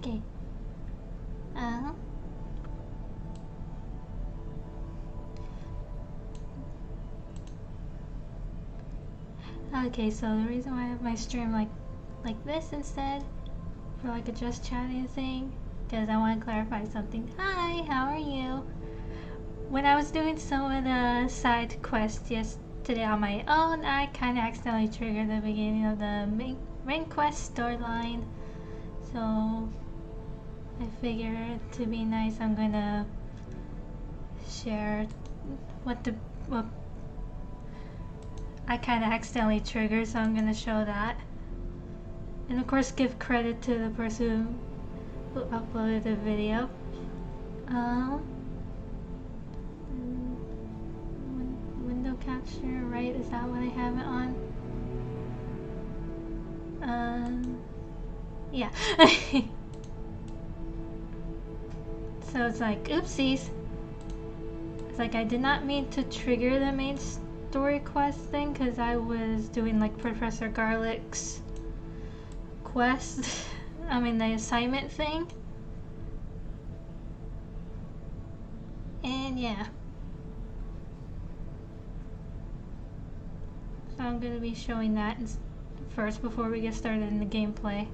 Okay. Okay, so the reason why I have my stream like this instead, for like a just chatting thing, because I want to clarify something. Hi, how are you? When I was doing some of the side quests yesterday on my own, I kind of accidentally triggered the beginning of the main quest storyline. So I figured to be nice, I'm gonna share what I kind of accidentally triggered, so I'm gonna show that. And of course give credit to the person who uploaded the video. Window capture, right? Is that what I have it on? Yeah. So it's like, oopsies. It's like I did not mean to trigger the main story quest thing, because I was doing like Professor Garlick's quest. I mean the assignment thing. And yeah. So I'm going to be showing that first before we get started in the gameplay.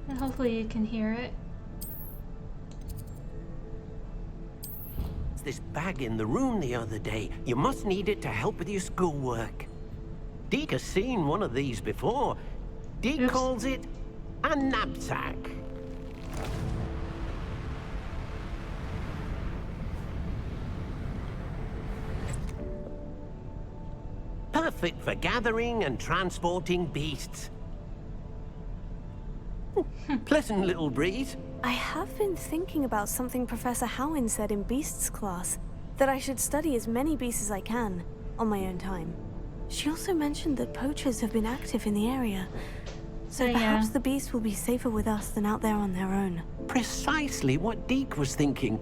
And hopefully you can hear it. This bag in the room the other day. You must need it to help with your schoolwork. Deke has seen one of these before. Deke calls it a knapsack. Perfect for gathering and transporting beasts. Pleasant little breeze. I have been thinking about something Professor Howin said in Beasts class, that I should study as many beasts as I can, on my own time. She also mentioned that poachers have been active in the area, so perhaps the beasts will be safer with us than out there on their own. Precisely what Deke was thinking.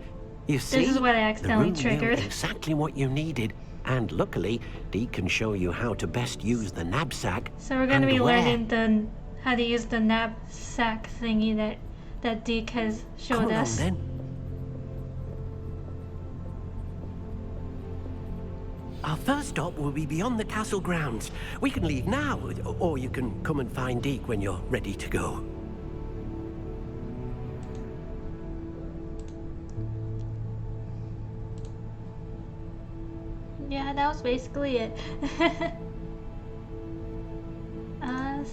You see, this is what I accidentally the room triggered. knew exactly what you needed, and luckily, Deke can show you how to best use the knapsack. So we're going to be learning how to use the knapsack thingy that Deke has showed us. Then. Our first stop will be beyond the castle grounds. We can leave now, or you can come and find Deke when you're ready to go. Yeah, that was basically it.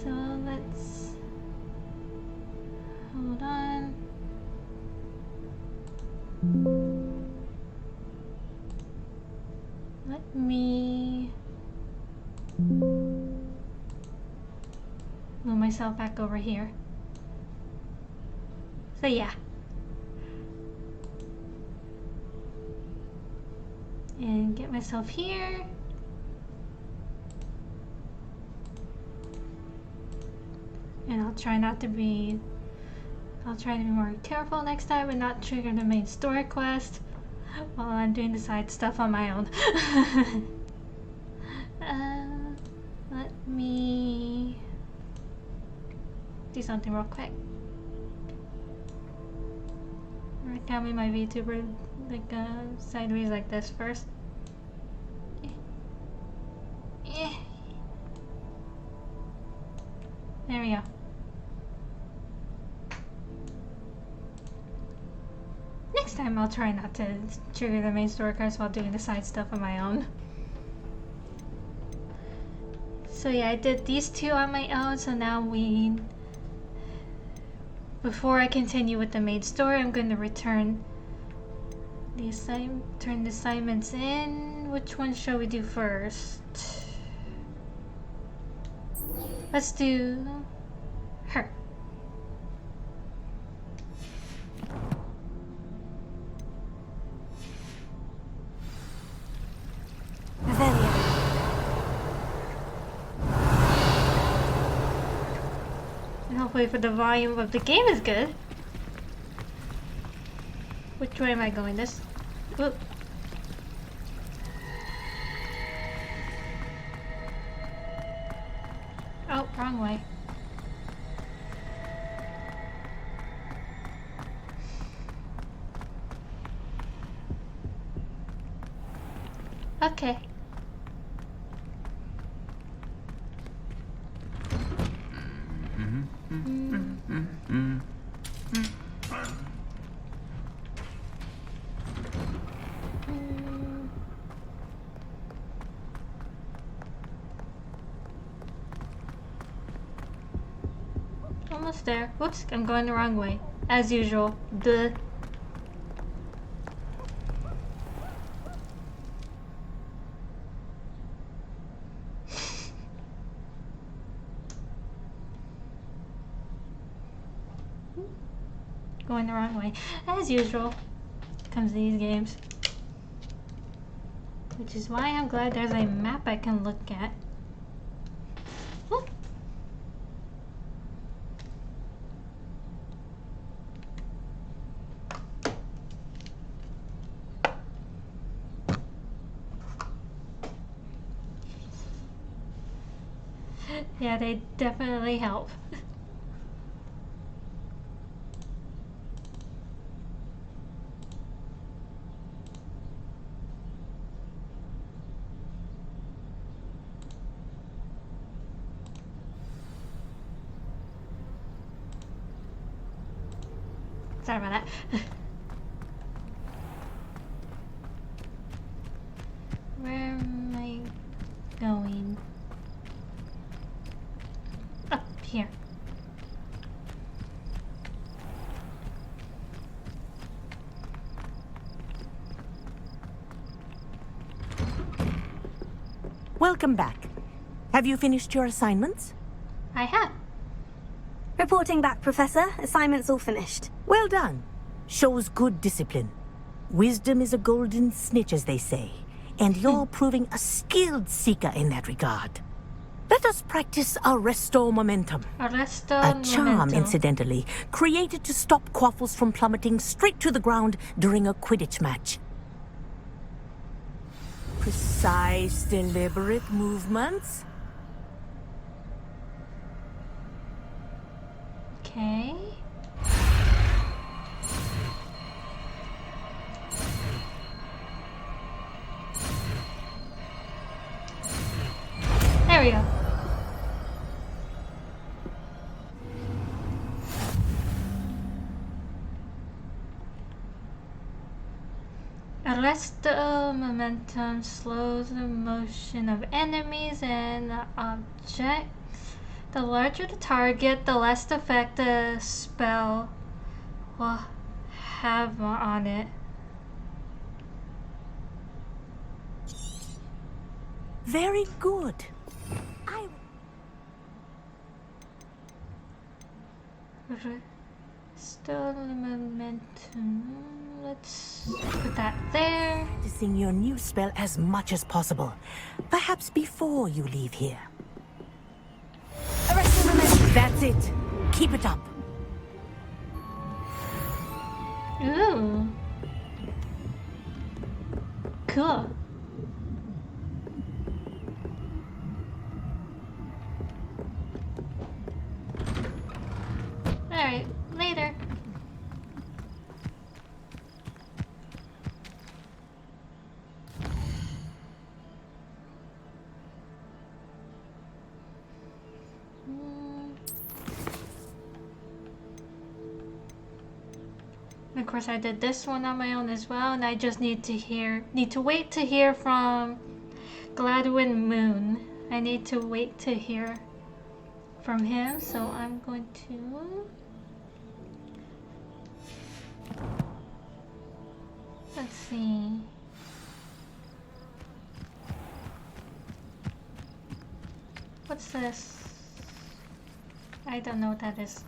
So let's hold on. Let me move myself back over here. So yeah. And get myself here. And I'll try to be more careful next time and not trigger the main story quest while I'm doing the side stuff on my own. Let me do something real quick. Recount me my VTuber like sideways like this first. There we go. Next time I'll try not to trigger the main story quest while doing the side stuff on my own. So yeah, I did these two on my own, so now before I continue with the main story, I'm going to turn the assignments in. Which one shall we do first? Let's do her. And hopefully for the volume of the game is good. Which way am I going? This? Whoop. Oh, wrong way. Okay. Almost there. Whoops, I'm going the wrong way. As usual. Duh. Going the wrong way. As usual. Comes these games. Which is why I'm glad there's a map I can look at. Whoop. Yeah, they definitely help. Sorry about that. Where am I going? Up here. Welcome back. Have you finished your assignments? I have. Reporting back, Professor. Assignment's all finished. Well done. Shows good discipline. Wisdom is a golden snitch, as they say, and you're proving a skilled seeker in that regard. Let us practice Arresto Momentum. Arresto A charm, Momento. incidentally, created to stop quaffles from plummeting straight to the ground during a Quidditch match. Precise, deliberate movements. Okay. There we go. Arresto momentum slows the motion of enemies and objects. The larger the target, the less effect the spell will have on it. Very good. Still the momentum. Let's put that there. Practicing your new spell as much as possible. Perhaps before you leave here. Arresting momentum. That's it. Keep it up. Ooh. Cool. Alright, later. Of course, I did this one on my own as well, and I just need to wait to hear from Gladwin Moon. I need to wait to hear from him, so I'm going to. Let's see. What's this? I don't know what that is.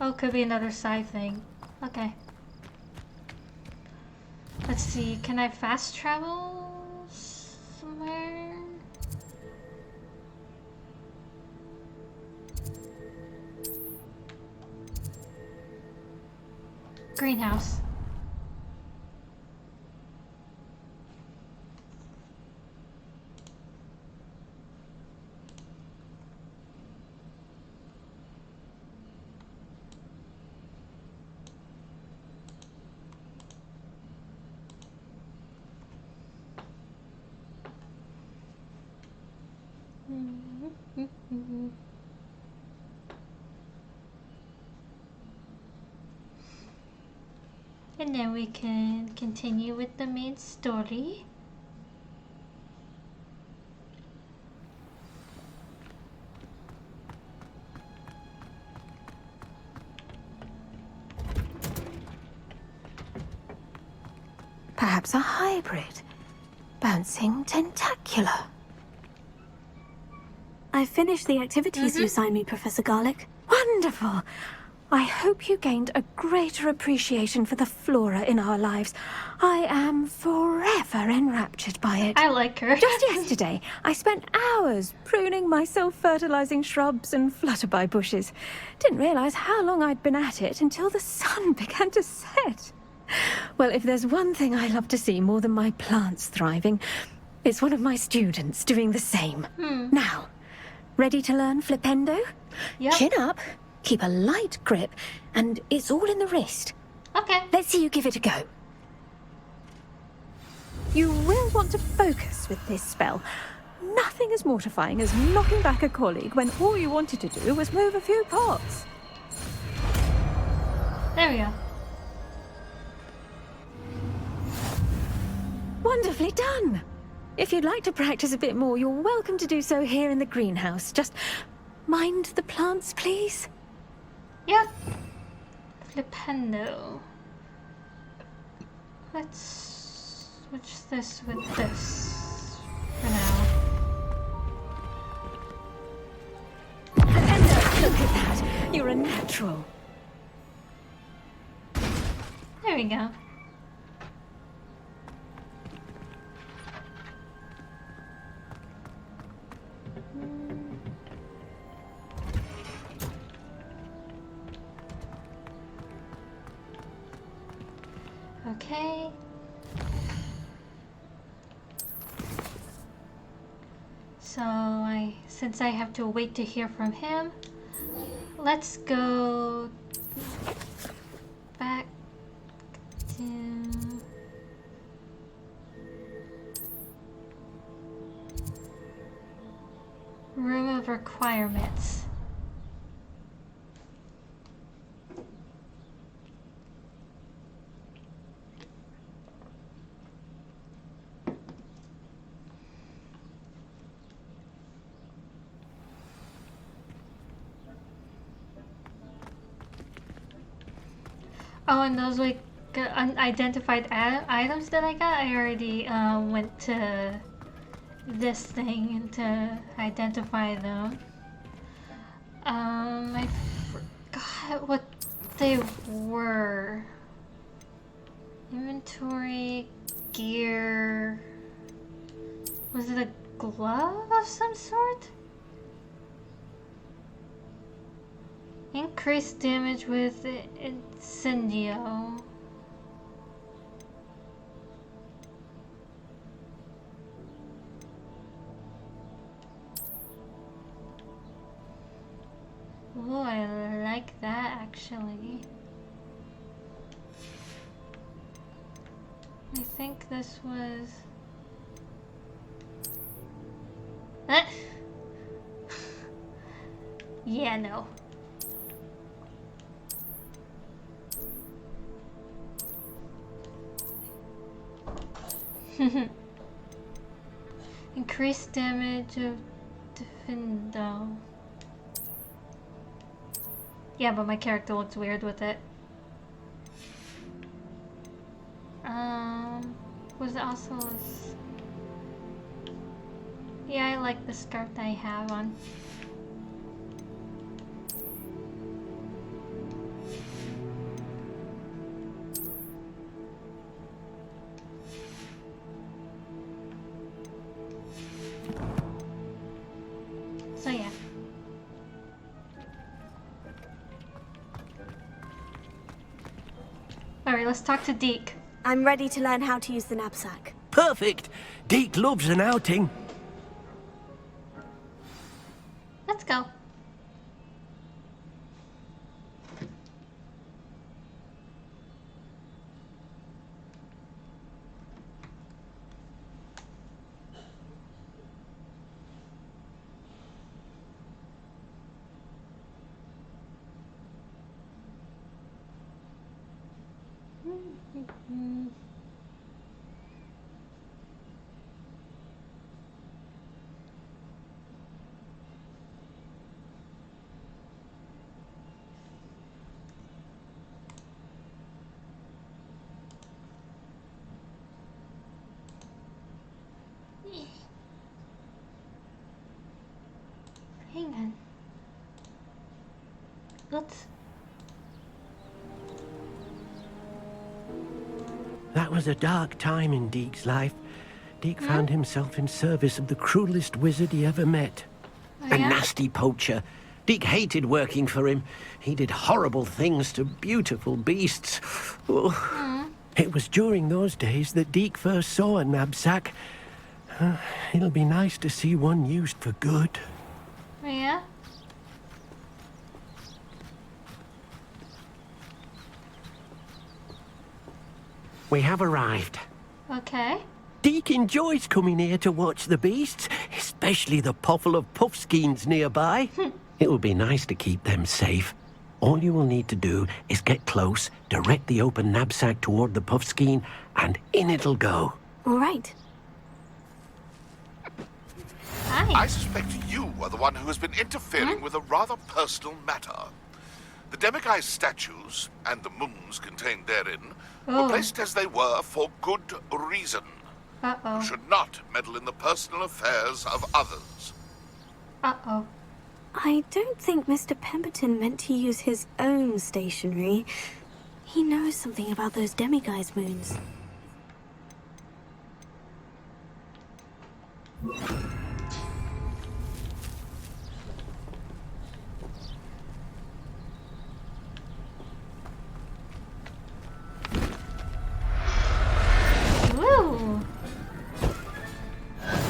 Oh, could be another side thing. Okay. Let's see, can I fast travel somewhere? Greenhouse. And then we can continue with the main story. Perhaps a hybrid. Bouncing tentacular. I finished the activities you assigned me, Professor Garlic. Wonderful! I hope you gained a greater appreciation for the flora in our lives. I am forever enraptured by it. I like her. Just yesterday, I spent hours pruning my self-fertilizing shrubs and flutterby bushes. Didn't realize how long I'd been at it until the sun began to set. Well, if there's one thing I love to see more than my plants thriving, it's one of my students doing the same. Now, ready to learn flipendo? Yep. Chin up, keep a light grip, and it's all in the wrist. Okay. Let's see you give it a go. You will want to focus with this spell. Nothing as mortifying as knocking back a colleague when all you wanted to do was move a few pots. There we go. Wonderfully done! If you'd like to practice a bit more, you're welcome to do so here in the greenhouse. Just mind the plants, please. Yep. Flipendo. Let's switch this with this for now. Flipendo, look at that! You're a natural. There we go. Okay. So since I have to wait to hear from him, let's go back to room of requirements. Oh, and those like unidentified items that I got, I already went to this thing to identify them. I forgot what they were. Inventory, gear. Was it a glove of some sort? Increased damage with incendio. Oh, I like that actually. I think this was... Yeah, no. Increased damage of Defendo. Yeah, but my character looks weird with it. Was it also... Yeah, I like the scarf that I have on. So yeah. Alright, let's talk to Deke. I'm ready to learn how to use the knapsack. Perfect. Deke loves an outing. Let's go. Mm. Hang on. Oops. That was a dark time in Deke's life. Deke found himself in service of the cruelest wizard he ever met. Oh, A yeah? nasty poacher. Deke hated working for him. He did horrible things to beautiful beasts. Oh. It was during those days that Deke first saw a knapsack. It'll be nice to see one used for good. Oh, yeah? We have arrived. Okay. Deke enjoys coming here to watch the beasts, especially the potful of puffskeins nearby. It'll be nice to keep them safe. All you will need to do is get close, direct the open knapsack toward the puffskein, and in it'll go. All right. Hi. I suspect you are the one who has been interfering with a rather personal matter. The demiguise statues and the moons contained therein were placed as they were for good reason. Uh-oh. You should not meddle in the personal affairs of others. Uh-oh. I don't think Mr. Pemberton meant to use his own stationery. He knows something about those demiguise moons. Ooh.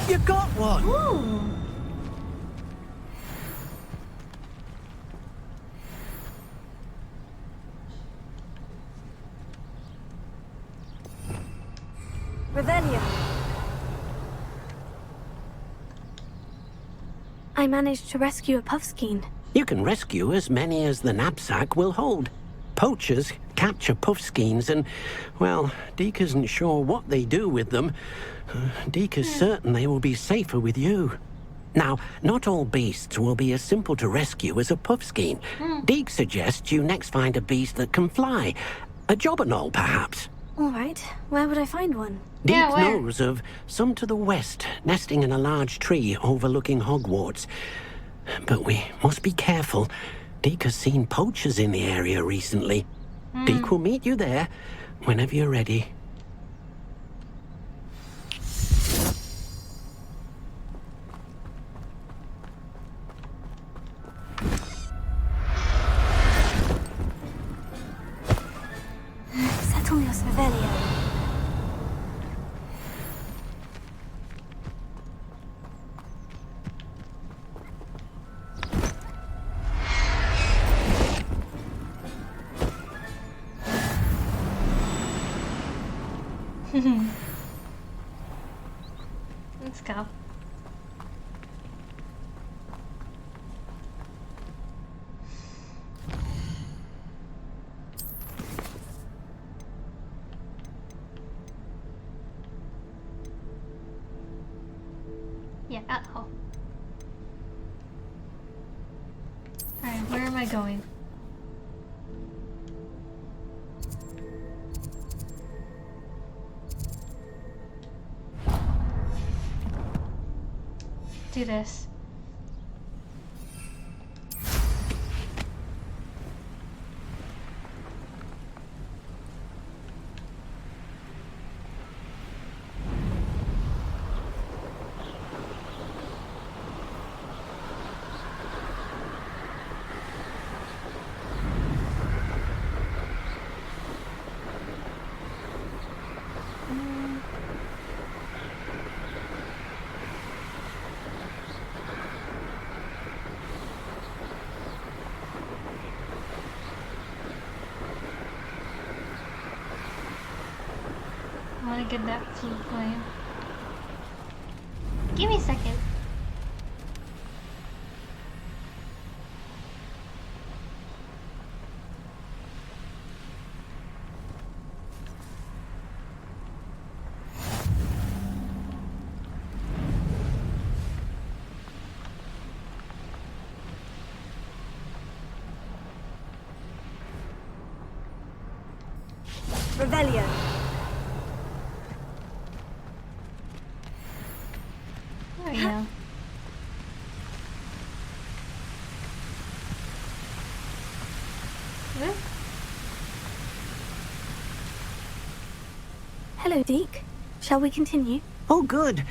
You got one! Ooh. Revelio. I managed to rescue a puffskein. You can rescue as many as the knapsack will hold. Poachers capture puffskeins and, well, Deke isn't sure what they do with them. Deke is certain they will be safer with you. Now, not all beasts will be as simple to rescue as a puffskein. Deke suggests you next find a beast that can fly. A jobberknoll, perhaps. All right. Where would I find one? Deke Yeah, where? knows of some to the west, nesting in a large tree overlooking Hogwarts. But we must be careful. Deke has seen poachers in the area recently. Deke will meet you there whenever you're ready. Settle your Revelio. Let's go. Yeah, uh-oh. Alright, where am I going? Do this. I want to get that flute going. Give me a second. Revelio. There we go. This? Hello, Deke. Shall we continue? Oh, good.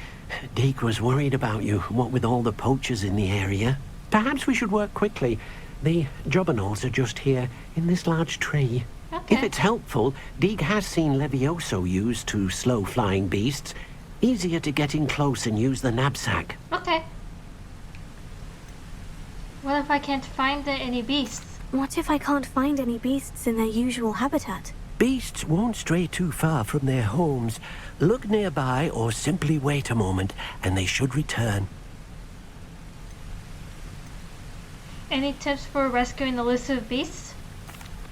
Deke was worried about you, what with all the poachers in the area. Perhaps we should work quickly. The jobberknolls are just here, in this large tree. Okay. If it's helpful, Deke has seen Levioso used to slow flying beasts. Easier to get in close and use the knapsack. Okay. What if I can't find any beasts? What if I can't find any beasts in their usual habitat? Beasts won't stray too far from their homes. Look nearby or simply wait a moment, and they should return. Any tips for rescuing elusive beasts?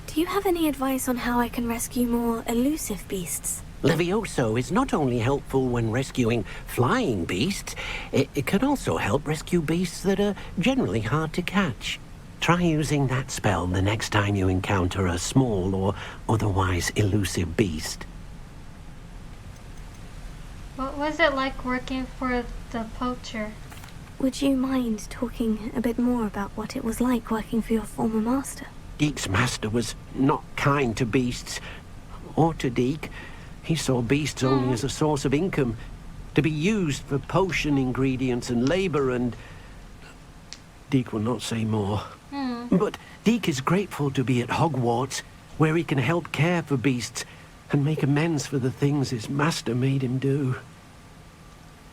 Do you have any advice on how I can rescue more elusive beasts? Levioso is not only helpful when rescuing flying beasts, it can also help rescue beasts that are generally hard to catch. Try using that spell the next time you encounter a small or otherwise elusive beast. What was it like working for the poacher? Would you mind talking a bit more about what it was like working for your former master? Deke's master was not kind to beasts, or to Deke. He saw beasts only as a source of income, to be used for potion ingredients and labor, and Deke will not say more. But Deke is grateful to be at Hogwarts, where he can help care for beasts and make amends for the things his master made him do.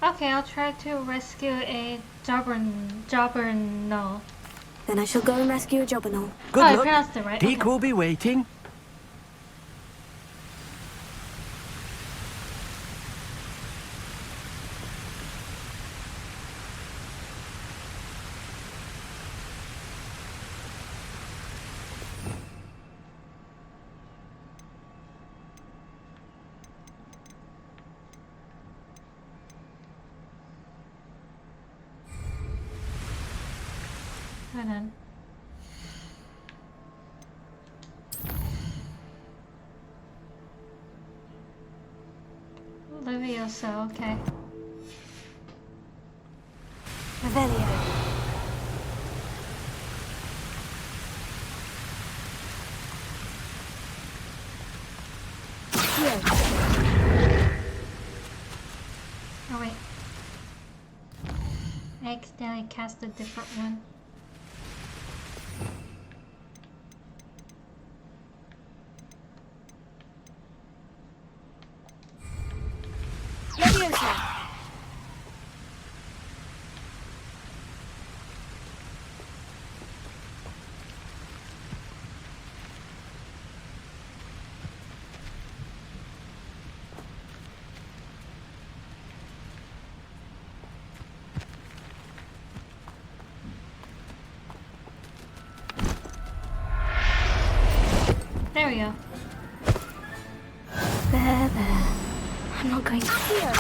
Okay, I'll try to rescue a jobberknoll. Then I shall go and rescue a jobberknoll. Good I luck. pronounced it right. Deke Okay. will be waiting. Hold on. Levioso, okay. Revelio. Here. Oh wait. I accidentally cast a different one. Leviosa. There we go. There. I'm not going to here.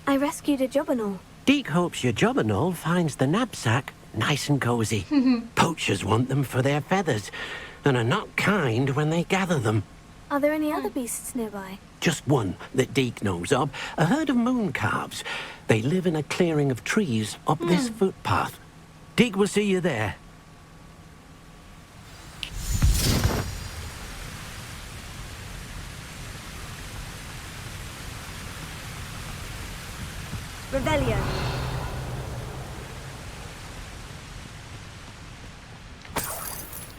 I rescued a jobberknoll. Deke hopes your jobberknoll finds the knapsack nice and cozy. Poachers want them for their feathers, and are not kind when they gather them. Are there any other beasts nearby? Just one that Deke knows of, a herd of moon calves. They live in a clearing of trees up this footpath. Deke will see you there. Revelio.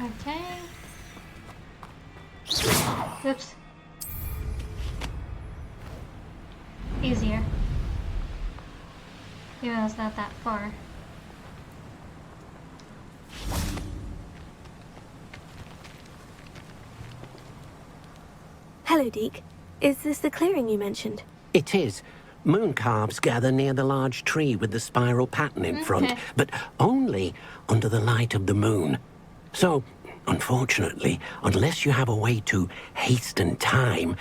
Okay. Oops. Easier. Even though it's not that far. Hello, Deke. Is this the clearing you mentioned? It is. Moon calves gather near the large tree with the spiral pattern in front, Okay. but only under the light of the moon. So, Unfortunately, unless you have a way to hasten time,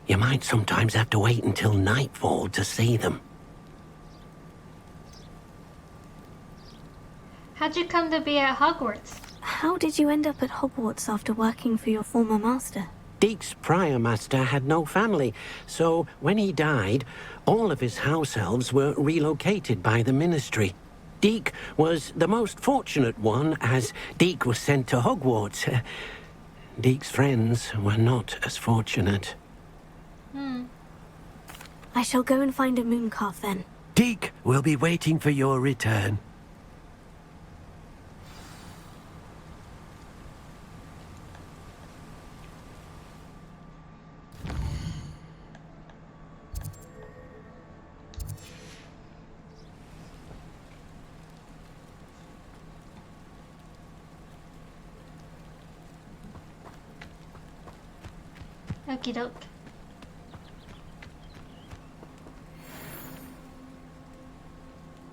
you might sometimes have to wait until nightfall to see them. How'd you come to be at Hogwarts? How did you end up at Hogwarts after working for your former master? Deek's prior master had no family, so when he died, all of his house elves were relocated by the ministry. Deek was the most fortunate one, as Deek was sent to Hogwarts. Deek's friends were not as fortunate. I shall go and find a mooncalf then. Deek will be waiting for your return. Okie doke.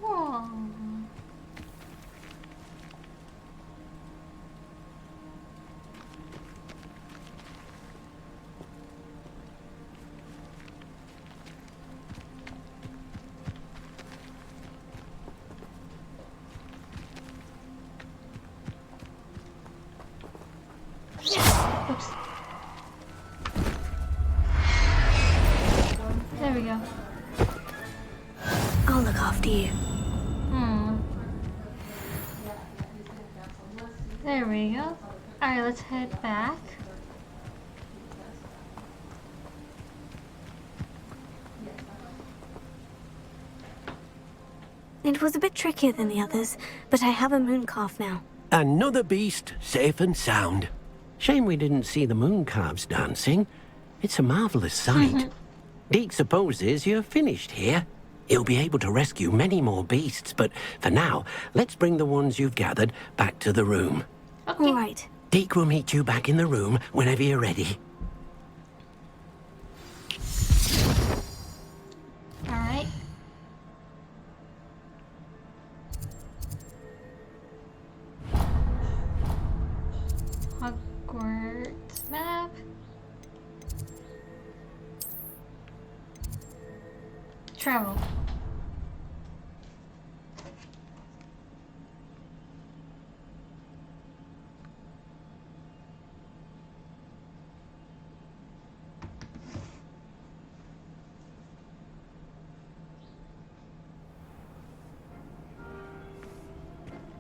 Whoa. Oops. There we go. I'll look after you. There we go. Alright, let's head back. It was a bit trickier than the others, but I have a mooncalf now. Another beast safe and sound. Shame we didn't see the mooncalves dancing. It's a marvelous sight. Deek supposes you're finished here. He'll be able to rescue many more beasts, but for now, let's bring the ones you've gathered back to the room. Okay. All right. Deek will meet you back in the room whenever you're ready. Alright. Hogwarts map. Travel.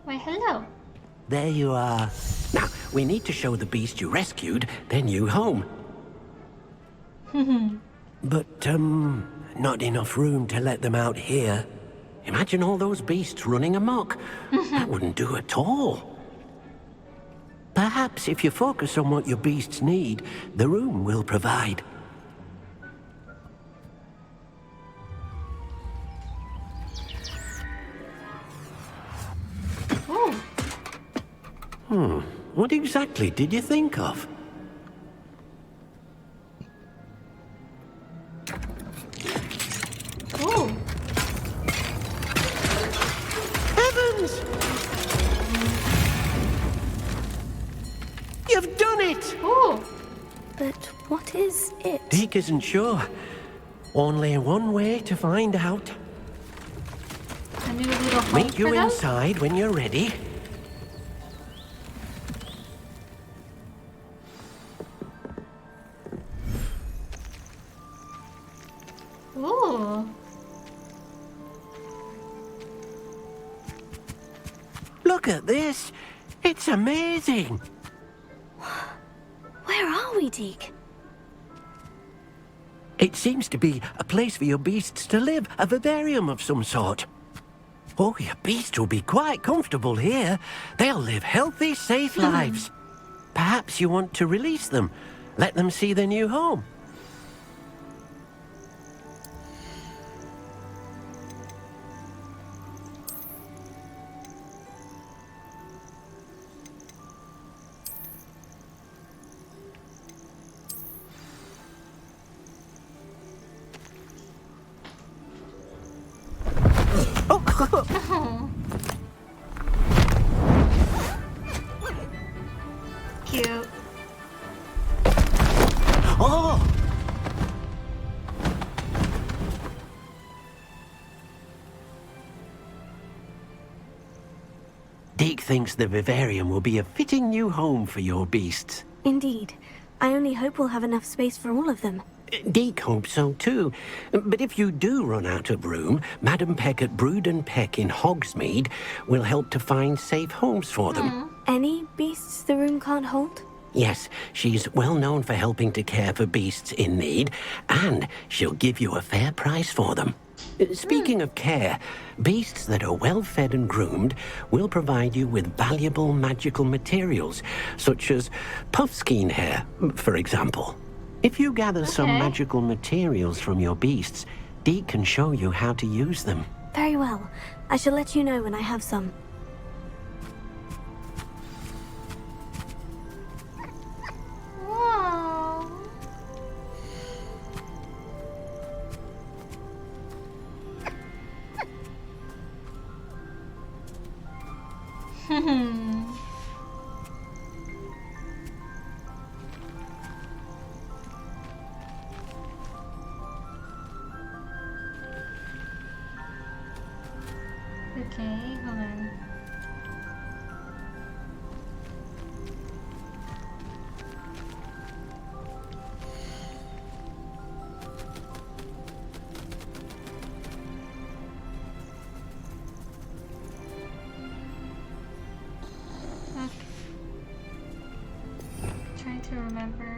Why, hello. There you are. Now, we need to show the beast you rescued their new home. But, not enough room to let them out here. Imagine all those beasts running amok. That wouldn't do at all. Perhaps if you focus on what your beasts need, the room will provide. Ooh. What exactly did you think of? Ooh. Heavens! You've done it! Ooh. But what is it? Deek isn't sure. Only one way to find out. A new little home Meet you for them? inside when you're ready. Ooh. Look at this. It's amazing. Where are we, Deek? It seems to be a place for your beasts to live, a vivarium of some sort. Oh, your beasts will be quite comfortable here. They'll live healthy, safe lives. Perhaps you want to release them, let them see their new home. Deke thinks the vivarium will be a fitting new home for your beasts. Indeed. I only hope we'll have enough space for all of them. Deke hopes so too. But if you do run out of room, Madam Peck at Brood and Peck in Hogsmeade will help to find safe homes for them. Any beasts the room can't hold? Yes, she's well known for helping to care for beasts in need, and she'll give you a fair price for them. Speaking of care, beasts that are well fed and groomed will provide you with valuable magical materials, such as puffskein hair, for example. If you gather some magical materials from your beasts, Deke can show you how to use them. Very well. I shall let you know when I have some. Whoa. Okay, hold on. Okay. Trying to remember.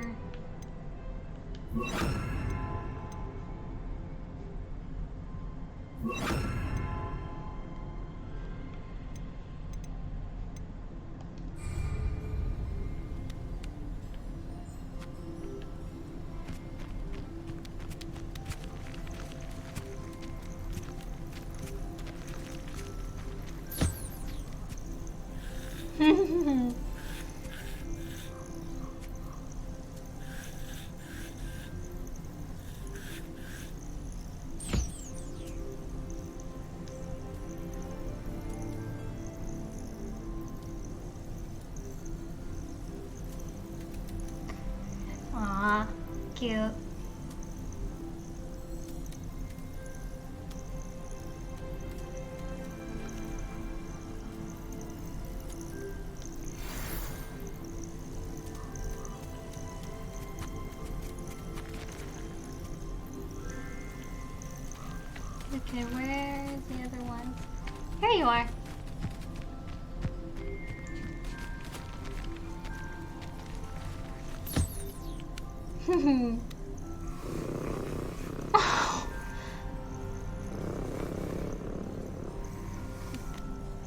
Aw, cute. Okay, where's the other one? Here you are.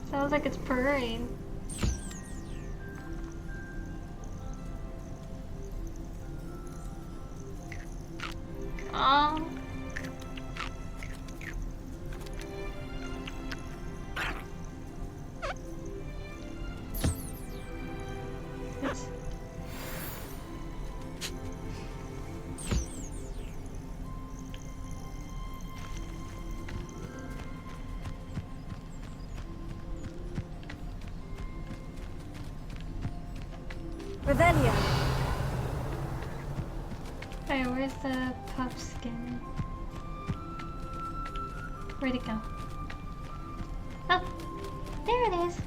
Sounds like it's purring. Oh. It's Revelio. Wait, where's the pup skin? Where'd it go? Oh, there it is.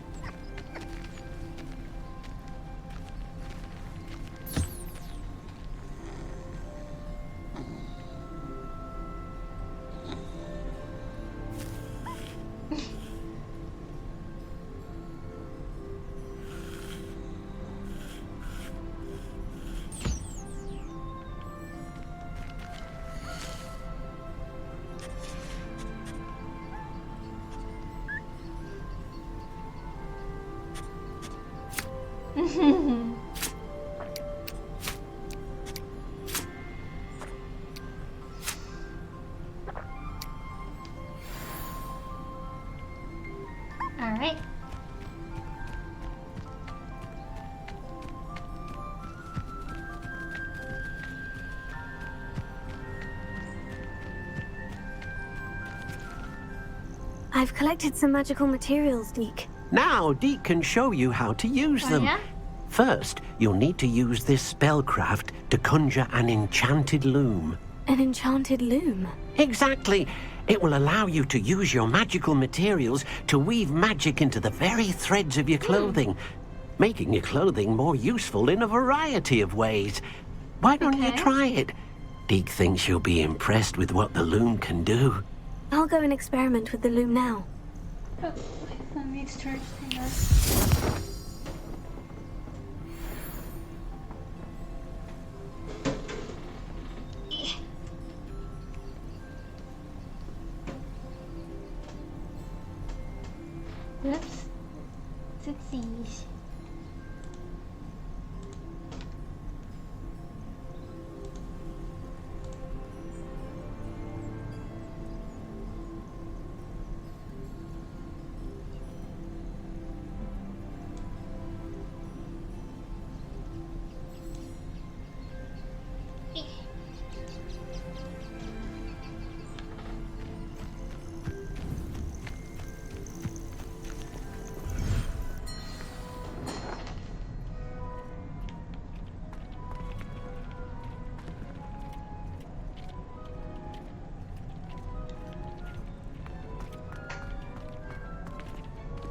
All right. I've collected some magical materials, Deke. Now Deke can show you how to use Oh, them. yeah? First, you'll need to use this spellcraft to conjure an enchanted loom. An enchanted loom. Exactly. It will allow you to use your magical materials to weave magic into the very threads of your clothing, making your clothing more useful in a variety of ways. Why don't you try it? Deke thinks you'll be impressed with what the loom can do. I'll go and experiment with the loom now. Oh, my phone needs charge. Hang on. Whoops. Tootsies.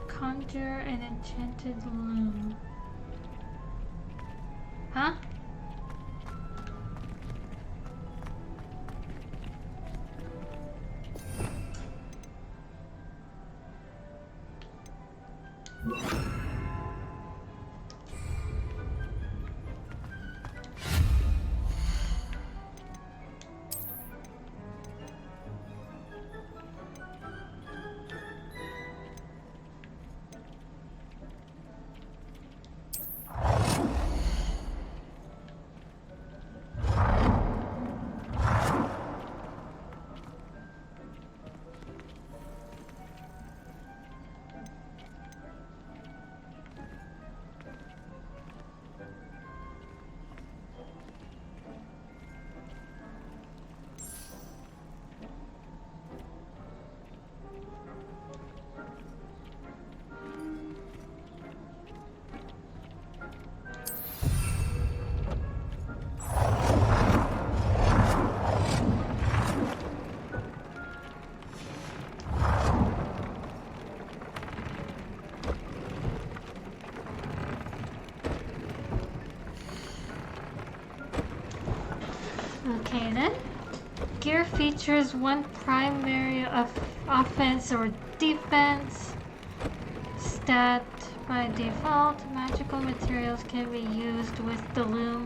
Conjure an enchanted loom. Huh? Okay then. Gear features one primary offense or defense stat by default. Magical materials can be used with the loom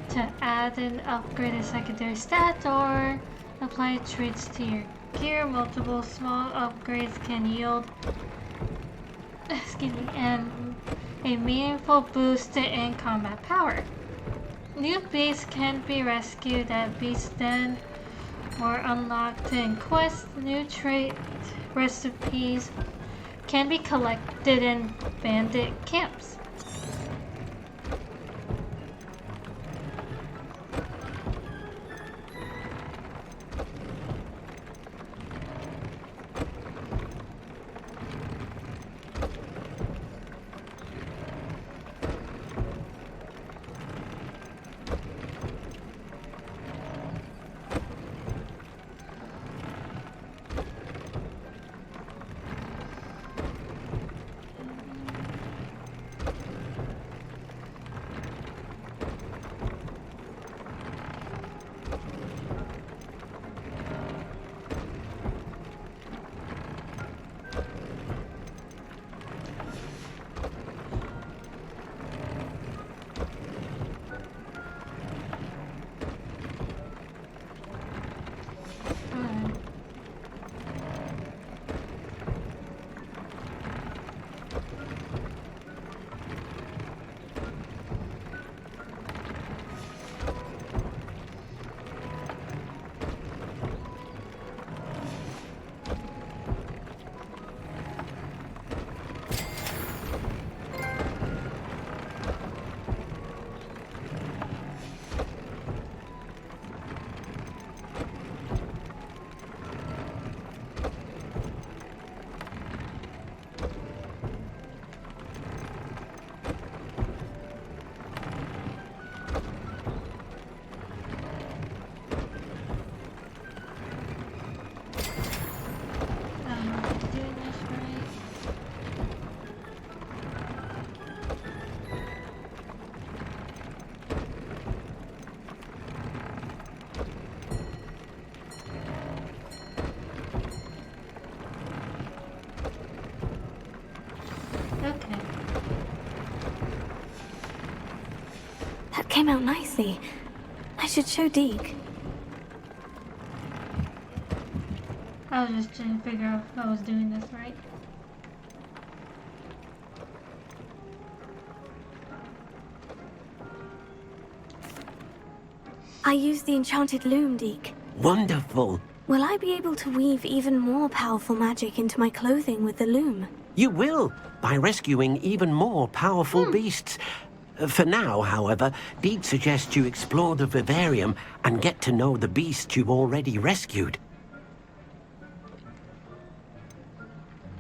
to add and upgrade a secondary stat or apply traits to your gear. Multiple small upgrades can yield a meaningful boost in combat power. New beasts can be rescued at Beast Den or unlocked in quests. New trait recipes can be collected in bandit camps. came out nicely. I should show Deke. I was just trying to figure out if I was doing this right. I used the enchanted loom, Deke. Wonderful. Will I be able to weave even more powerful magic into my clothing with the loom? You will, by rescuing even more powerful beasts. For now, however, Deke suggests you explore the vivarium and get to know the beasts you've already rescued.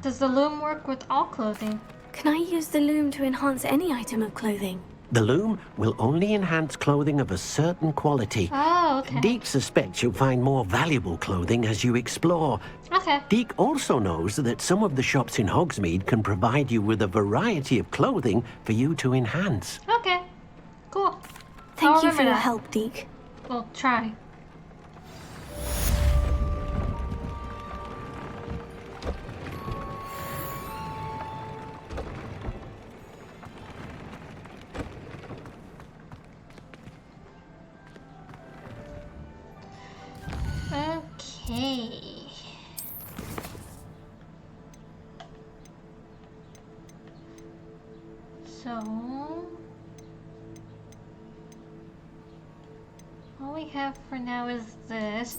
Does the loom work with all clothing? Can I use the loom to enhance any item of clothing? The loom will only enhance clothing of a certain quality. Oh, okay. Deke suspects you'll find more valuable clothing as you explore. Okay. Deke also knows that some of the shops in Hogsmeade can provide you with a variety of clothing for you to enhance. Okay. Cool. Thank I'll you for remember your that. help, Deke. We'll try. Okay. So all we have for now is this.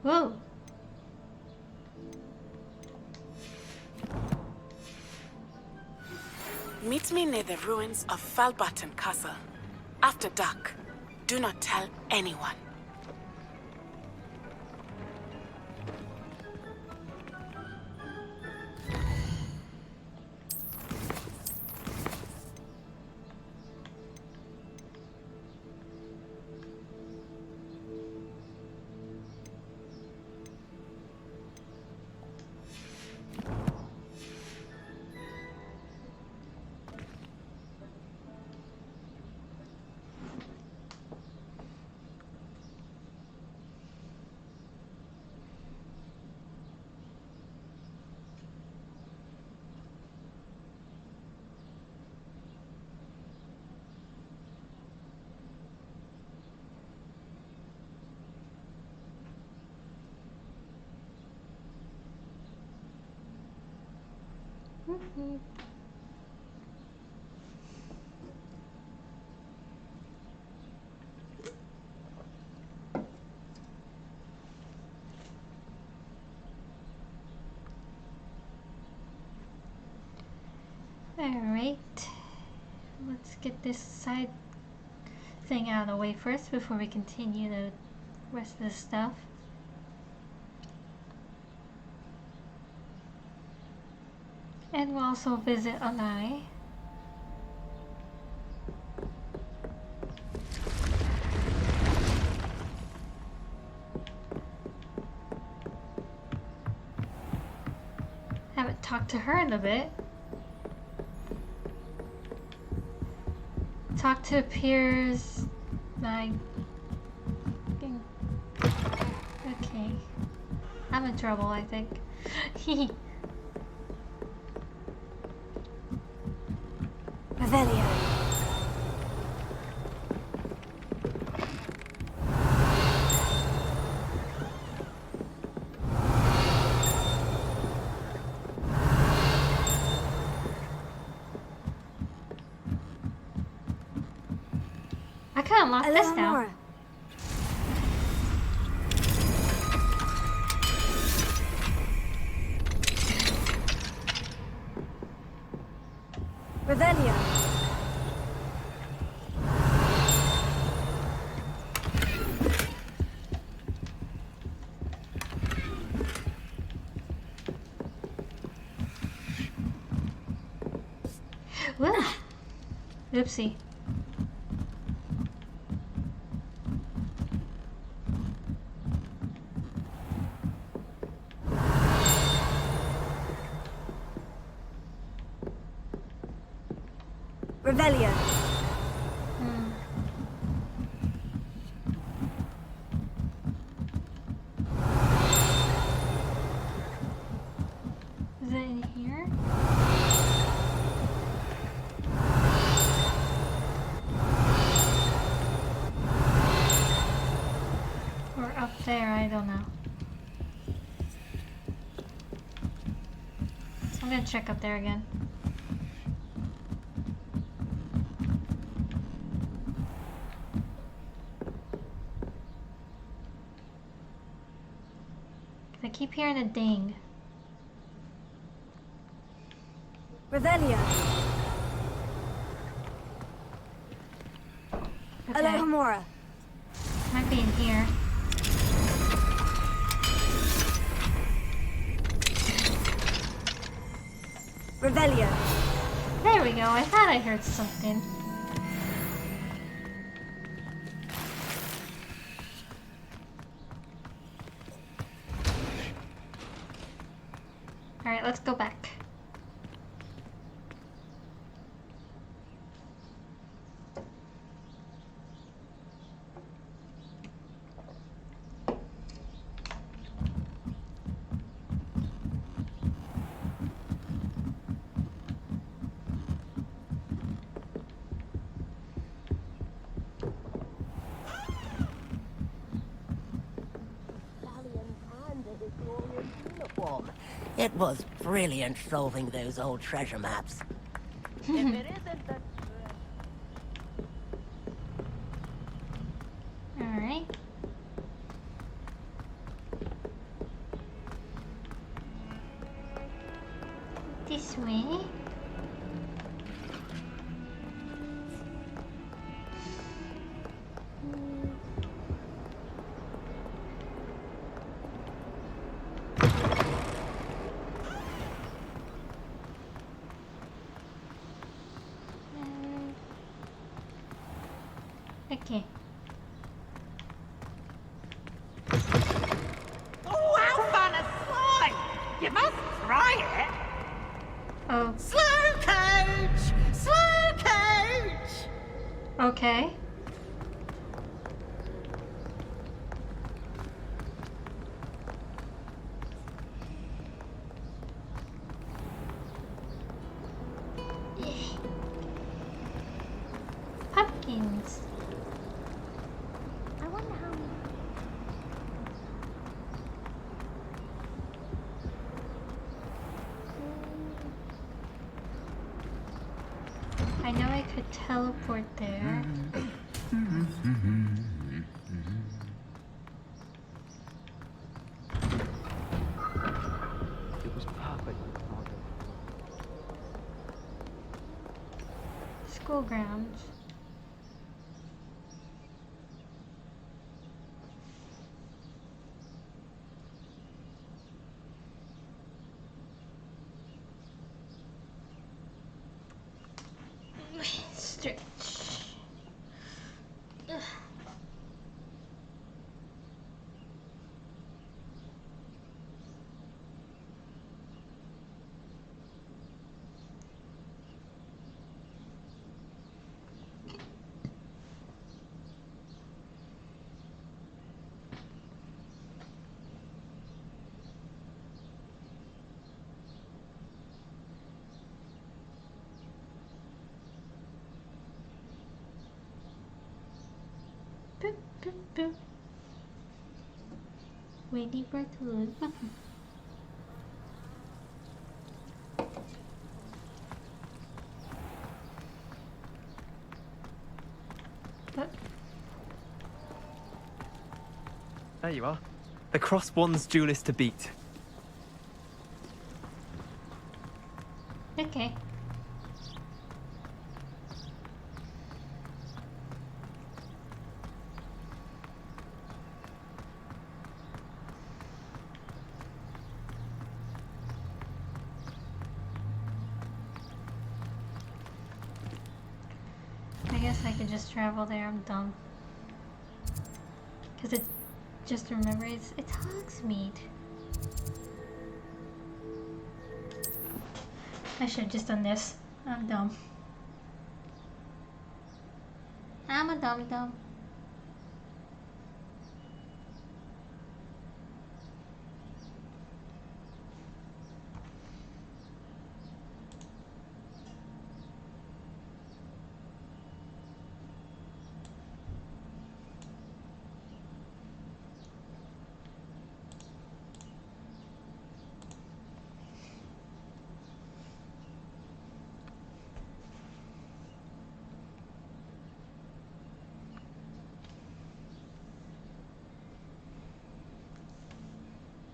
Whoa. Meet me near the ruins of Falbaton Castle. After dark. Do not tell anyone. Alright. Let's get this side thing out of the way first before we continue the rest of the stuff. And we'll also visit Alai. Haven't talked to her in a bit. Talk to Piers. Okay. I'm in trouble, I think. Revelio. I can unlock this now. Eleonora. Revelio. Woo. Oopsie. Revelio. check up there again. I keep hearing a ding. Revelio. Okay. Alohomora. Might be in here. Revelio. There we go. I thought I heard something. Alright, let's go back. It was brilliant solving those old treasure maps. If it isn't that... Alright. This way. Okay. Oh, how fun a slide! You must try it! Oh, Slow coach! Slow coach! okay. Pumpkins. I wonder how many... I know I could teleport there. It was perfect. School grounds. Stretch. Ugh. Boop, boop, boop. Waiting for it to load. There you are. The cross one's duelist to beat. Okay. I guess I could just travel there. I'm dumb. Cause it just remember it's Hogsmeade. I should have just done this. I'm dumb. I'm a dumb.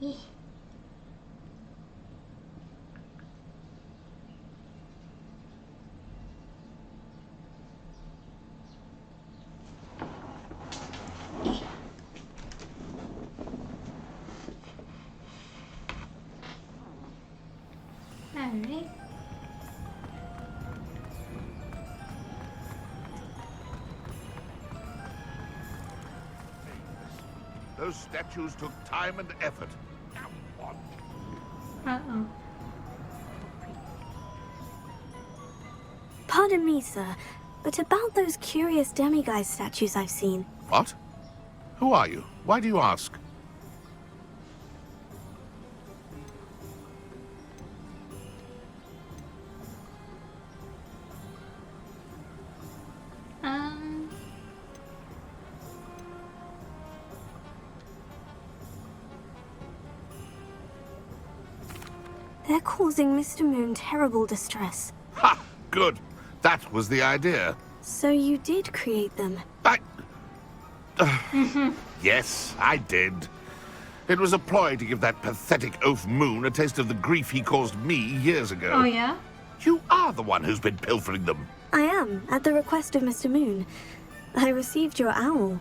Eeh. Alright. Those statues took time and effort. Come on. Uh-oh. Pardon me, sir, but about those curious demiguise statues I've seen. What? Who are you? Why do you ask? They're causing Mr. Moon terrible distress. Ha! Good. That was the idea. So you did create them? Yes, I did. It was a ploy to give that pathetic oaf Moon a taste of the grief he caused me years ago. Oh, yeah? You are the one who's been pilfering them. I am, at the request of Mr. Moon. I received your owl.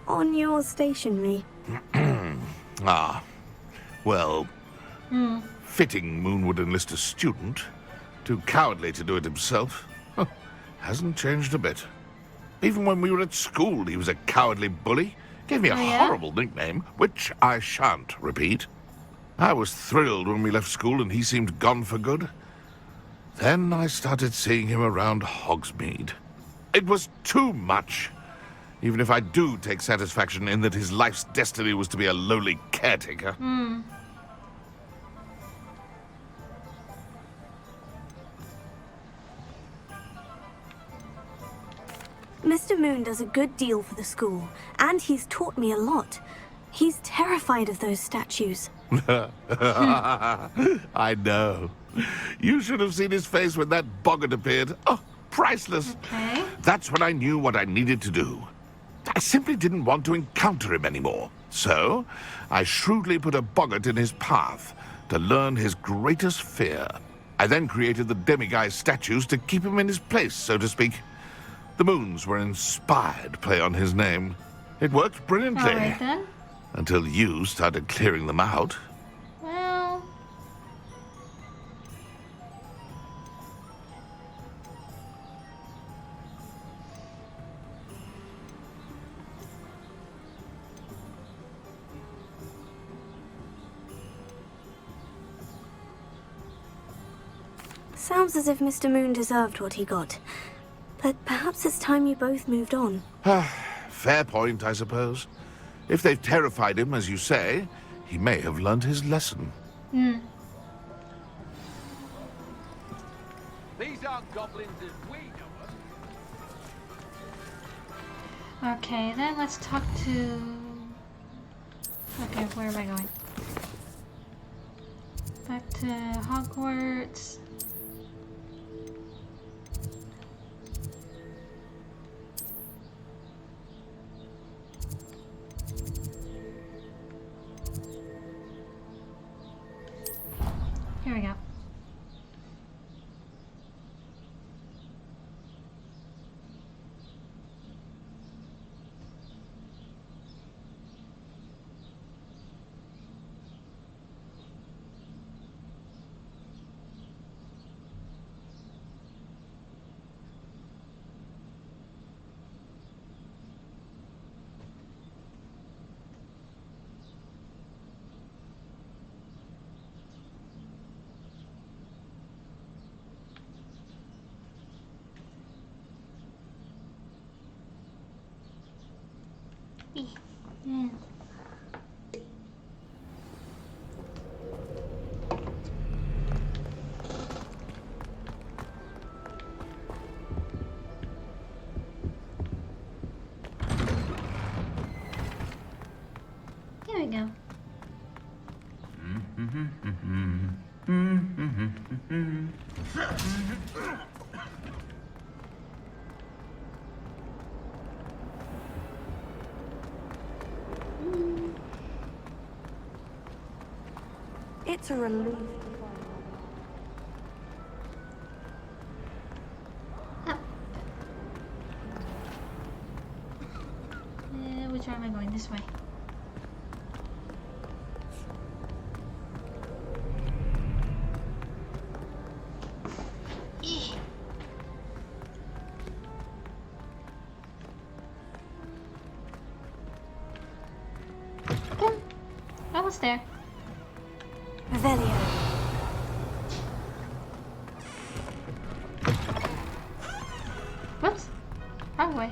On your stationery. Ah. Well, fitting Moon would enlist a student. Too cowardly to do it himself. Huh. Hasn't changed a bit. Even when we were at school, he was a cowardly bully. Gave me a horrible nickname, which I shan't repeat. I was thrilled when we left school and he seemed gone for good. Then I started seeing him around Hogsmeade. It was too much. Even if I do take satisfaction in that his life's destiny was to be a lowly caretaker. Mr. Moon does a good deal for the school, and he's taught me a lot. He's terrified of those statues. I know. You should have seen his face when that boggart appeared. Oh, priceless. Okay. That's when I knew what I needed to do. I simply didn't want to encounter him anymore. So, I shrewdly put a boggart in his path to learn his greatest fear. I then created the demiguise statues to keep him in his place, so to speak. The Moons were an inspired play on his name. It worked brilliantly. All right, then. Until you started clearing them out. Well... Sounds as if Mr. Moon deserved what he got. But perhaps it's time you both moved on. Fair point, I suppose. If they've terrified him, as you say, he may have learned his lesson. These aren't goblins as we know them. Okay, then let's talk to... Okay, where am I going? Back to Hogwarts. Here we go. Yeah. There we go. It's a relief. Up. Which way am I going? This way. Almost there. Revelio. Whoops. Wrong way.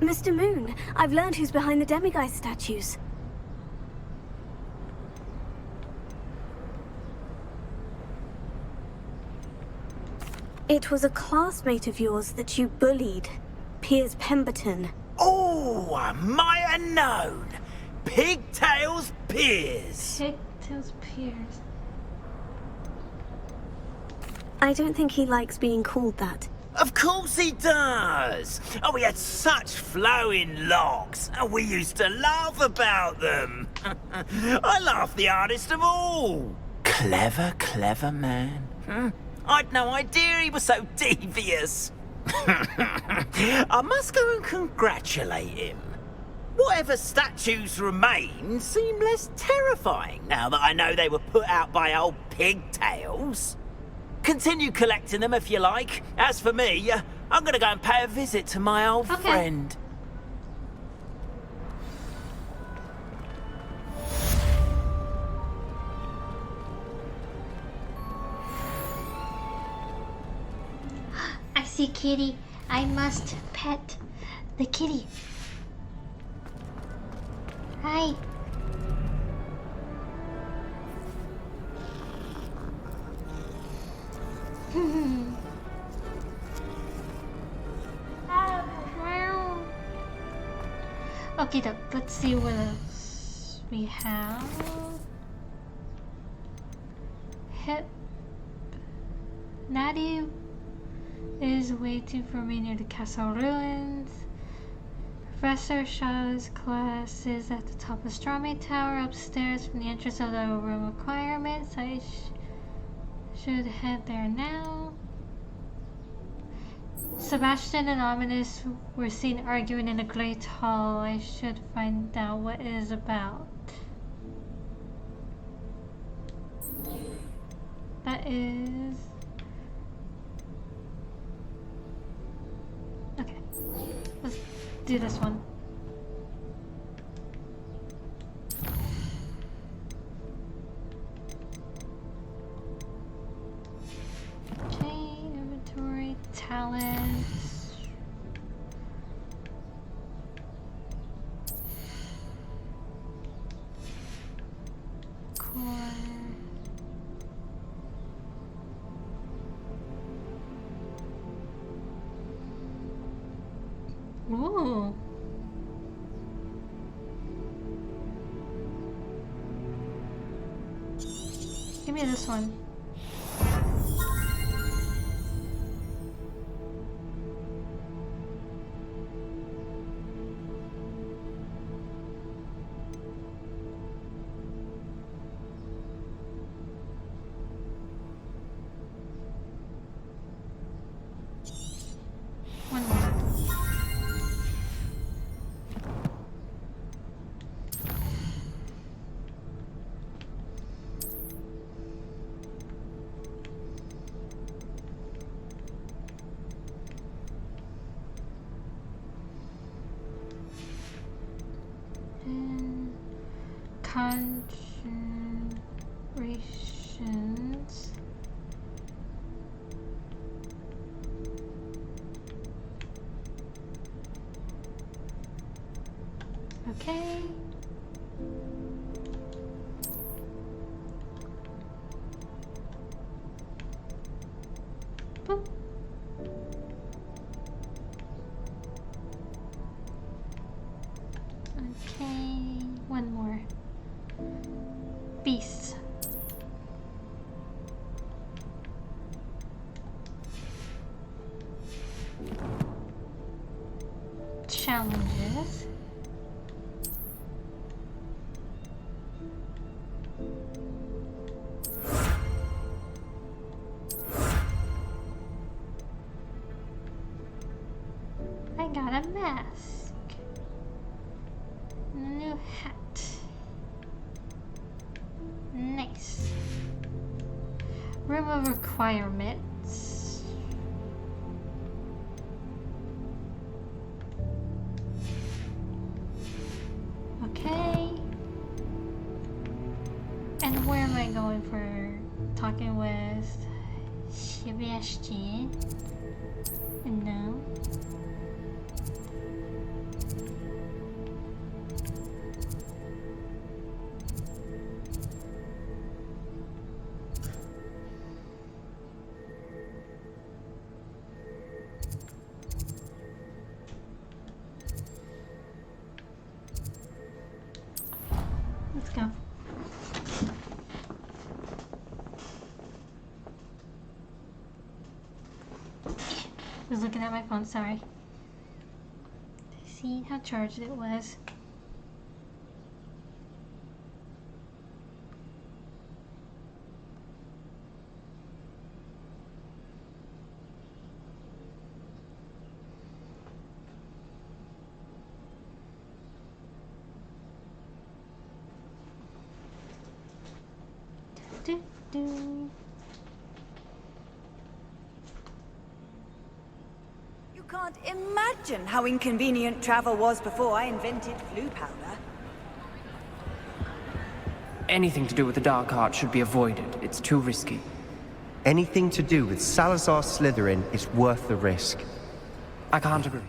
Mr. Moon, I've learned who's behind the demiguise statues. It was a classmate of yours that you bullied, Piers Pemberton. Oh, I might have known. Pigtails Piers. Pigtails Piers. I don't think he likes being called that. Of course he does. Oh, he had such flowing locks, and we used to laugh about them. I laughed the hardest of all. Clever, clever man. I'd no idea he was so devious. I must go and congratulate him. Whatever statues remain seem less terrifying now that I know they were put out by old pigtails. Continue collecting them if you like. As for me, I'm gonna go and pay a visit to my old friend. I see kitty. I must pet the kitty. Hi. Okay, let's see what else we have. Hip. Natty is waiting for me near the castle ruins. Professor Shaw's class is at the top of Astronomy Tower upstairs from the entrance of the room requirements. I should head there now. Sebastian and Ominous were seen arguing in a great hall. I should find out what it is about. That is... okay. Let's do this one. Chain, inventory, talents. Core. Ooh. Give me this one. One more. Conscience. Okay. Boop. Okay, one more. Beasts. Challenges. I got a mask. And a new hat. Nice. Room of requirements. Okay. And where am I going for talking with Sebastian? No. Let's go. I was looking at my phone, sorry. See how charged it was. Do, do. You can't imagine how inconvenient travel was before I invented flu powder. Anything to do with the dark art should be avoided. It's too risky. Anything to do with Salazar Slytherin is worth the risk. I can't agree.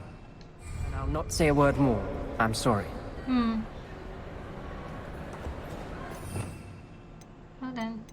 And I'll not say a word more. I'm sorry. Hold on.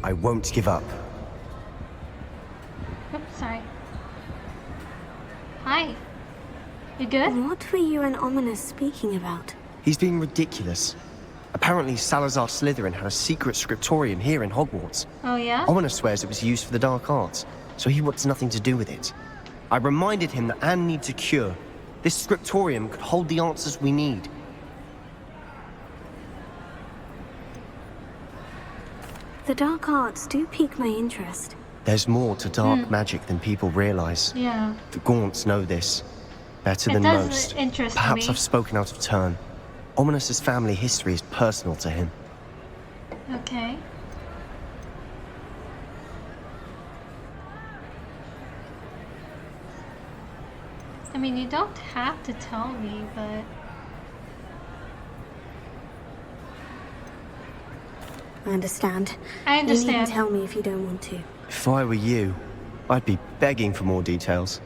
I won't give up. Oops, sorry. Hi. You good? What were you and Ominous speaking about? He's being ridiculous. Apparently Salazar Slytherin had a secret scriptorium here in Hogwarts. Oh yeah? Ominous swears it was used for the dark arts, so he wants nothing to do with it. I reminded him that Anne needs a cure. This scriptorium could hold the answers we need. The dark arts do pique my interest. There's more to dark magic than people realize. Yeah. The Gaunts know this. Better It than does most. interest Perhaps me. I've spoken out of turn. Ominous's family history is personal to him. Okay. I mean, you don't have to tell me, but... I understand. I You understand. needn't tell me if you don't want to. If I were you, I'd be begging for more details.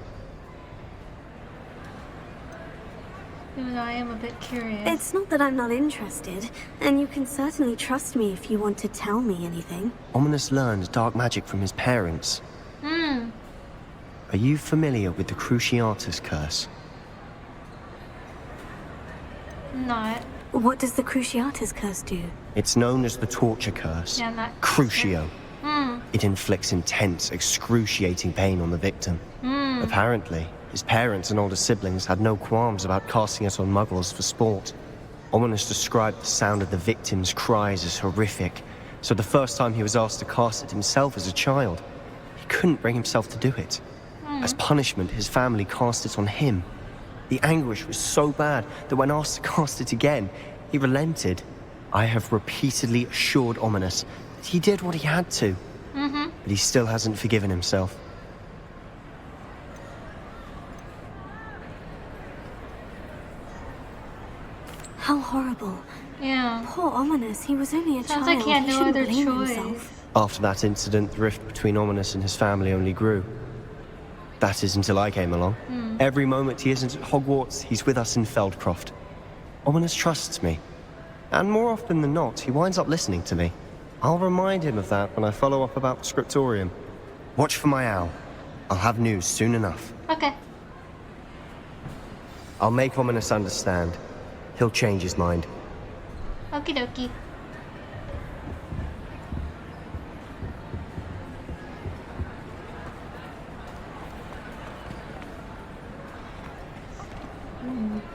Even though I am a bit curious. It's not that I'm not interested, and you can certainly trust me if you want to tell me anything. Ominous learned dark magic from his parents. Are you familiar with the Cruciatus Curse? Not. What does the Cruciatus Curse do? It's known as the Torture Curse. Yeah, I'm not. Crucio. It inflicts intense, excruciating pain on the victim. Apparently, his parents and older siblings had no qualms about casting it on muggles for sport. Ominous described the sound of the victim's cries as horrific, so the first time he was asked to cast it himself as a child, he couldn't bring himself to do it. As punishment, his family cast it on him. The anguish was so bad that when asked to cast it again, he relented. I have repeatedly assured Ominous that he did what he had to, but he still hasn't forgiven himself. How horrible. Yeah. Poor Ominous, he was only a child. Sounds like he had no shouldn't other blame choice. himself. After that incident, the rift between Ominous and his family only grew. That is until I came along. Every moment he isn't at Hogwarts, he's with us in Feldcroft. Ominous trusts me. And more often than not, he winds up listening to me. I'll remind him of that when I follow up about the Scriptorium. Watch for my owl. I'll have news soon enough. Okay. I'll make Ominous understand. He'll change his mind. Okie dokie.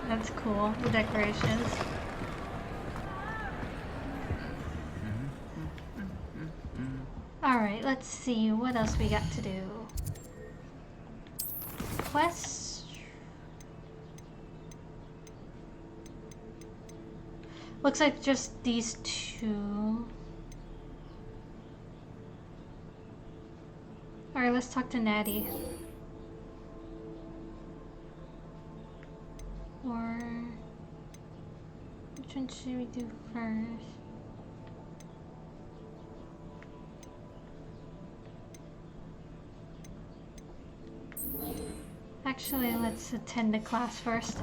That's cool, the decorations. Alright, let's see what else we got to do. Quests. Looks like just these two. Alright, let's talk to Natty. Or which one should we do first? Actually, let's attend the class first.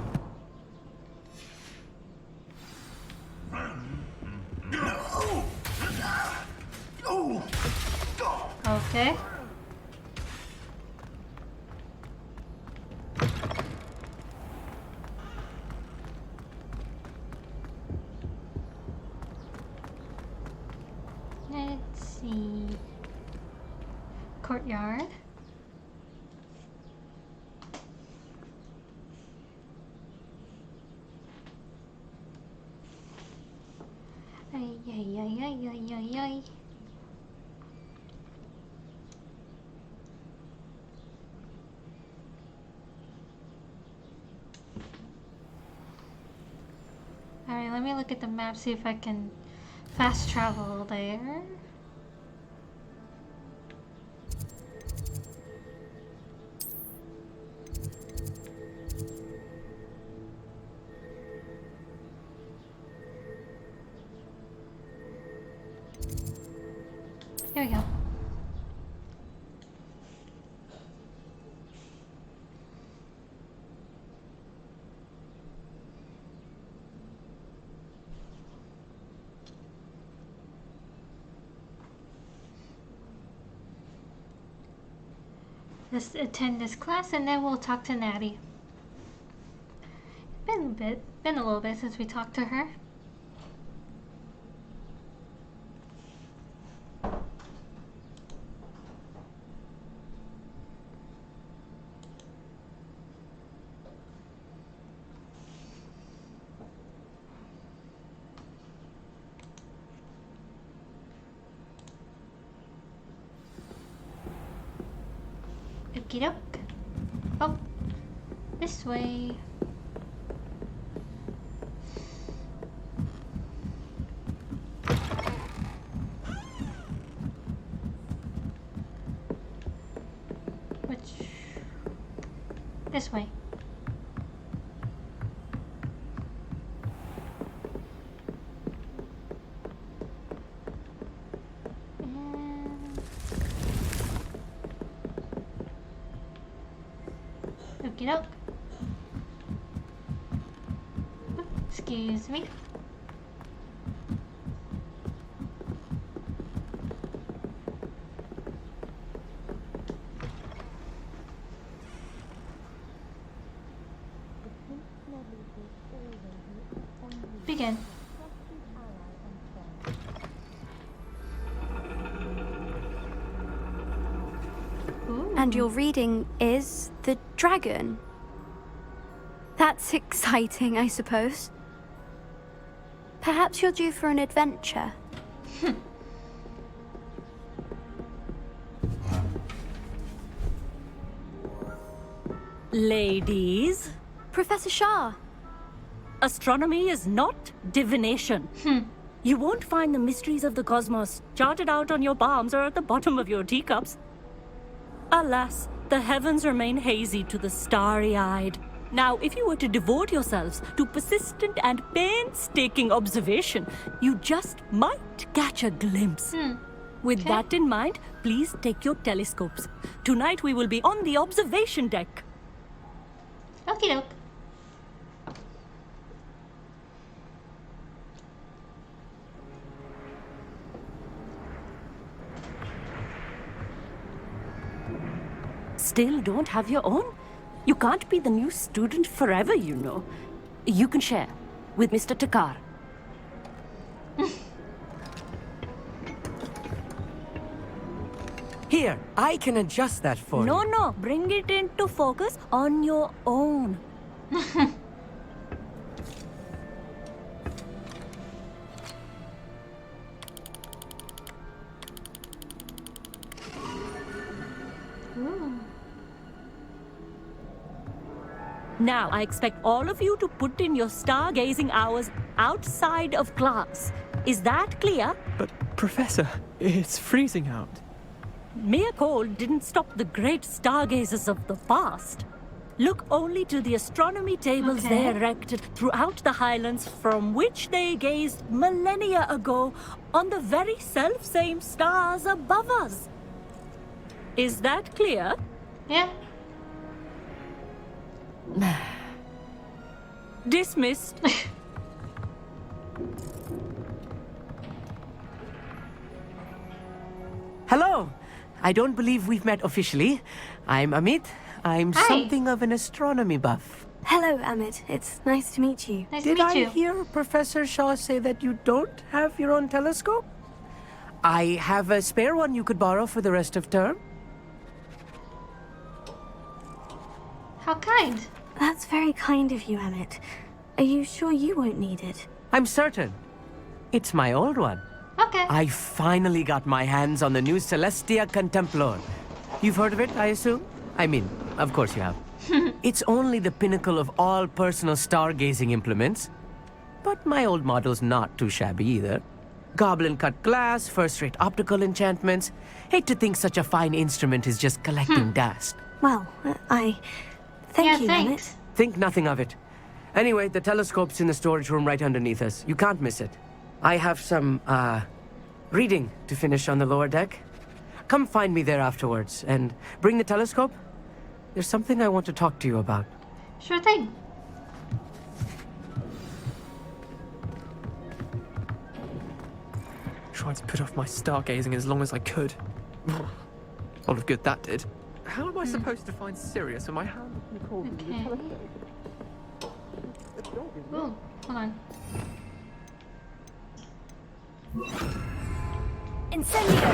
Okay. Let's see. Courtyard. Ay, ay, ay, ay, ay, ay, ay. Alright, let me look at the map, see if I can fast travel there. Here we go. Let's attend this class and then we'll talk to Natty. Been a little bit since we talked to her. Okie doke. Oh, this way. This way. Okie doke. Excuse me. Begin. Ooh. And your reading is The Dragon. That's exciting, I suppose. Perhaps you're due for an adventure. Ladies, Professor Shah. astronomy is not divination. You won't find the mysteries of the cosmos charted out on your palms or at the bottom of your teacups. Alas, the heavens remain hazy to the starry-eyed. Now, if you were to devote yourselves to persistent and painstaking observation, you just might catch a glimpse. With that in mind, please take your telescopes. Tonight we will be on the observation deck. Okie doke. Still don't have your own? You can't be the new student forever, you know. You can share with Mr. Takar. Here, I can adjust that for you. No, bring it into focus on your own. Now, I expect all of you to put in your stargazing hours outside of class. Is that clear? But, Professor, it's freezing out. Mere cold didn't stop the great stargazers of the past. Look only to the astronomy tables they erected throughout the highlands from which they gazed millennia ago on the very self-same stars above us. Is that clear? Yeah. Dismissed. Hello. I don't believe we've met officially. I'm Amit. I'm something of an astronomy buff. Hello, Amit. It's nice to meet you. Nice Did to meet I you. hear Professor Shaw say that you don't have your own telescope? I have a spare one you could borrow for the rest of term. How kind. That's very kind of you, Amit. Are you sure you won't need it? I'm certain. It's my old one. Okay. I finally got my hands on the new Celestia Contemplor. You've heard of it, I assume? I mean, of course you have. It's only the pinnacle of all personal stargazing implements. But my old model's not too shabby either. Goblin-cut glass, first-rate optical enchantments. Hate to think such a fine instrument is just collecting dust. Well, Thank you, thanks. Amit. Think nothing of it. Anyway, the telescope's in the storage room right underneath us. You can't miss it. I have some, reading to finish on the lower deck. Come find me there afterwards, and bring the telescope. There's something I want to talk to you about. Sure thing. Tried to put off my stargazing as long as I could. All of good that did. How am I supposed to find Sirius when my hand is recording the Okay. telescope? Ooh, hold on. Incendio!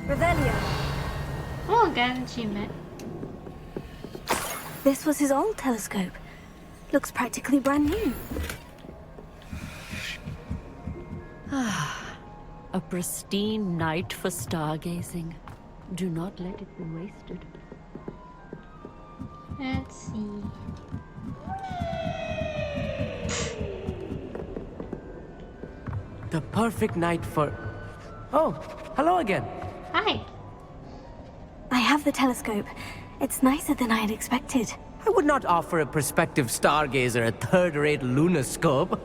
Revelio. Oh, got an achievement. This was his old telescope. Looks practically brand new. A pristine night for stargazing. Do not let it be wasted. Let's see. The perfect night for... Oh, hello again. Hi. I have the telescope. It's nicer than I had expected. I would not offer a prospective stargazer a third-rate lunoscope.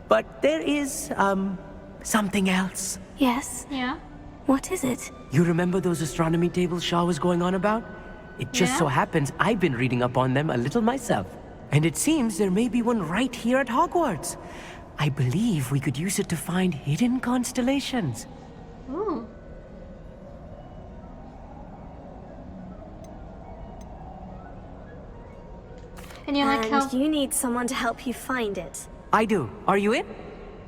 But there is, something else. Yes? Yeah? What is it? You remember those astronomy tables Shaw was going on about? It just so happens I've been reading up on them a little myself. And it seems there may be one right here at Hogwarts. I believe we could use it to find hidden constellations. Ooh. And you like And how... you need someone to help you find it. I do. Are you in?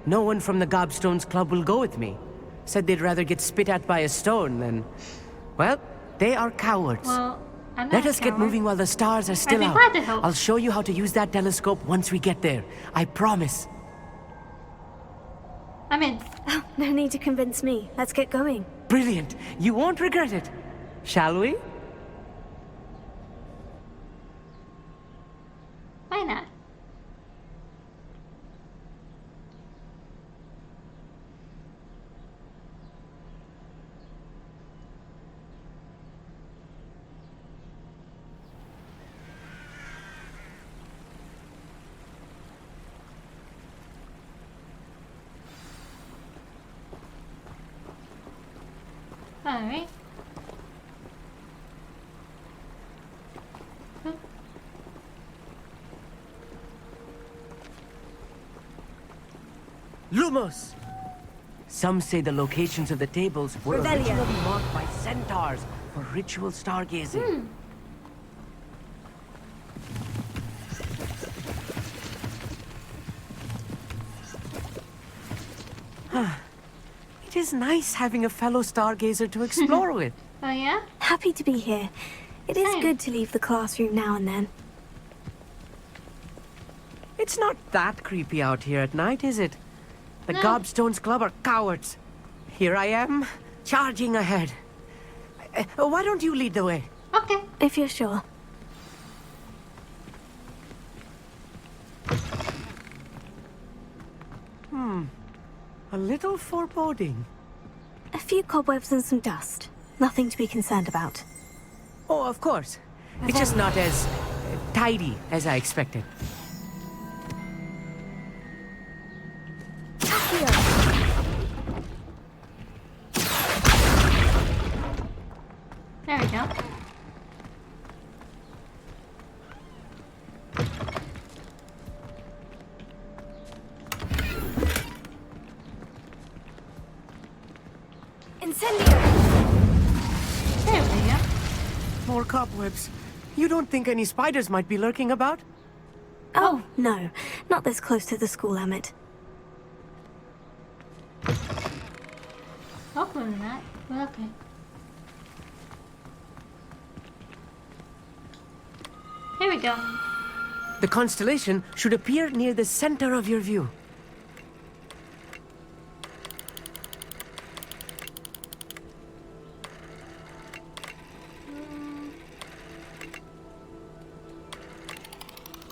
No one from the Gobstones Club will go with me. Said they'd rather get spit at by a stone than... Well, they are cowards. Well, I'm not Let a us get coward. moving while the stars are still I'd be out. glad to help. I'll show you how to use that telescope once we get there. I promise. I'm in. Oh, no need to convince me. Let's get going. Brilliant. You won't regret it. Shall we? Why not? Alright. Lumos! Some say the locations of the tables were Revelio. originally marked by centaurs for ritual stargazing. It is nice having a fellow stargazer to explore with. Oh yeah? Happy to be here. It is good to leave the classroom now and then. It's not that creepy out here at night, is it? The No. Gobstones Club are cowards. Here I am, charging ahead. Why don't you lead the way? Okay. If you're sure. A little foreboding. A few cobwebs and some dust. Nothing to be concerned about. Oh, of course. It's just not as tidy as I expected. There we go. Incendio! There we go. More cobwebs. You don't think any spiders might be lurking about? Oh, no. Not this close to the school, Emmett. Hopefully not. But okay. Here we go. The constellation should appear near the center of your view.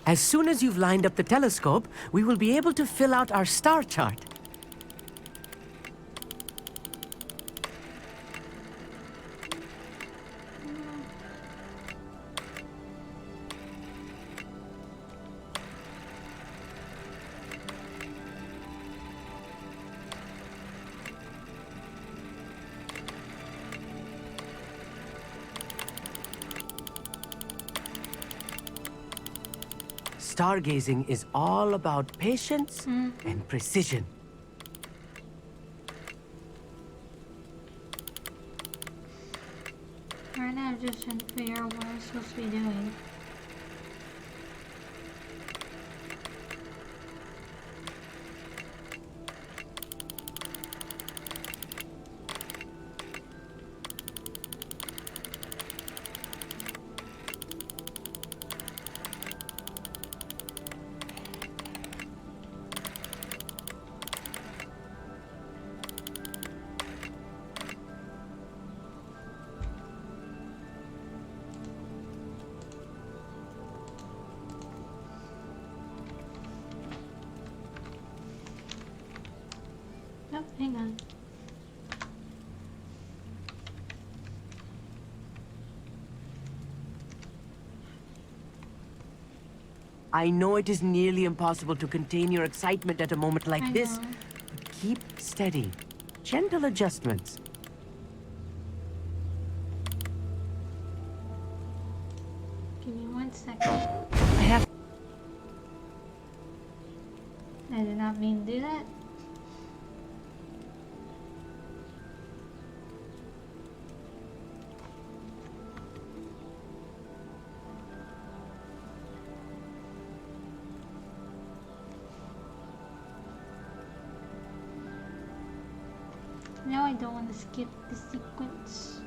As soon as you've lined up the telescope, we will be able to fill out our star chart. Stargazing is all about patience and precision. Right now I'm just trying to figure out what I'm supposed to be doing. Oh, hang on. I know it is nearly impossible to contain your excitement at a moment like this, but keep steady. Gentle adjustments. Give me 1 second. I have... I did not mean to do that. Now I don't want to skip the sequence.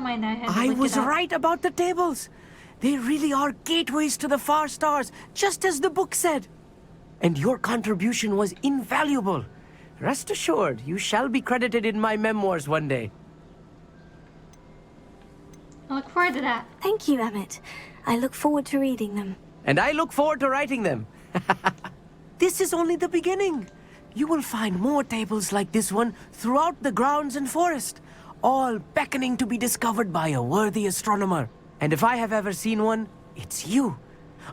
don't mind. I had to I look was it up. right about the tables. They really are gateways to the far stars, just as the book said. And your contribution was invaluable. Rest assured, you shall be credited in my memoirs one day. I look forward to that. Thank you, Emmett. I look forward to reading them. And I look forward to writing them. This is only the beginning. You will find more tables like this one throughout the grounds and forest, all beckoning to be discovered by a worthy astronomer. And if I have ever seen one, it's you.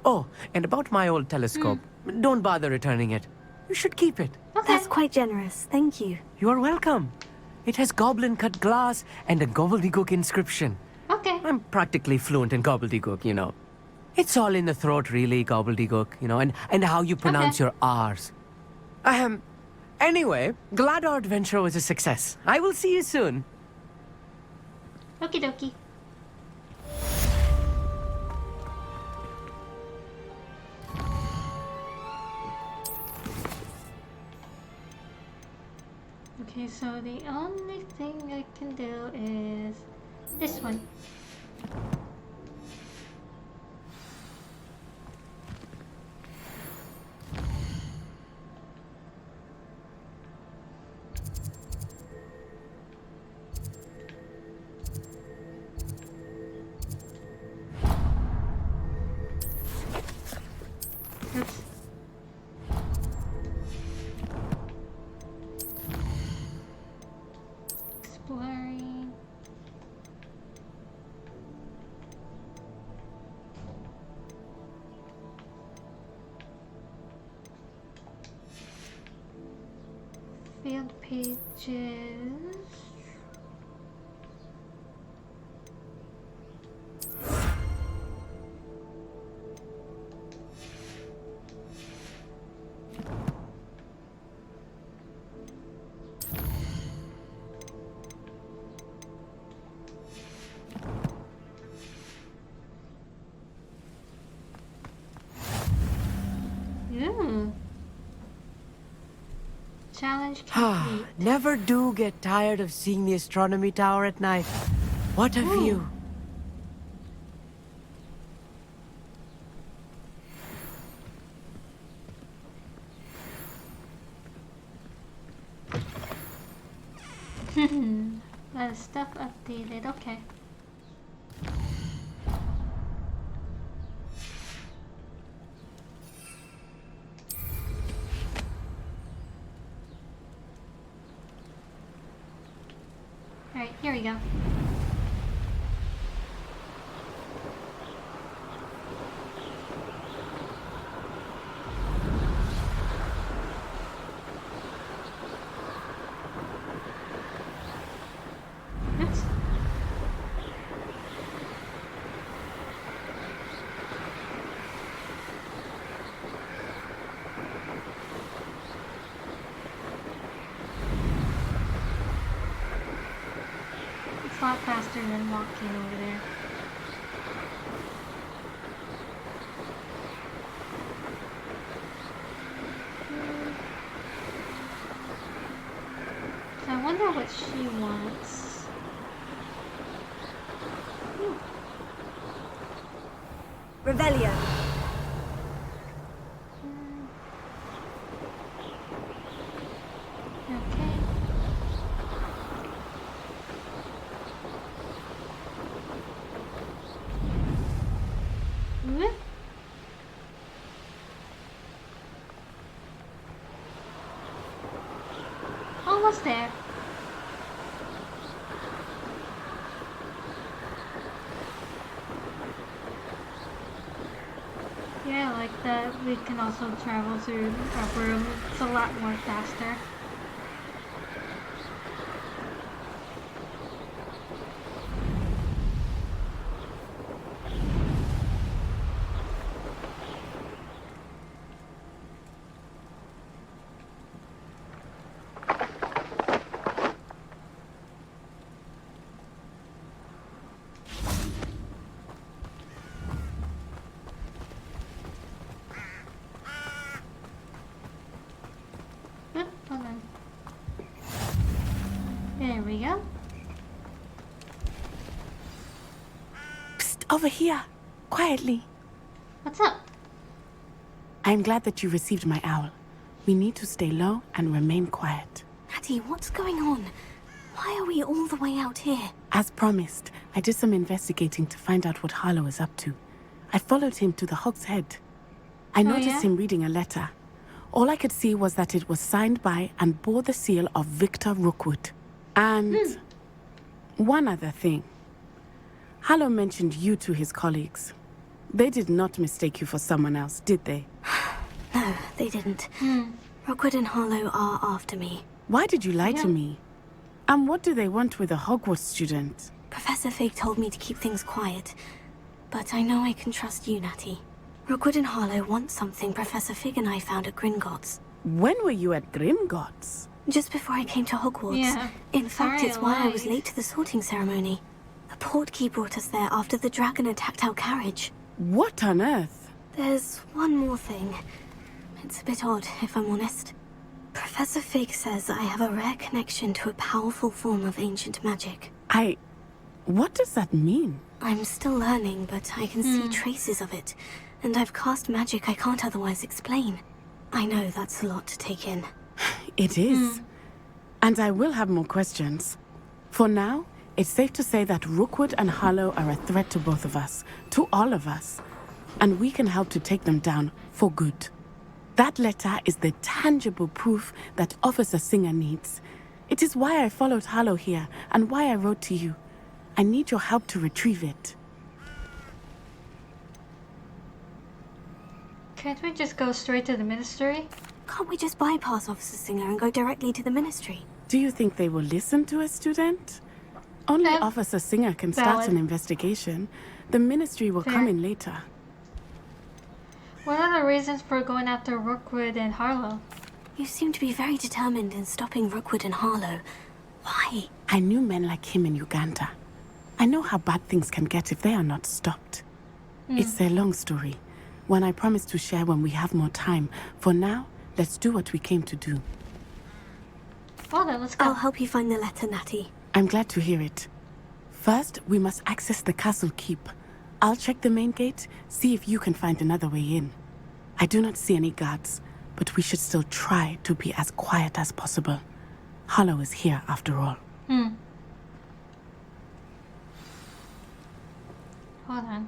Oh, and about my old telescope, don't bother returning it. You should keep it. Okay. That's quite generous. Thank you. You are welcome. It has goblin-cut glass and a gobbledygook inscription. Okay. I'm practically fluent in gobbledygook, you know. It's all in the throat, really, gobbledygook, you know, and how you pronounce your R's. Anyway, glad our adventure was a success. I will see you soon. Okie dokie. Okay, so the only thing I can do is this one. Oops. Exploring. Field pages. Challenge complete. Never do get tired of seeing the astronomy tower at night. What a view. Lot of stuff updated. Okay. Alright, here we go. Oops. It's a lot faster than walking over there. So I wonder what she wants. Revelio. Okay. Whoop. Almost there. Yeah, I like that we can also travel through our room. It's a lot more faster. Oop, hold on. There we go. over here, quietly. What's up? I'm glad that you received my owl. We need to stay low and remain quiet. Natty, what's going on? Why are we all the way out here? As promised, I did some investigating to find out what Harlow is up to. I followed him to the Hog's Head. I noticed him reading a letter. All I could see was that it was signed by and bore the seal of Victor Rookwood. And one other thing. Harlow mentioned you to his colleagues. They did not mistake you for someone else, did they? No, they didn't. Rookwood and Harlow are after me. Why did you lie to me? And what do they want with a Hogwarts student? Professor Fig told me to keep things quiet. But I know I can trust you, Natty. Rookwood and Harlow want something Professor Fig and I found at Gringotts. When were you at Gringotts? Just before I came to Hogwarts. Yeah. In fact, Sorry, it's why I was lied. late to the sorting ceremony. The portkey brought us there after the dragon attacked our carriage. What on earth? There's one more thing. It's a bit odd, if I'm honest. Professor Fig says I have a rare connection to a powerful form of ancient magic. What does that mean? I'm still learning, but I can see traces of it. And I've cast magic I can't otherwise explain. I know that's a lot to take in. It is. And I will have more questions. For now, it's safe to say that Rookwood and Harlow are a threat to both of us, to all of us. And we can help to take them down for good. That letter is the tangible proof that Officer Singer needs. It is why I followed Harlow here and why I wrote to you. I need your help to retrieve it. Can't we just go straight to the ministry? Can't we just bypass Officer Singer and go directly to the ministry? Do you think they will listen to a student? Only Officer Singer can start valid. an investigation. The ministry will come in later. What are the reasons for going after Rookwood and Harlow? You seem to be very determined in stopping Rookwood and Harlow. Why? I knew men like him in Uganda. I know how bad things can get if they are not stopped. It's a long story, one I promise to share when we have more time. For now, let's do what we came to do. Well then, let's go. I'll help you find the letter, Natty. I'm glad to hear it. First, we must access the castle keep. I'll check the main gate, see if you can find another way in. I do not see any guards, but we should still try to be as quiet as possible. Harlow is here after all. Hold on.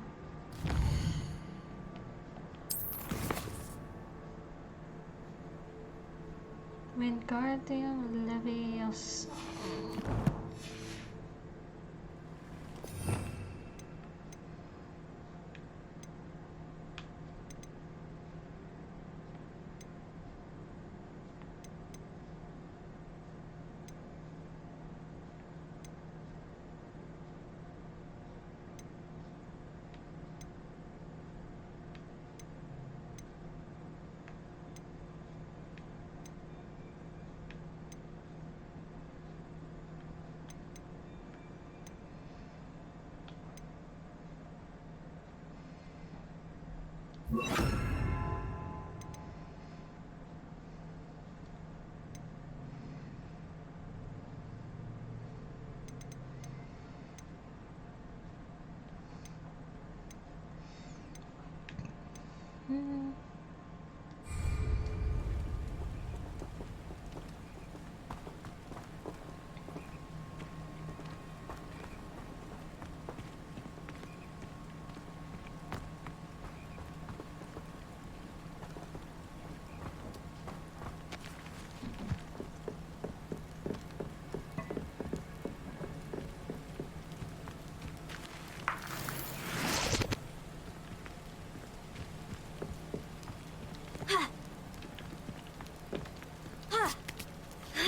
Wingardium Leviosa.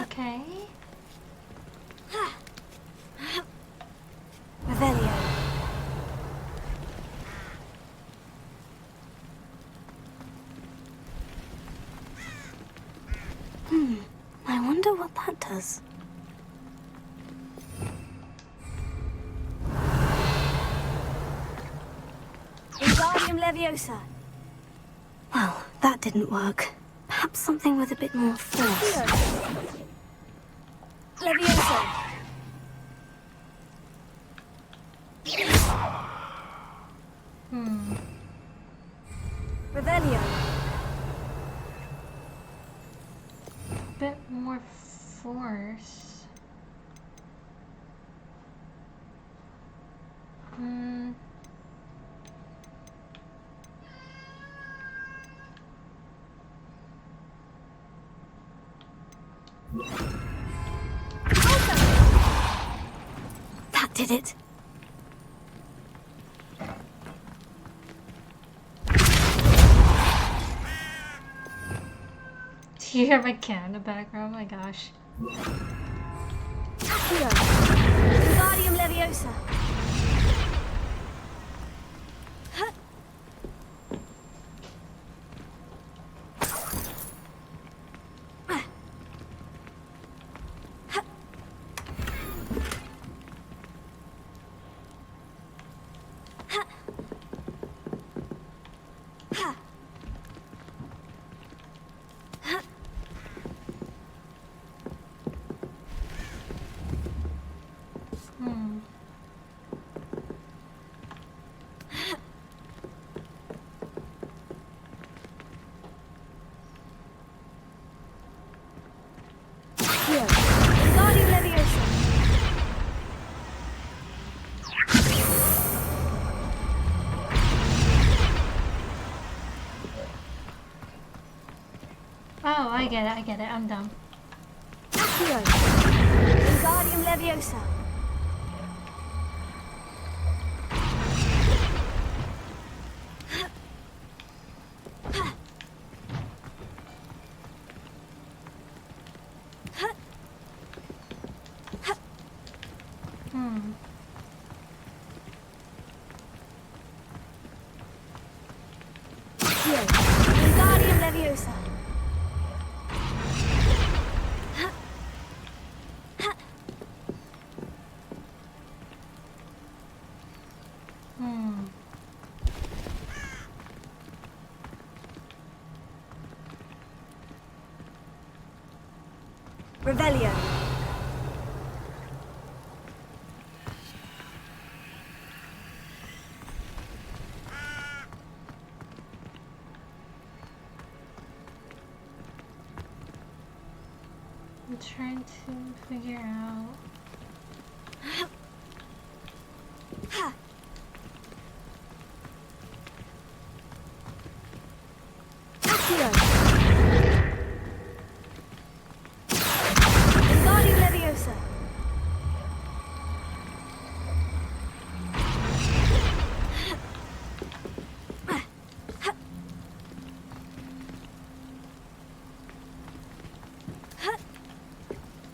Okay. Revelio. I wonder what that does. Wingardium Leviosa. Well, that didn't work. Perhaps something with a bit more force. Leviosa. more force. That did it. Do you hear my cat in the background? Oh my gosh. Accio! Wingardium Leviosa! Wingardium Leviosa! Oh, I get it, I'm dumb. Accio! Wingardium Leviosa! Accio! Wingardium Leviosa! Revelio. I'm trying to figure out. Accio! Wingardium Leviosa!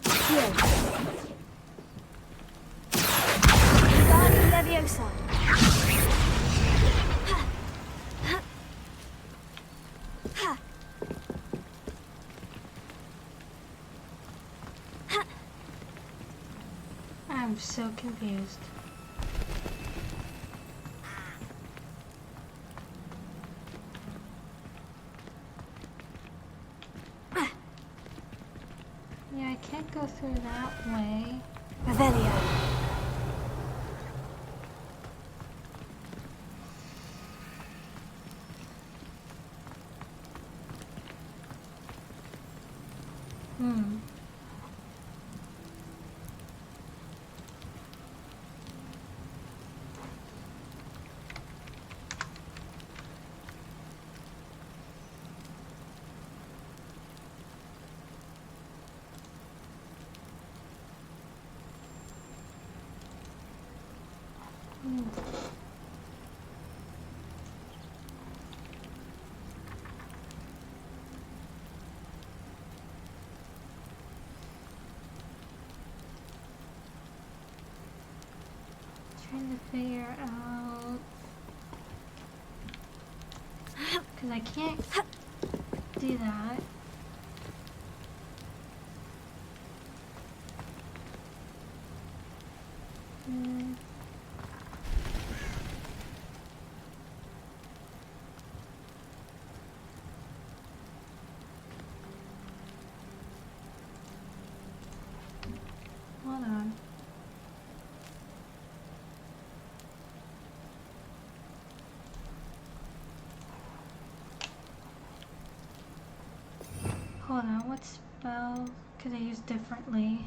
Accio! Wingardium Leviosa! I'm so confused. Yeah, I can't go through that way. Revelio. Trying to figure out, because I can't do that. Hold on. Hold on, what spell? Could I use differently?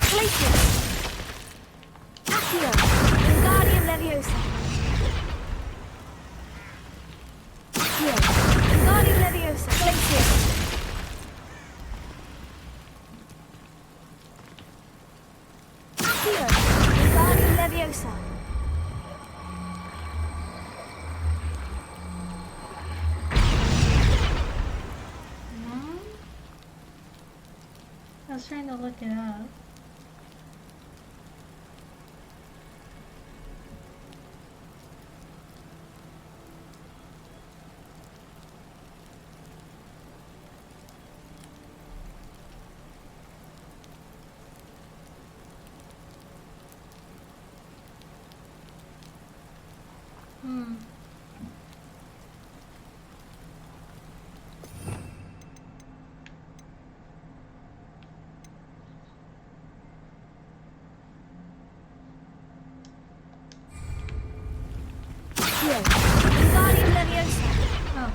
Glacier! Accio! Wingardium Leviosa! Accio! Wingardium Leviosa! Glacier! Accio! Wingardium Leviosa! I was trying to look it up. Accio! Wingardium Leviosa! Oh.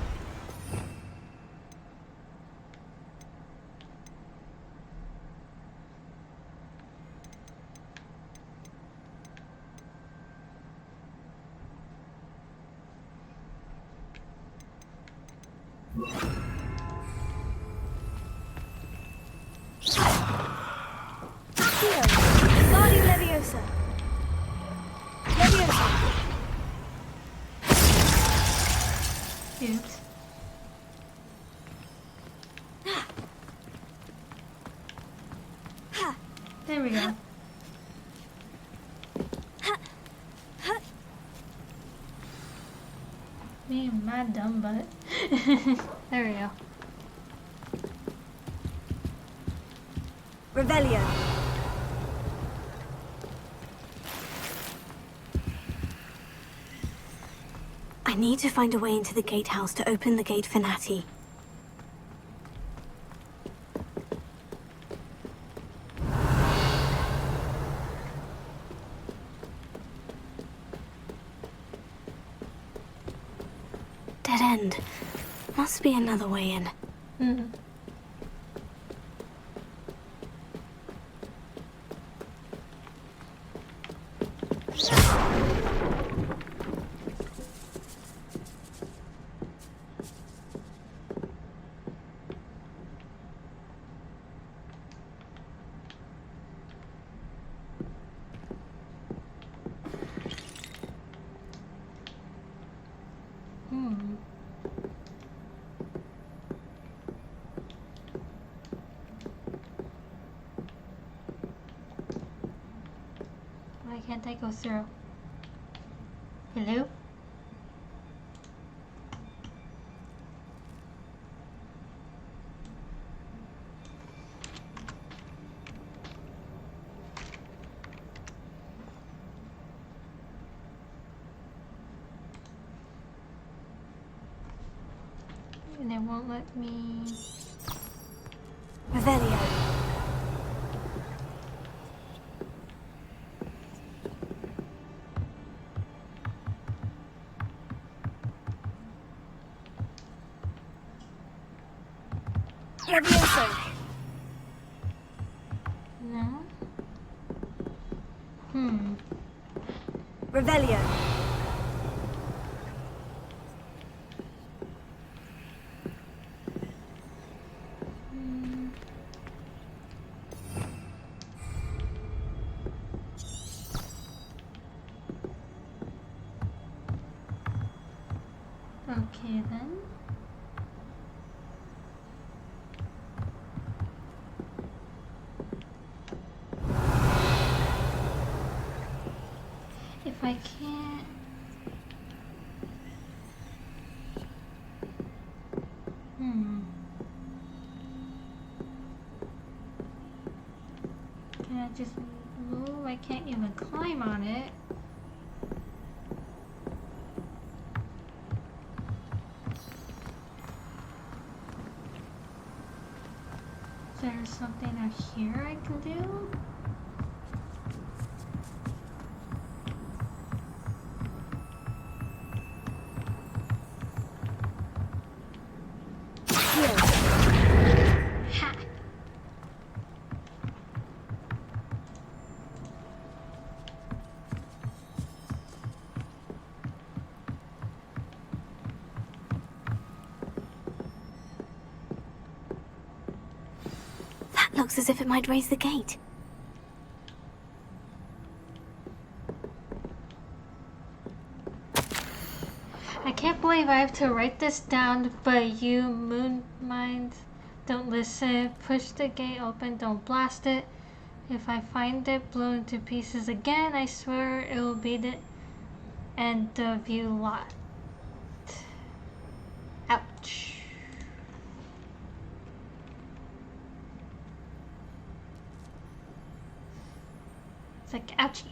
Accio! Wingardium Leviosa! Leviosa! Oops. There we go. Being mad dumb, but there we go. Revelio. I need to find a way into the gatehouse to open the gate Finati. Dead end. Must be another way in. Why can't I go through? Hello? And it won't let me... Revelio. Levioso. No? Revelio. Okay then. If I can't... Can I just move? I can't even climb on it. Is there something out here I can do? Ha! That looks as if it might raise the gate. I can't believe I have to write this down, but you, moon mind, don't listen. Push the gate open, don't blast it. If I find it blown to pieces again, I swear it will be the end of you lot. Ouch. It's like ouchie.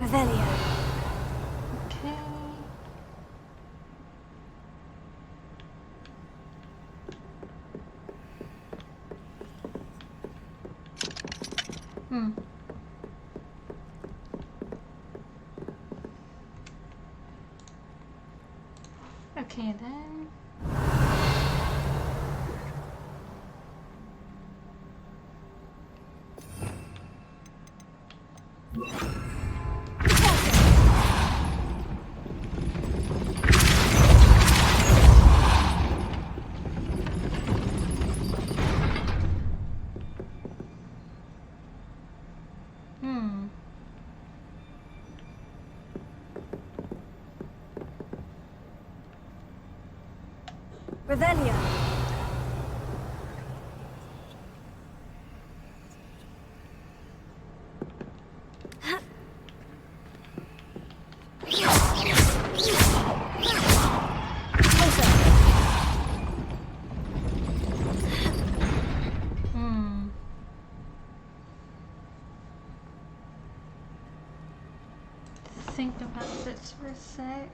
Revelio. Okay. Okay then. Revelio. Think about this for a sec.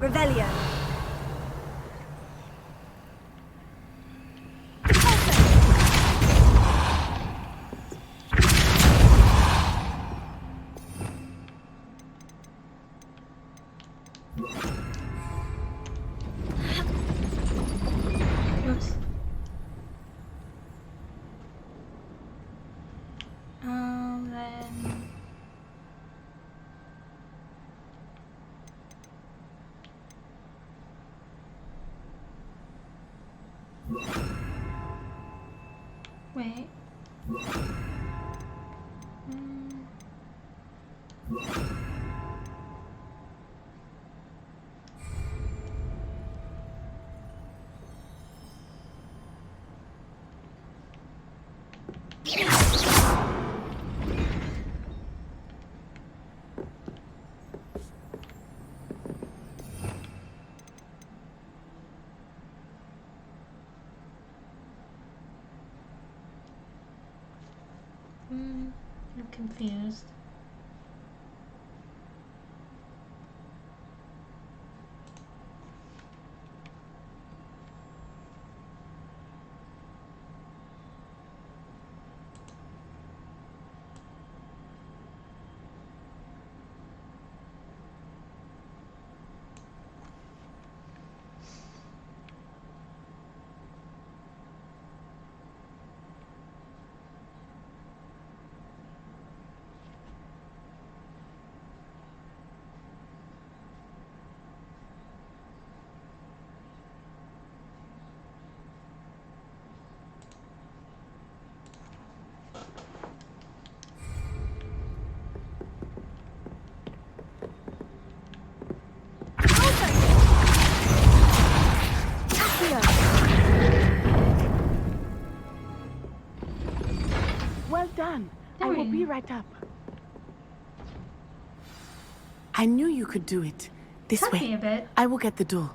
Revelio. Oops. Then. Wait. I'm confused. I will be right up. I knew you could do it. This Tuck way. me a bit. I will get the door.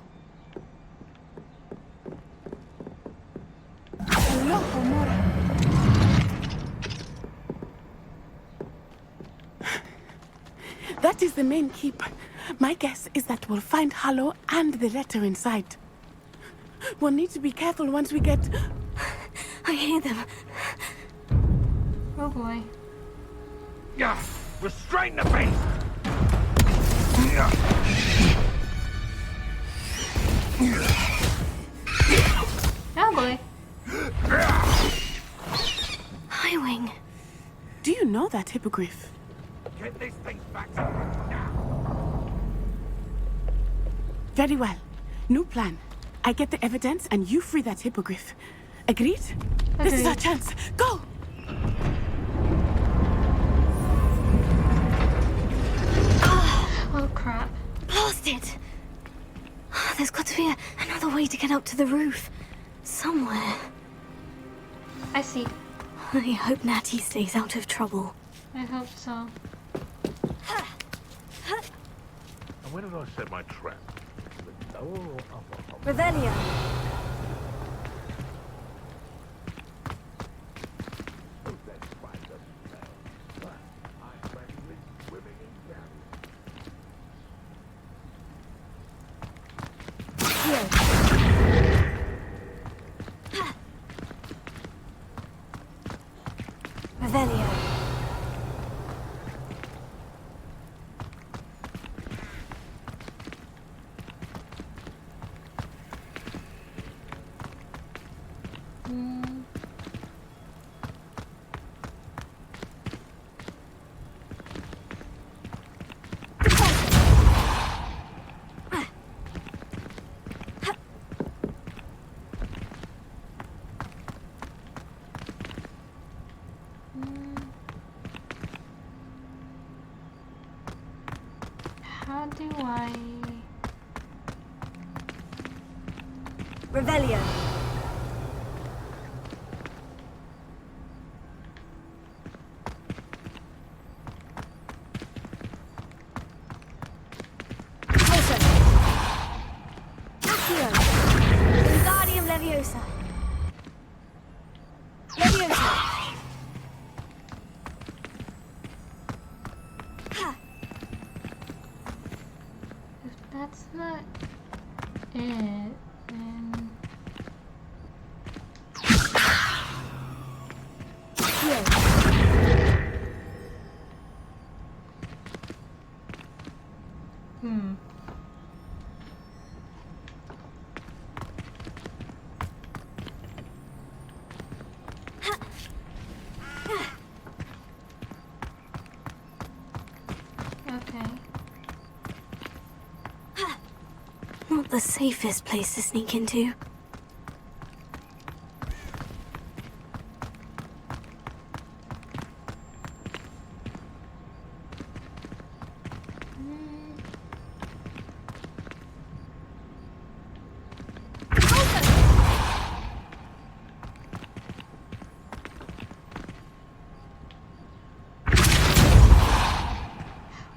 That is the main keep. My guess is that we'll find Hollow and the letter inside. We'll need to be careful once we get... I hear them. Oh boy. Yeah, restrain the beast! Oh boy. Highwing. Do you know that hippogriff? Get these things back now! Very well. New plan. I get the evidence and you free that hippogriff. Agreed? This is our chance. Go! Oh crap. Blasted! There's got to be another way to get up to the roof. Somewhere. I see. I hope Natty stays out of trouble. I hope so. And where did I set my trap? Revelio. Revelio. How do I... Revelio. Closer. Accio. Wingardium Leviosa. Leviosa. If that's not it, then... Okay. Not the safest place to sneak into.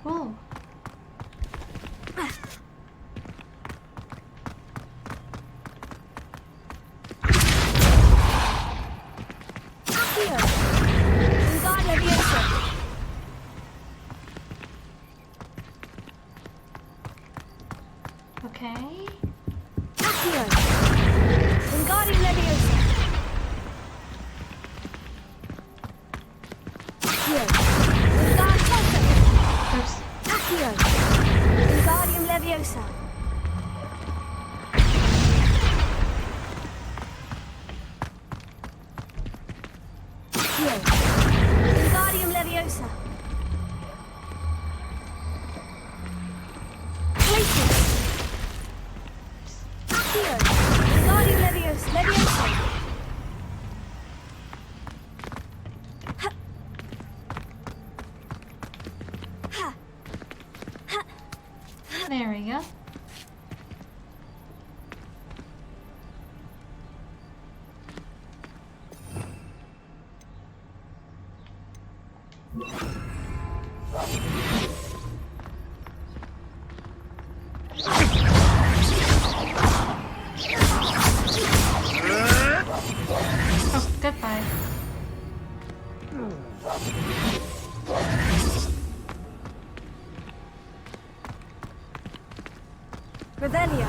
Oh. Okay. Accio. Wingardium Leviosa. Accio. Oops. Accio. Wingardium Leviosa. Accio. Wingardium Leviosa. Places. Accio. Wingardium Leviosa. Leviosa. There we go. Goodbye. Revelio.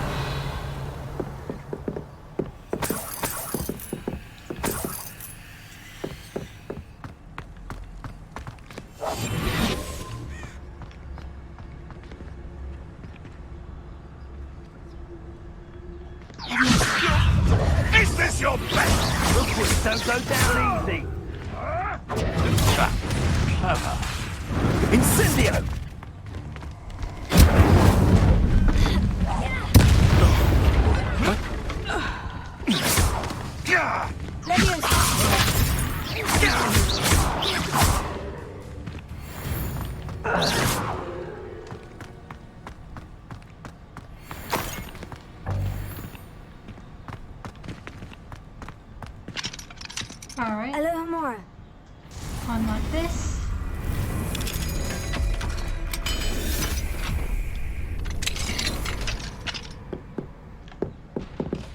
Is this your best? Rookwoods don't go down easy. Clever. Incendio! Alright. Alohomora. Unlock this.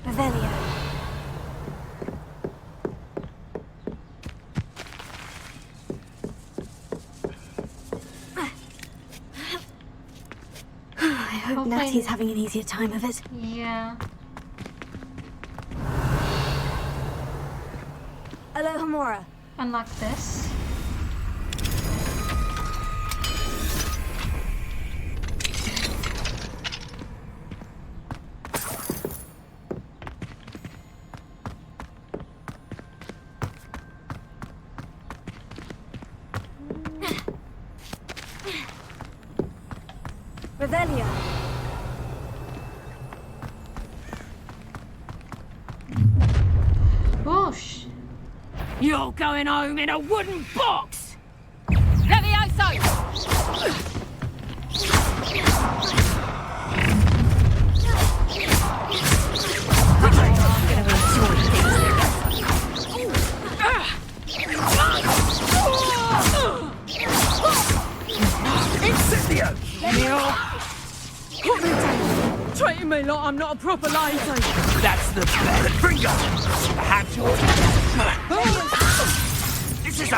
Revelio. I hope Hopefully- Natty's having an easier time of it. Yeah. Alohomora. Unlock this. Revelio. Whoosh. You're going home in a wooden box! Levioso! Incendio! Put me down! Treating me like I'm not a proper lady! That's the best. Bring on! Perhaps you're... This is a...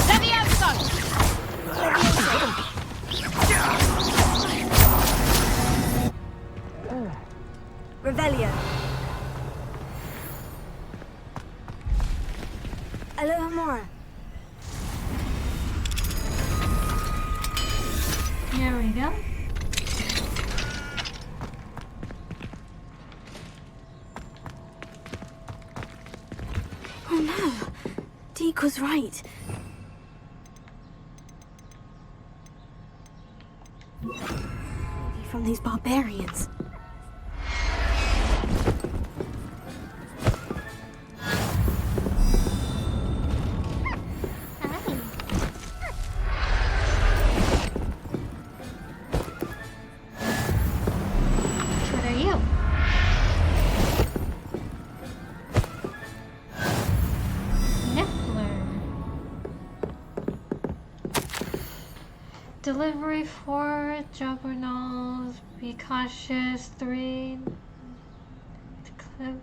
Levioso! Revelio. Alohomora. Here we go. Oh no. Deke was right. Maybe from these barbarians. What are you? Niffler. Delivery 4, Juggernauts, be cautious 3, clever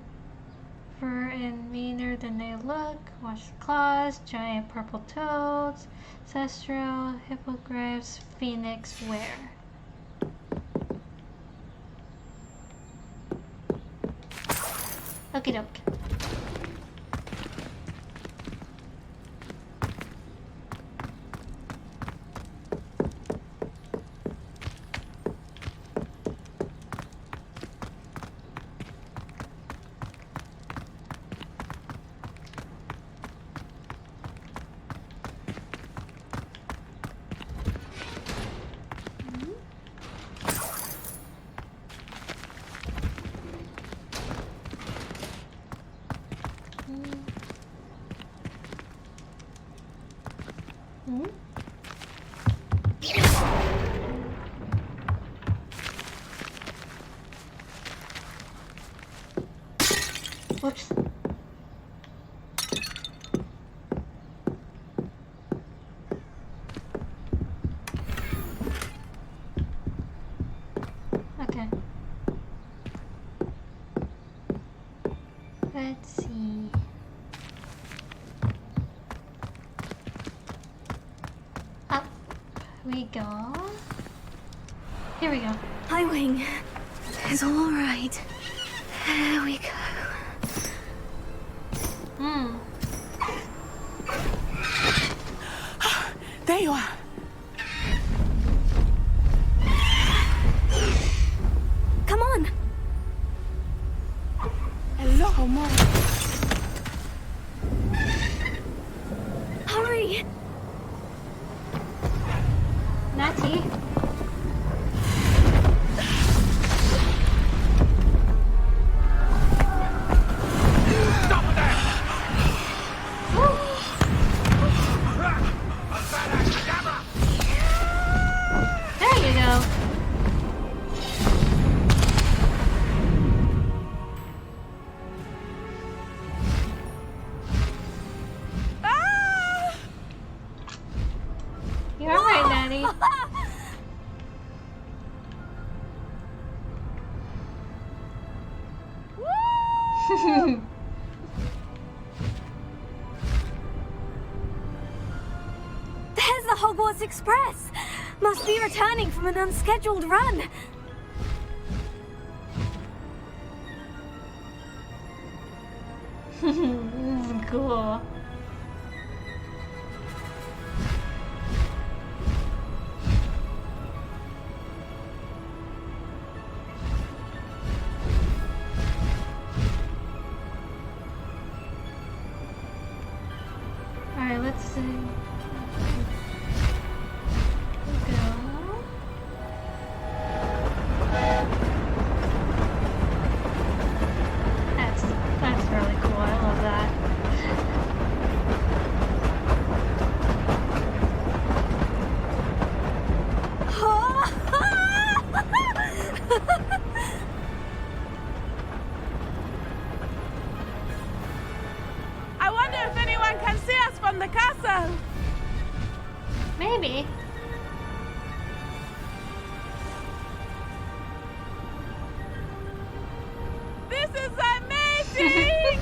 and meaner than they look, watch the claws, giant purple toads, ancestral, hippogriffs, phoenix wear. Okie doke. Whoops. Okay. Let's see. Up we go. Here we go. Highwing. It's all right. There we go. There you are. Come on. Hello, Mom. Hurry. Natty. There you go. You're alright, Natty. There's the Hogwarts Express. Must be returning from an unscheduled run. This is cool. Alright, let's see. Go. That's really cool. I love that. I wonder if anyone can see us from the castle. Maybe. This is amazing.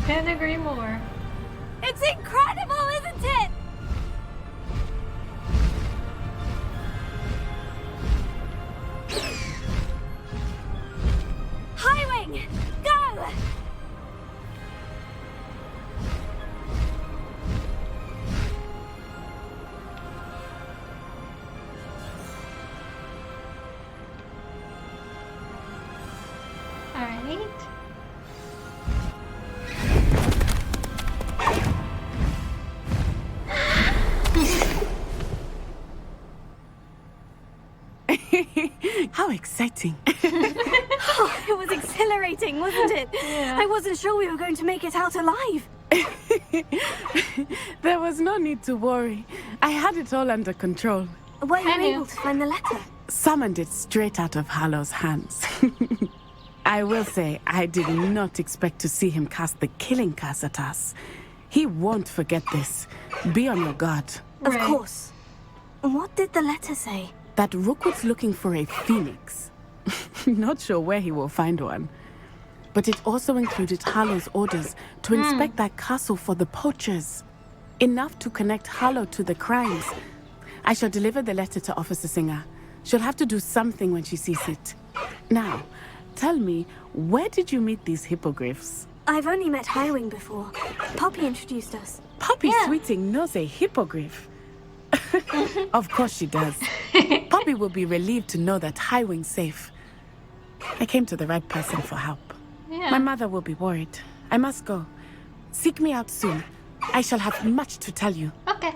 Couldn't agree more. It's incredible, isn't it? Highwing, go! Alright. How exciting. Oh, it was exhilarating, wasn't it? Yeah. I wasn't sure we were going to make it out alive. There was no need to worry. I had it all under control. Were I you knew. able to find the letter? Summoned it straight out of Hallow's hands. I will say, I did not expect to see him cast the killing curse at us. He won't forget this. Be on your guard. Of Right. course. What did the letter say? That Rookwood's looking for a phoenix. Not sure where he will find one. But it also included Hallow's orders to inspect that castle for the poachers. Enough to connect Hallow to the crimes. I shall deliver the letter to Officer Singer. She'll have to do something when she sees it. Now, tell me, where did you meet these hippogriffs? I've only met Highwing before. Poppy introduced us. Poppy Sweeting knows a hippogriff. Of course she does. Poppy will be relieved to know that Highwing's safe. I came to the right person for help. Yeah. My mother will be worried. I must go. Seek me out soon. I shall have much to tell you. Okay.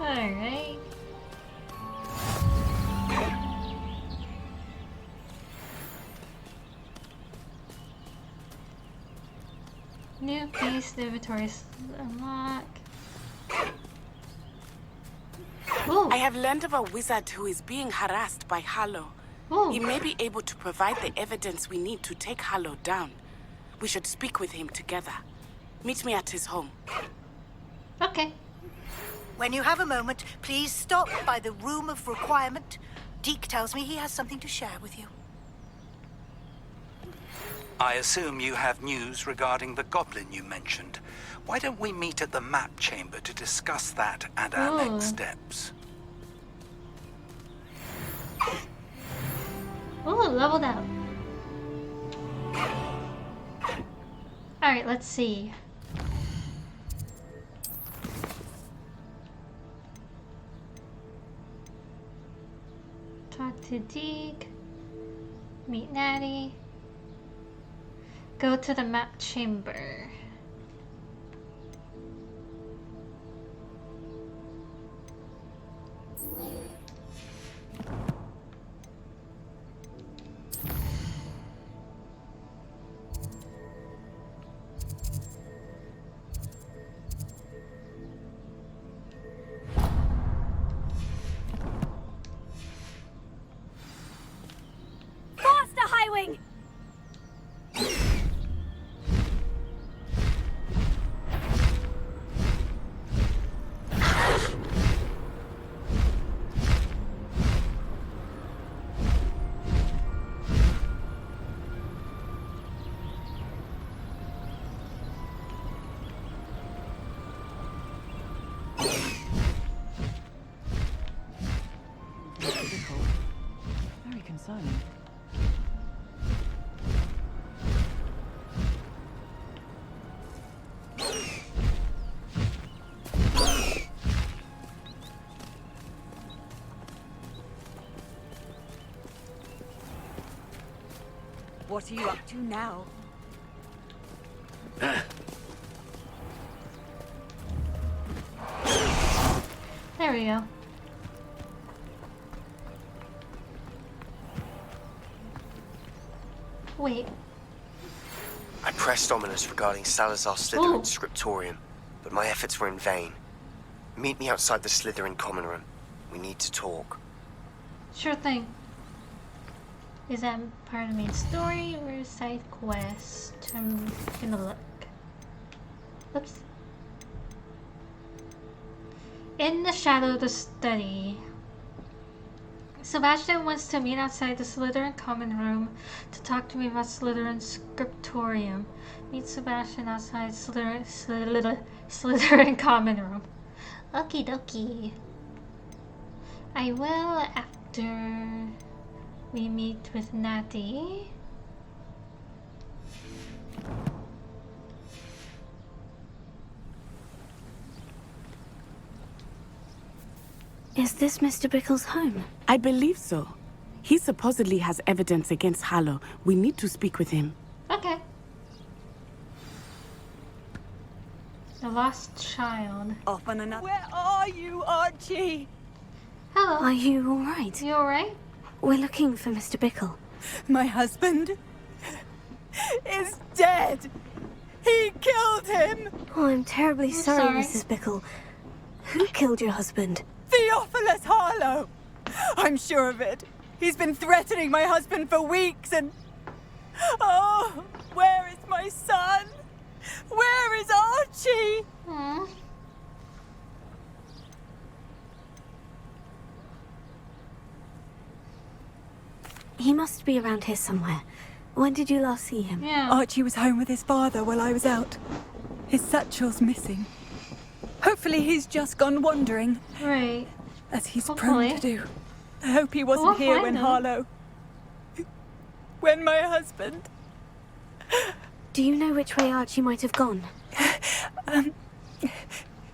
Alright. New beast inventories unlock. I have learned of a wizard who is being harassed by Hallow. He may be able to provide the evidence we need to take Harlow down. We should speak with him together. Meet me at his home. Okay. When you have a moment, please stop by the Room of Requirement. Deke tells me he has something to share with you. I assume you have news regarding the goblin you mentioned. Why don't we meet at the map chamber to discuss that and our next steps? Oh, leveled up. Alright, let's see. Talk to Deke. Meet Natty. Go to the map chamber. Faster, Highwing! Very concerning. What are you up to now? There we go. Wait. I pressed Ominous regarding Salazar Slytherin's scriptorium, but my efforts were in vain. Meet me outside the Slytherin common room. We need to talk. Sure thing. Is that part of the main story or side quest? I'm gonna look. Oops. In the shadow of the study. Sebastian wants to meet outside the Slytherin common room to talk to me about Slytherin's scriptorium. Meet Sebastian outside Slytherin common room. Okie dokie. I will after we meet with Natty. Is this Mr. Bickle's home? I believe so. He supposedly has evidence against Harlow. We need to speak with him. Okay. The lost child. Off on another. Where are you, Archie? Hello. Are you alright? You alright? We're looking for Mr. Bickle. My husband is dead. He killed him. Oh, I'm terribly sorry, Mrs. Bickle. Who killed your husband? Theophilus Harlow. I'm sure of it. He's been threatening my husband for weeks and... Oh, where is my son? Where is Archie? He must be around here somewhere. When did you last see him? Archie was home with his father while I was out. His satchel's missing. Hopefully he's just gone wandering. Right. As he's prone to do. I hope he wasn't here when Harlow... When my husband... Do you know which way Archie might have gone?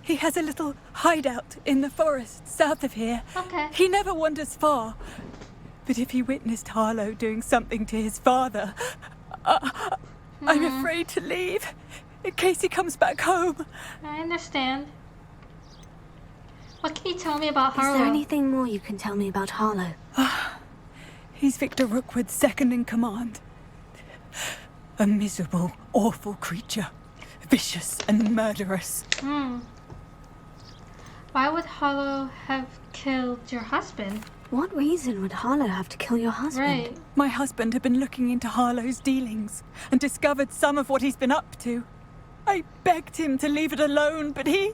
He has a little hideout in the forest south of here. Okay. He never wanders far. But if he witnessed Harlow doing something to his father, I'm afraid to leave in case he comes back home. I understand. What can you tell me about Harlow? Is there anything more you can tell me about Harlow? He's Victor Rookwood's second in command. A miserable, awful creature. Vicious and murderous. Why would Harlow have killed your husband? What reason would Harlow have to kill your husband? Right. My husband had been looking into Harlow's dealings and discovered some of what he's been up to. I begged him to leave it alone, but he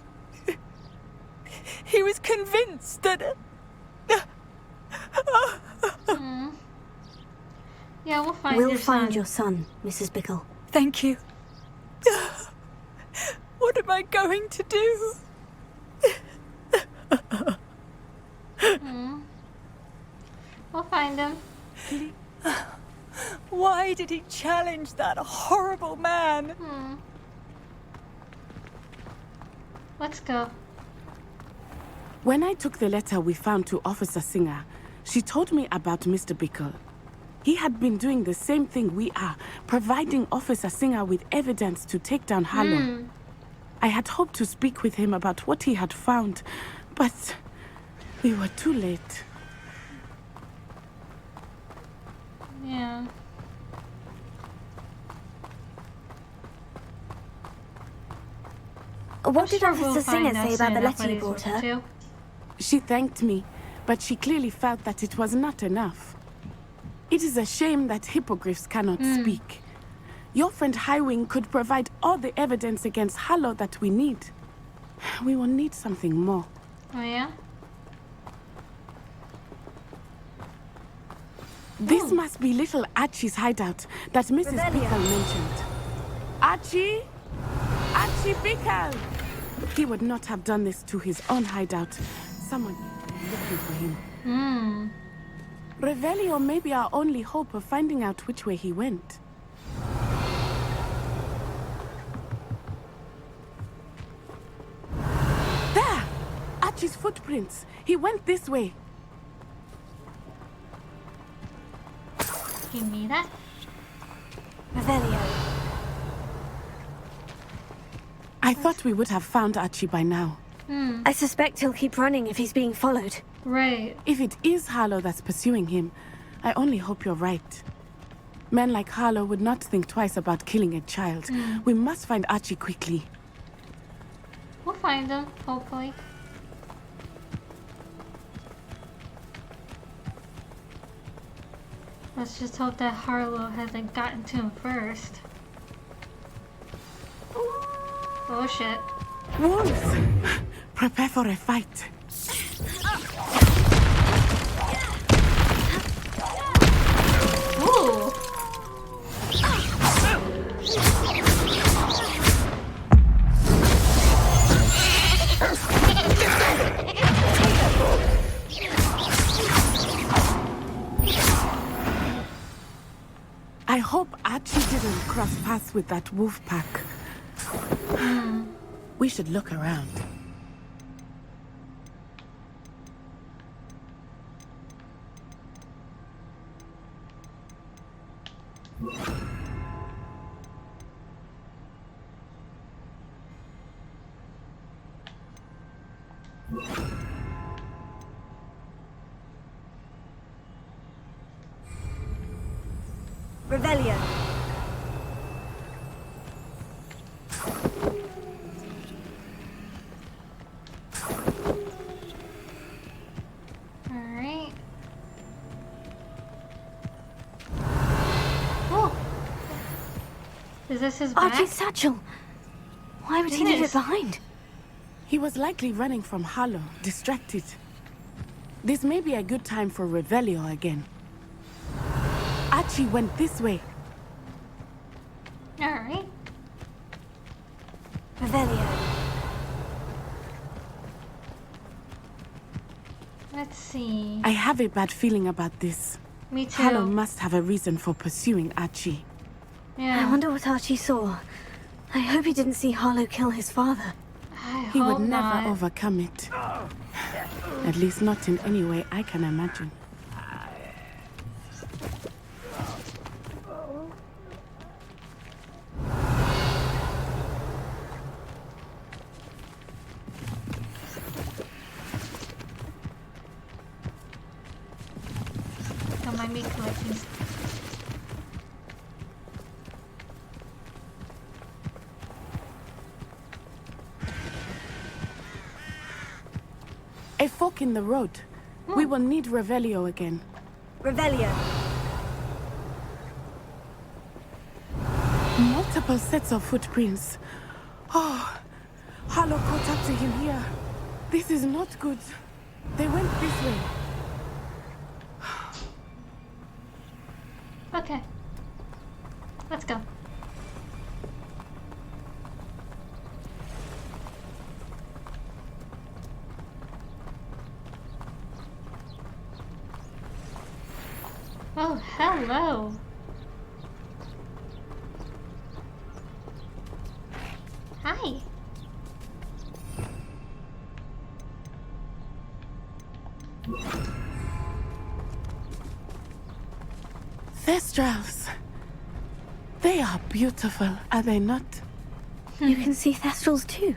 was convinced that... Yeah, we'll find your son, Mrs. Bickle. Thank you. What am I going to do? We'll find him. Why did he challenge that horrible man? Let's go. When I took the letter we found to Officer Singer, she told me about Mr. Bickle. He had been doing the same thing we are, providing Officer Singer with evidence to take down Harlow. I had hoped to speak with him about what he had found, but we were too late. Yeah. What did Officer Singer say about the letter you brought her? She thanked me, but she clearly felt that it was not enough. It is a shame that hippogriffs cannot speak. Your friend Highwing could provide all the evidence against Harlow that we need. We will need something more. Oh, yeah? This must be little Archie's hideout that Mrs. Bickle mentioned. Archie? Archie Bickle! He would not have done this to his own hideout. Someone looking for him. Revelio may be our only hope of finding out which way he went. There! Archie's footprints. He went this way. Give me that. Revelio. I thought we would have found Archie by now. I suspect he'll keep running if he's being followed. Right. If it is Harlow that's pursuing him, I only hope you're right. Men like Harlow would not think twice about killing a child. We must find Archie quickly. We'll find him, hopefully. Let's just hope that Harlow hasn't gotten to him first. Oh shit. Wolves! Prepare for a fight. Ooh. I hope Archie didn't cross paths with that wolf pack. We should look around. Revelio. Alright. Oh! Is this his back? Archie's satchel. Why would he leave it behind? He was likely running from Harlow, distracted. This may be a good time for Revelio again. Archie went this way. Alright. Revelio. Let's see. I have a bad feeling about this. Me too. Harlow must have a reason for pursuing Archie. Yeah. I wonder what Archie saw. I hope he didn't see Harlow kill his father. He would never overcome it. At least not in any way I can imagine. Don't mind me collecting. A fork in the road. We will need Revelio again. Revelio. Multiple sets of footprints. Oh, Harlow caught up to him here. This is not good. They went this way. Okay. Let's go. Oh, hello. Hi. Thestrals. They are beautiful, are they not? You can see Thestrals too.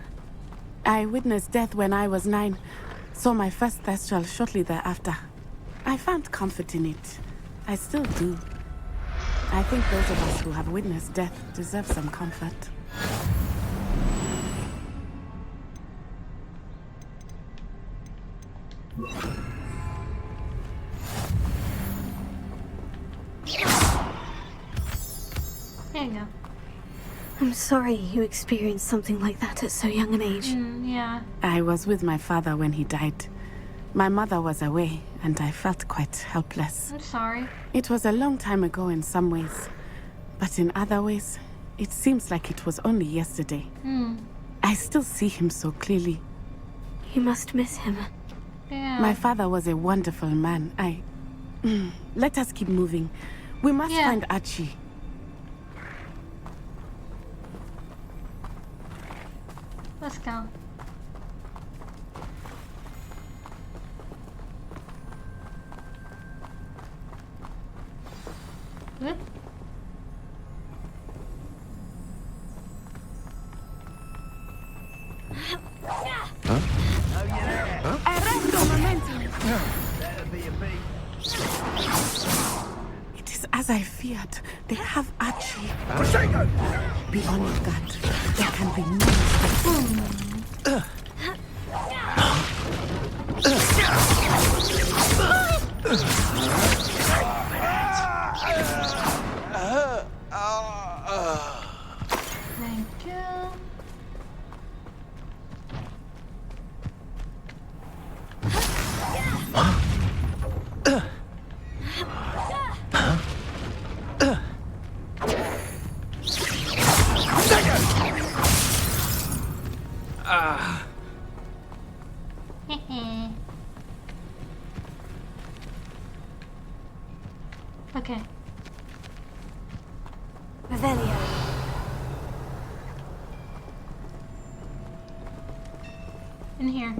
I witnessed death when I was 9. Saw my first Thestral shortly thereafter. I found comfort in it. I still do. I think those of us who have witnessed death deserve some comfort. There you go. I'm sorry you experienced something like that at so young an age. Yeah. I was with my father when he died. My mother was away, and I felt quite helpless. I'm sorry. It was a long time ago in some ways, but in other ways, it seems like it was only yesterday. I still see him so clearly. You must miss him. Yeah. My father was a wonderful man. Let us keep moving. We must find Archie. Let's go. Whoop. It is as I feared. They have Archie. Beyond that, there can be no mistake. Thank you. Okay. Revelio. In here.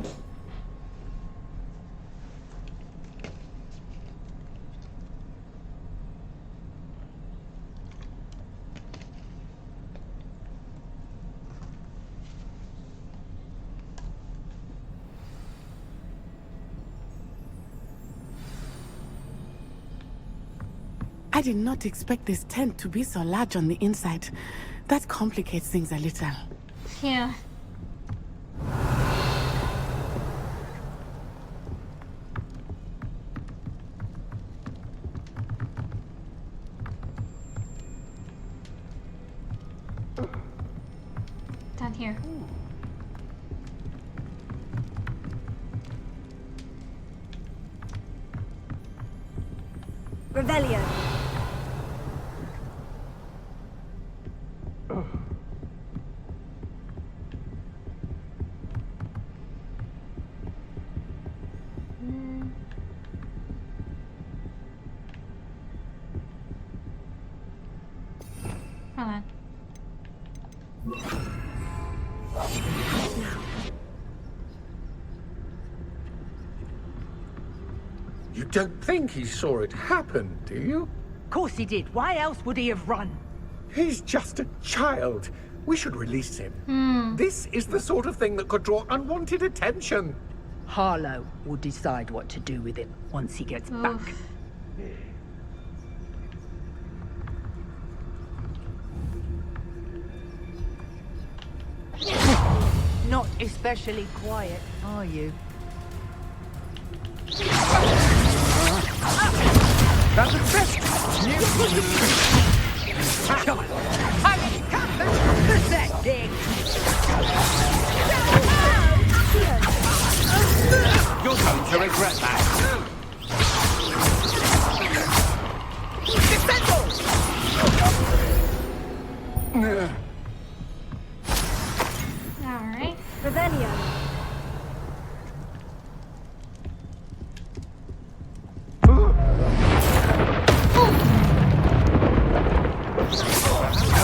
I did not expect this tent to be so large on the inside. That complicates things a little. Yeah. Down here. Revelio. Hold on. You don't think he saw it happen, do you? Of course he did. Why else would he have run? He's just a child. We should release him. This is the sort of thing that could draw unwanted attention. Harlow will decide what to do with him once he gets back. Not especially quiet, are you? That's a fist! Come on! What's that, Dick? You're going to regret that. Alright. Revelio. No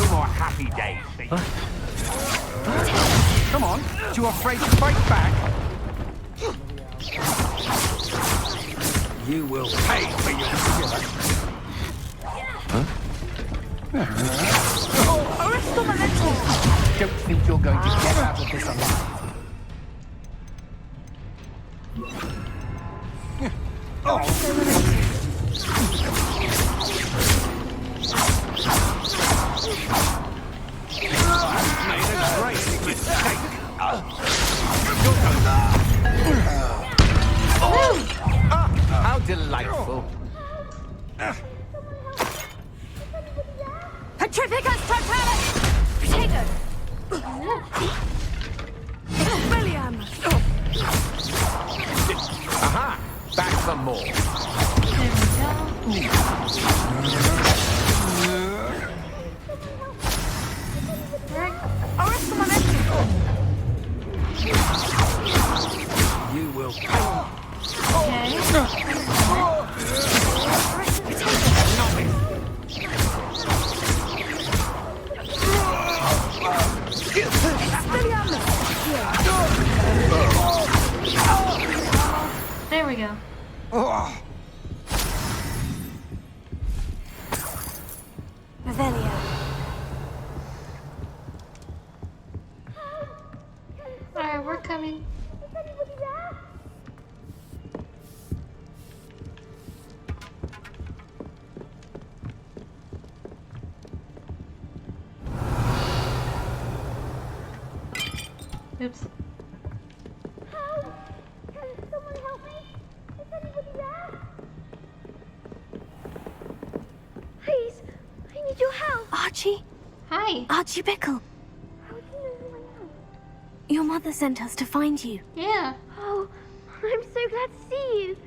more happy days, see? Come on, too afraid to fight back? You will pay for your sin. Don't think you're going to get out of this alive. Made a great mistake. How delightful. Petrificus totalis! Potato! William! Aha! Back for more. You will pay. There we go. Revelio. Alright, we're coming. Oops. Please, I need your help. Archie? Hi. Archie Bickle. How do you know who I am? Your mother sent us to find you. Yeah. Oh, I'm so glad to see you.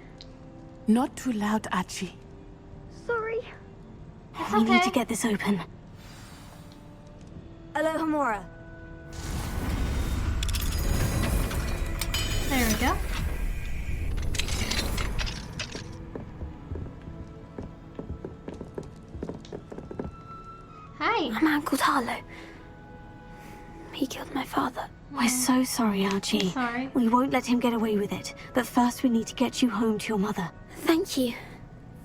Not too loud, Archie. Sorry. We need to get this open. Alohomora. There we go. Hi. A man called Harlow. He killed my father. We're so sorry, Archie. Sorry. We won't let him get away with it. But first we need to get you home to your mother. Thank you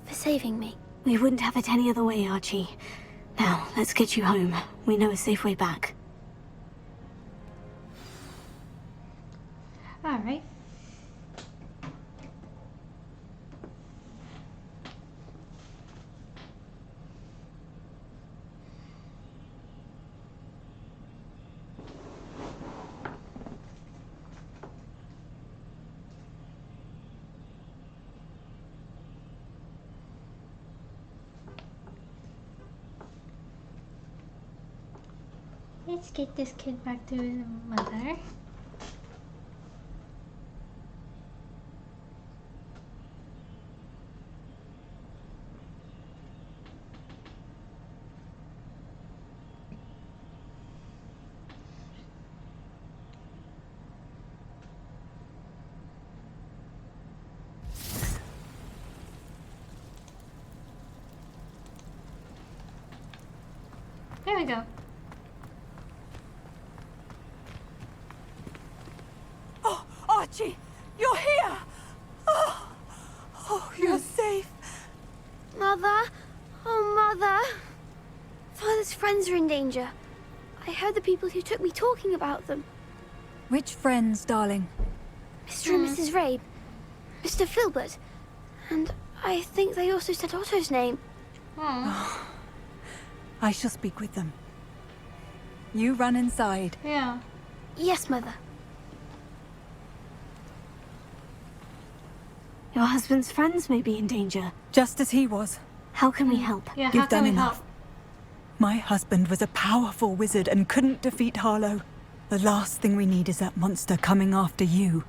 for saving me. We wouldn't have it any other way, Archie. Now, let's get you home. We know a safe way back. Alright. Let's get this kid back to his mother. There we go. Oh, Archie, you're here! Oh, you're safe. Mother? Oh, Mother. Father's friends are in danger. I heard the people who took me talking about them. Which friends, darling? Mr. and Mrs. Rabe. Mr. Filbert. And I think they also said Otto's name. I shall speak with them. You run inside. Yeah. Yes, Mother. Your husband's friends may be in danger. Just as he was. How can we help? Yeah, how You've can done we enough. help? My husband was a powerful wizard and couldn't defeat Harlow. The last thing we need is that monster coming after you.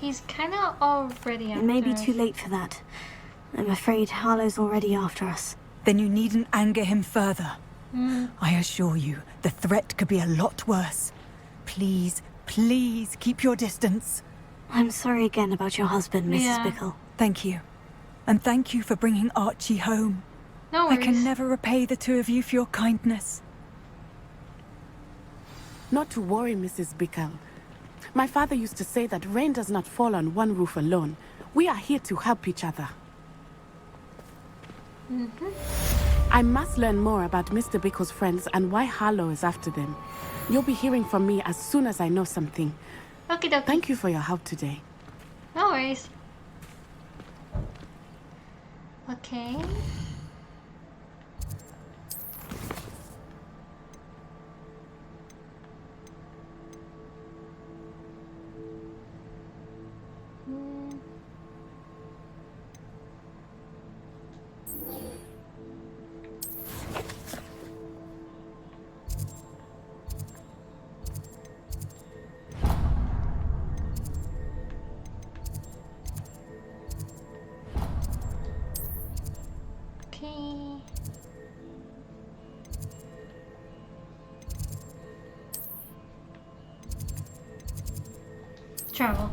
He's kind of already after It may be us. too late for that. I'm afraid Harlow's already after us. Then you needn't anger him further. Mm. I assure you, the threat could be a lot worse. Please, please keep your distance. I'm sorry again about your husband, Mrs. Yeah. Bickle. Thank you. And thank you for bringing Archie home. No I worries. can never repay the two of you for your kindness. Not to worry, Mrs. Bickle. My father used to say that rain does not fall on one roof alone. We are here to help each other. I must learn more about Mr. Bickle's friends and why Harlow is after them. You'll be hearing from me as soon as I know something. Okie dokie. Thank you for your help today. No worries. Okay. Mm. Okay. Travel.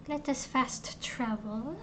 Let us fast travel.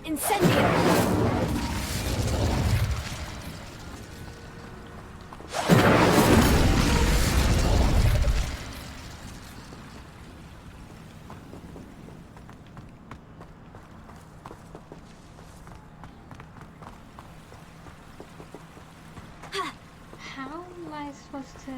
Incendio! How am I supposed to...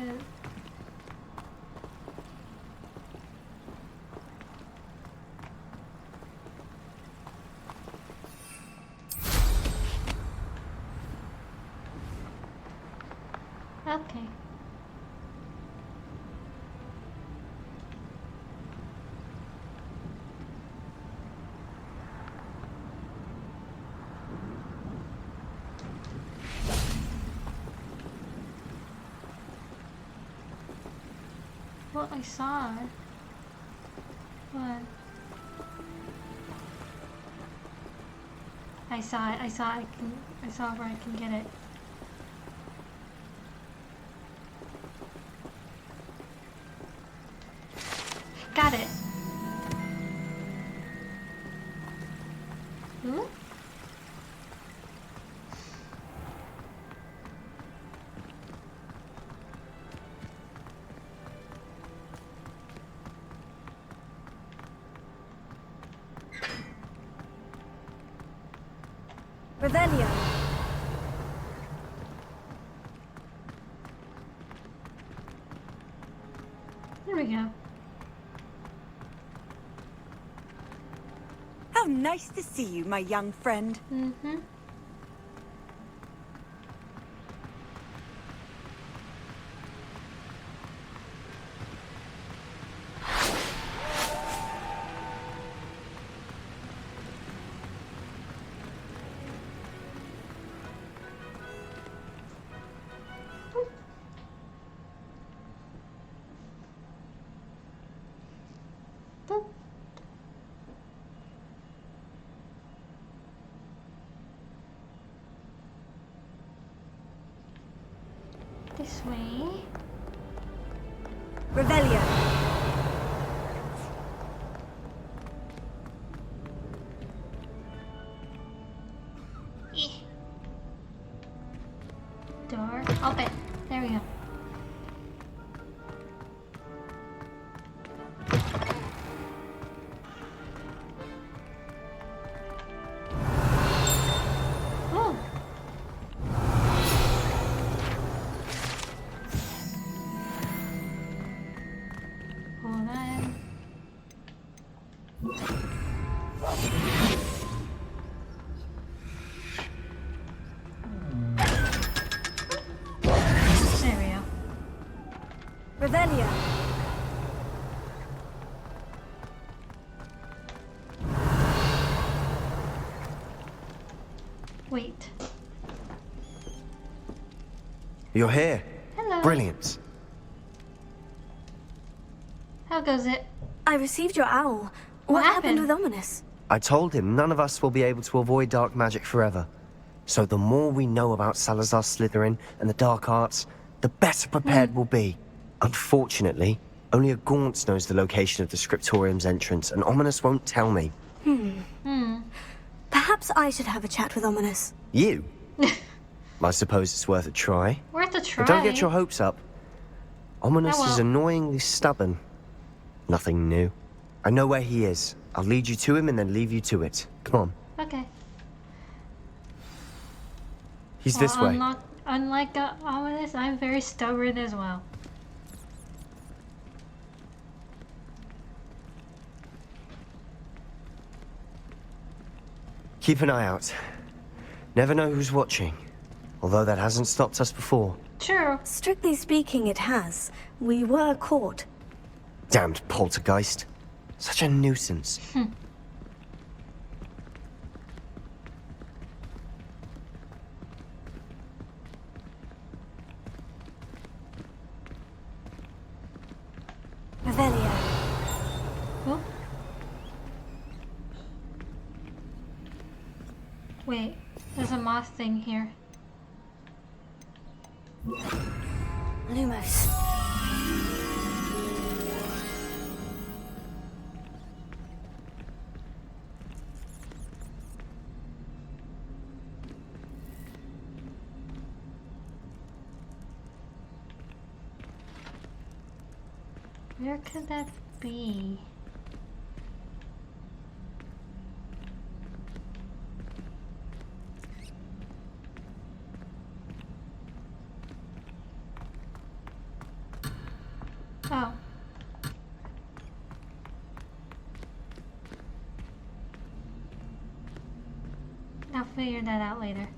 Okay. Well, I saw it. What? I saw it. I saw where I can get it. Got it. Hmm? Revelio. There we go. How nice to see you, my young friend. Mm-hmm. way. Revelio. Door. Open. There we go. Oh. Hold on. There we go. Revelio. Wait. You're here. Hello. Brilliant. How goes it? I received your owl. What happened with Ominous? I told him none of us will be able to avoid dark magic forever. So the more we know about Salazar Slytherin and the dark arts, the better prepared we'll be. Unfortunately, only a Gaunt knows the location of the Scriptorium's entrance, and Ominous won't tell me. Perhaps I should have a chat with Ominous. You? I suppose it's worth a try. Worth a try. But don't get your hopes up. Ominous I is won't. annoyingly stubborn. Nothing new. I know where he is. I'll lead you to him and then leave you to it. Come on. Okay. He's this way. Unlike Ominous, I'm very stubborn as well. Keep an eye out. Never know who's watching. Although that hasn't stopped us before. True. Strictly speaking, it has. We were caught. Damned poltergeist. Such a nuisance. Revelio. Oh. Wait, there's a moth thing here. Lumos. Where could that be? Oh. I'll figure that out later.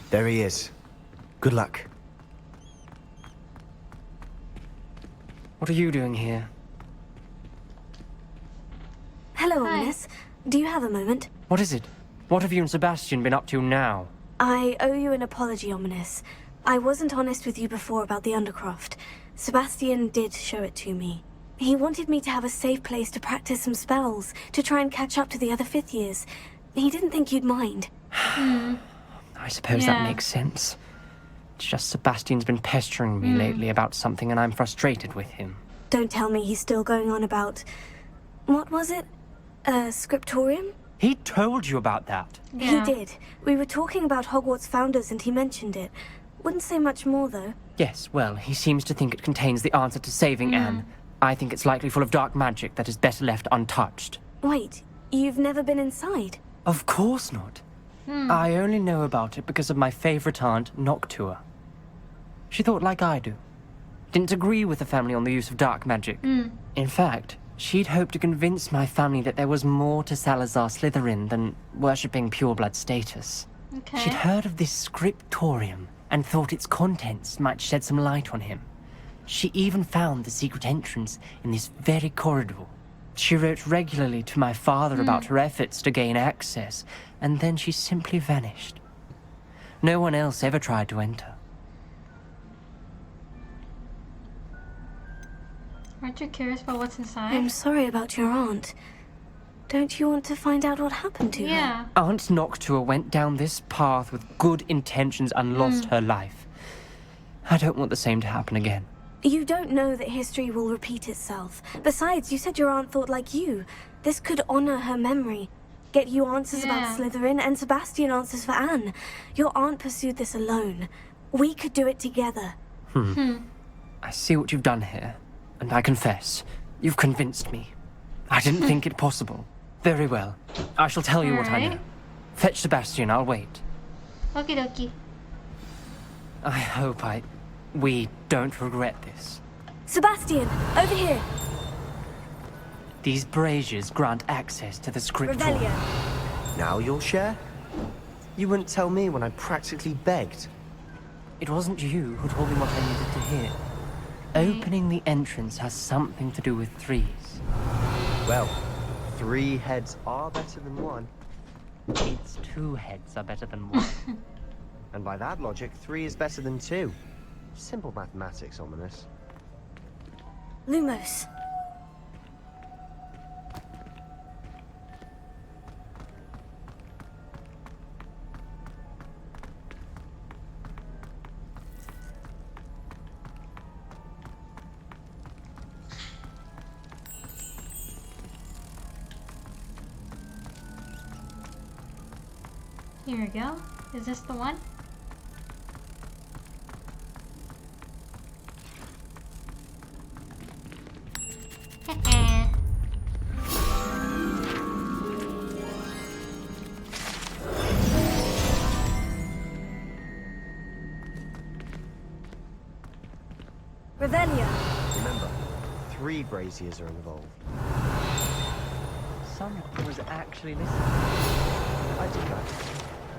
There he is. Good luck. What are you doing here? Hello, Ominous. Do you have a moment? What is it? What have you and Sebastian been up to now? I owe you an apology, Ominous. I wasn't honest with you before about the Undercroft. Sebastian did show it to me. He wanted me to have a safe place to practice some spells, to try and catch up to the other fifth years. He didn't think you'd mind. I suppose that makes sense. It's just Sebastian's been pestering me lately about something and I'm frustrated with him. Don't tell me he's still going on about... What was it? Scriptorium? He told you about that? He did. We were talking about Hogwarts founders and he mentioned it. Wouldn't say much more, though. Yes, well, he seems to think it contains the answer to saving Anne. I think it's likely full of dark magic that is better left untouched. Wait, you've never been inside? Of course not. I only know about it because of my favorite aunt, Noctua. She thought like I do. Didn't agree with the family on the use of dark magic. In fact, she'd hoped to convince my family that there was more to Salazar Slytherin than worshipping pureblood status. Okay. She'd heard of this scriptorium and thought its contents might shed some light on him. She even found the secret entrance in this very corridor. She wrote regularly to my father about her efforts to gain access, and then she simply vanished. No one else ever tried to enter. Aren't you curious about what's inside? I'm sorry about your aunt. Don't you want to find out what happened to her? Aunt Noctua went down this path with good intentions and lost her life. I don't want the same to happen again. You don't know that history will repeat itself. Besides, you said your aunt thought like you. This could honor her memory. Get you answers about Slytherin, and Sebastian answers for Anne. Your aunt pursued this alone. We could do it together. I see what you've done here, and I confess, you've convinced me. I didn't think it possible. Very well. I shall tell you what I know. Fetch Sebastian, I'll wait. Okie dokie. I hope we don't regret this. Sebastian, over here. These braziers grant access to the scriptorium. Revelio. Now you'll share? You wouldn't tell me when I practically begged. It wasn't you who told me what I needed to hear. Opening the entrance has something to do with threes. Well, 3 heads are better than 1. It's 2 heads are better than 1. And by that logic, 3 is better than 2. Simple mathematics, Ominous. Lumos. Here we go. Is this the one? Revelio. Remember, 3 braziers are involved. Someone was actually listening. I do that.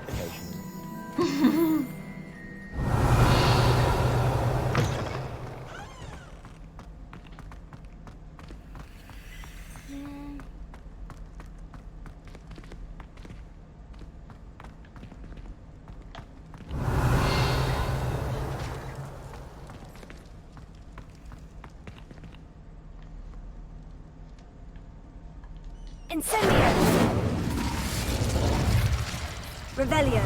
Occasionally. Incendio. Revelio.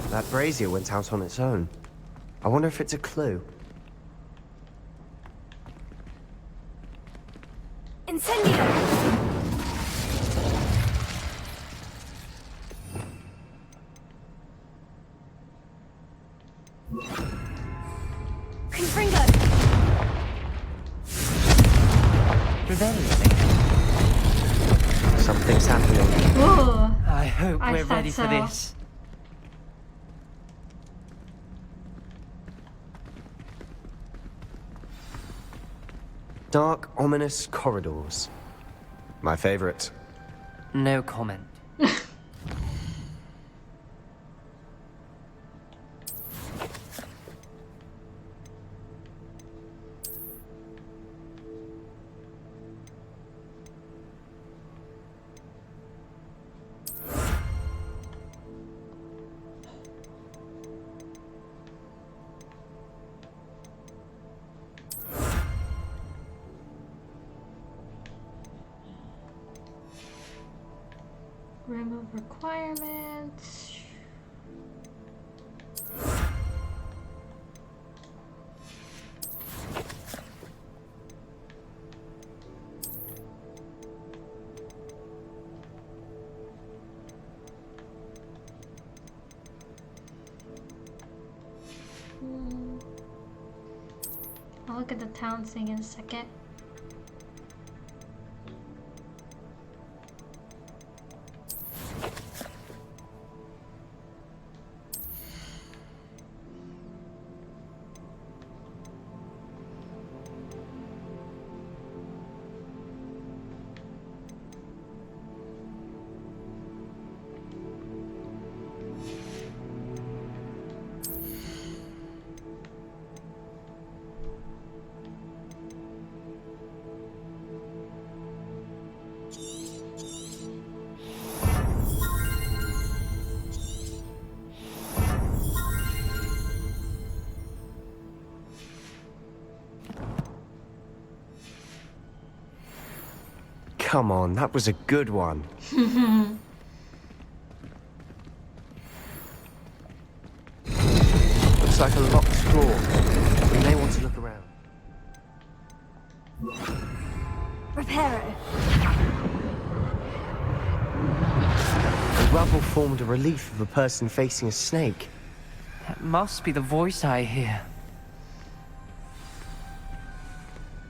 That brazier went out on its own. I wonder if it's a clue. Incendio. Confringo. Revelio. Something's happening. Ooh. I hope I we're thought ready so. for this. Dark, ominous corridors. My favorite. No comment. Remove requirements. I'll look at the town thing in a second. Come on, that was a good one. Looks like a locked door. We may want to look around. Reparo. The rubble formed a relief of a person facing a snake. That must be the voice I hear.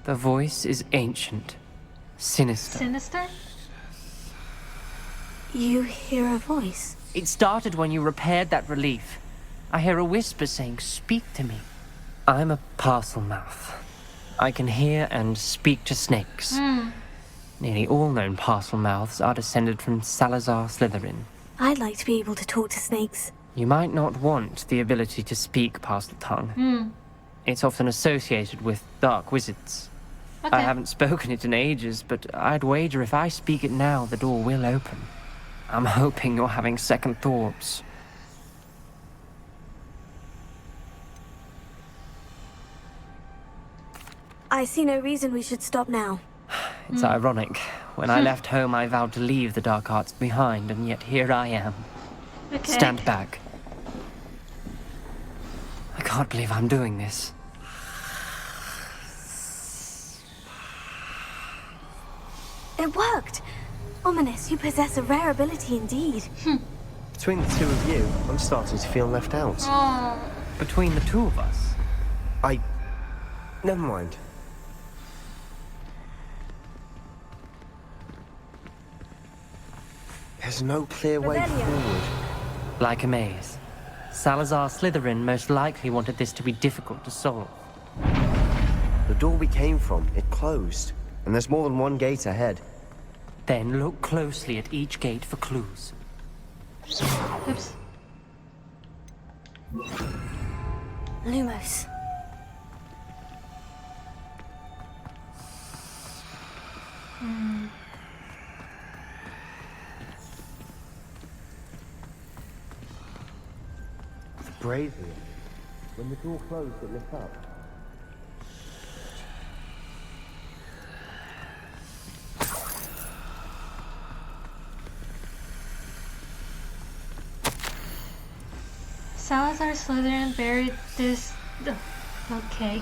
The voice is ancient, sinister. Sinister? You hear a voice? It started when you repaired that relief. I hear a whisper saying, "Speak to me." I'm a parcel mouth. I can hear and speak to snakes. Nearly all known parcel mouths are descended from Salazar Slytherin. I'd like to be able to talk to snakes. You might not want the ability to speak parcel tongue. It's often associated with dark wizards. Okay. I haven't spoken it in ages, but I'd wager if I speak it now, the door will open. I'm hoping you're having second thoughts. I see no reason we should stop now. It's ironic. When I left home, I vowed to leave the dark arts behind, and yet here I am. Okay. Stand back. I can't believe I'm doing this. It worked! Ominous, you possess a rare ability indeed. Between the two of you, I'm starting to feel left out. Between the two of us? Never mind. There's no clear way forward. Like a maze. Salazar Slytherin most likely wanted this to be difficult to solve. The door we came from, it closed. And there's more than one gate ahead. Then look closely at each gate for clues. Oops. Lumos. Brave here. When the door closed, it lit up. Salazar Slytherin buried this. Okay.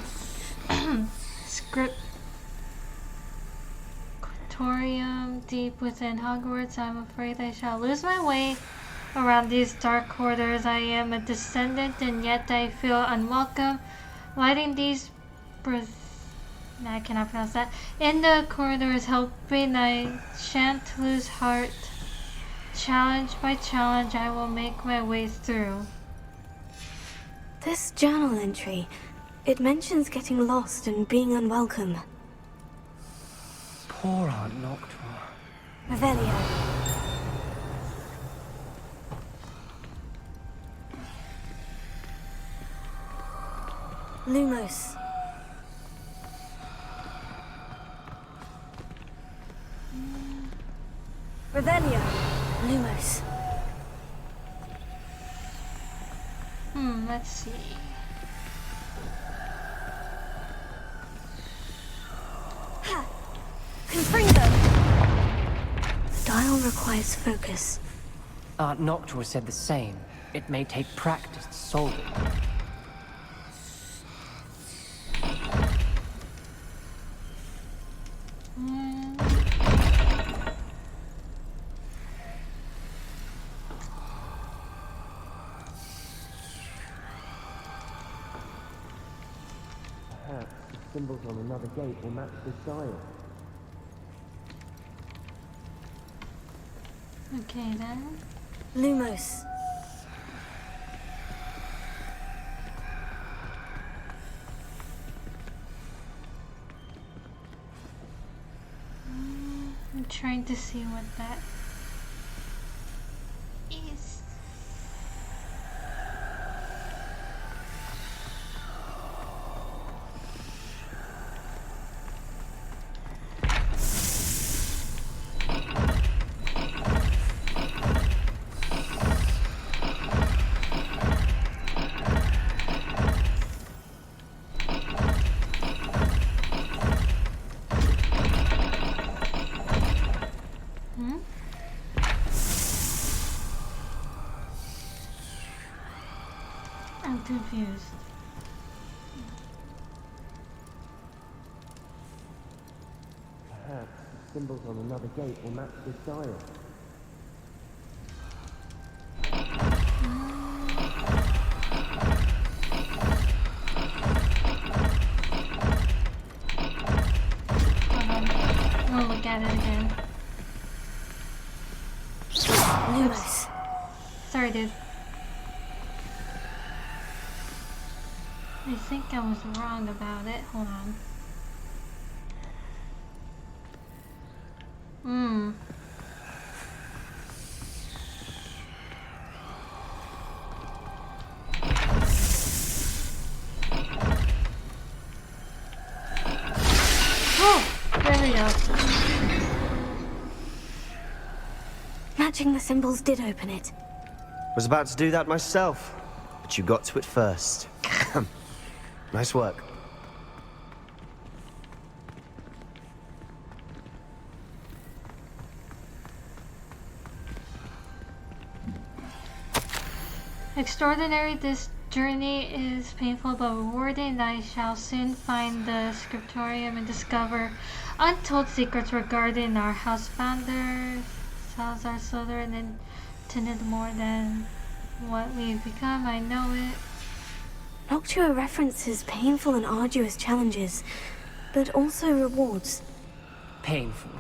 Scriptorium deep within Hogwarts. I'm afraid I shall lose my way around these dark corridors. I am a descendant, and yet I feel unwelcome. Lighting these. I cannot pronounce that. In the corridors, helping I shan't lose heart. Challenge by challenge, I will make my way through. This journal entry, it mentions getting lost and being unwelcome. Poor Aunt Noctua. Revelio. Lumos. Revelio. Lumos. Let's see. Ha! Confringo! The dial requires focus. Aunt Noctua said the same. It may take practice to solve it. Symbols on another gate will match this dial. Okay then. Lumos. I'm trying to see what that is. confused. Perhaps the symbols on another gate will match this dial. I'm gonna look at it again. Lumos. Sorry, dude. I think I was wrong about it. Hold on. Oh, there we go. Matching the symbols did open it. Was about to do that myself, but you got to it first. Nice work. Extraordinary, this journey is painful but rewarding. I shall soon find the scriptorium and discover untold secrets regarding our house founder, Salazar Slytherin, intended more than what we've become. I know it. Noctua references painful and arduous challenges, but also rewards. Painful.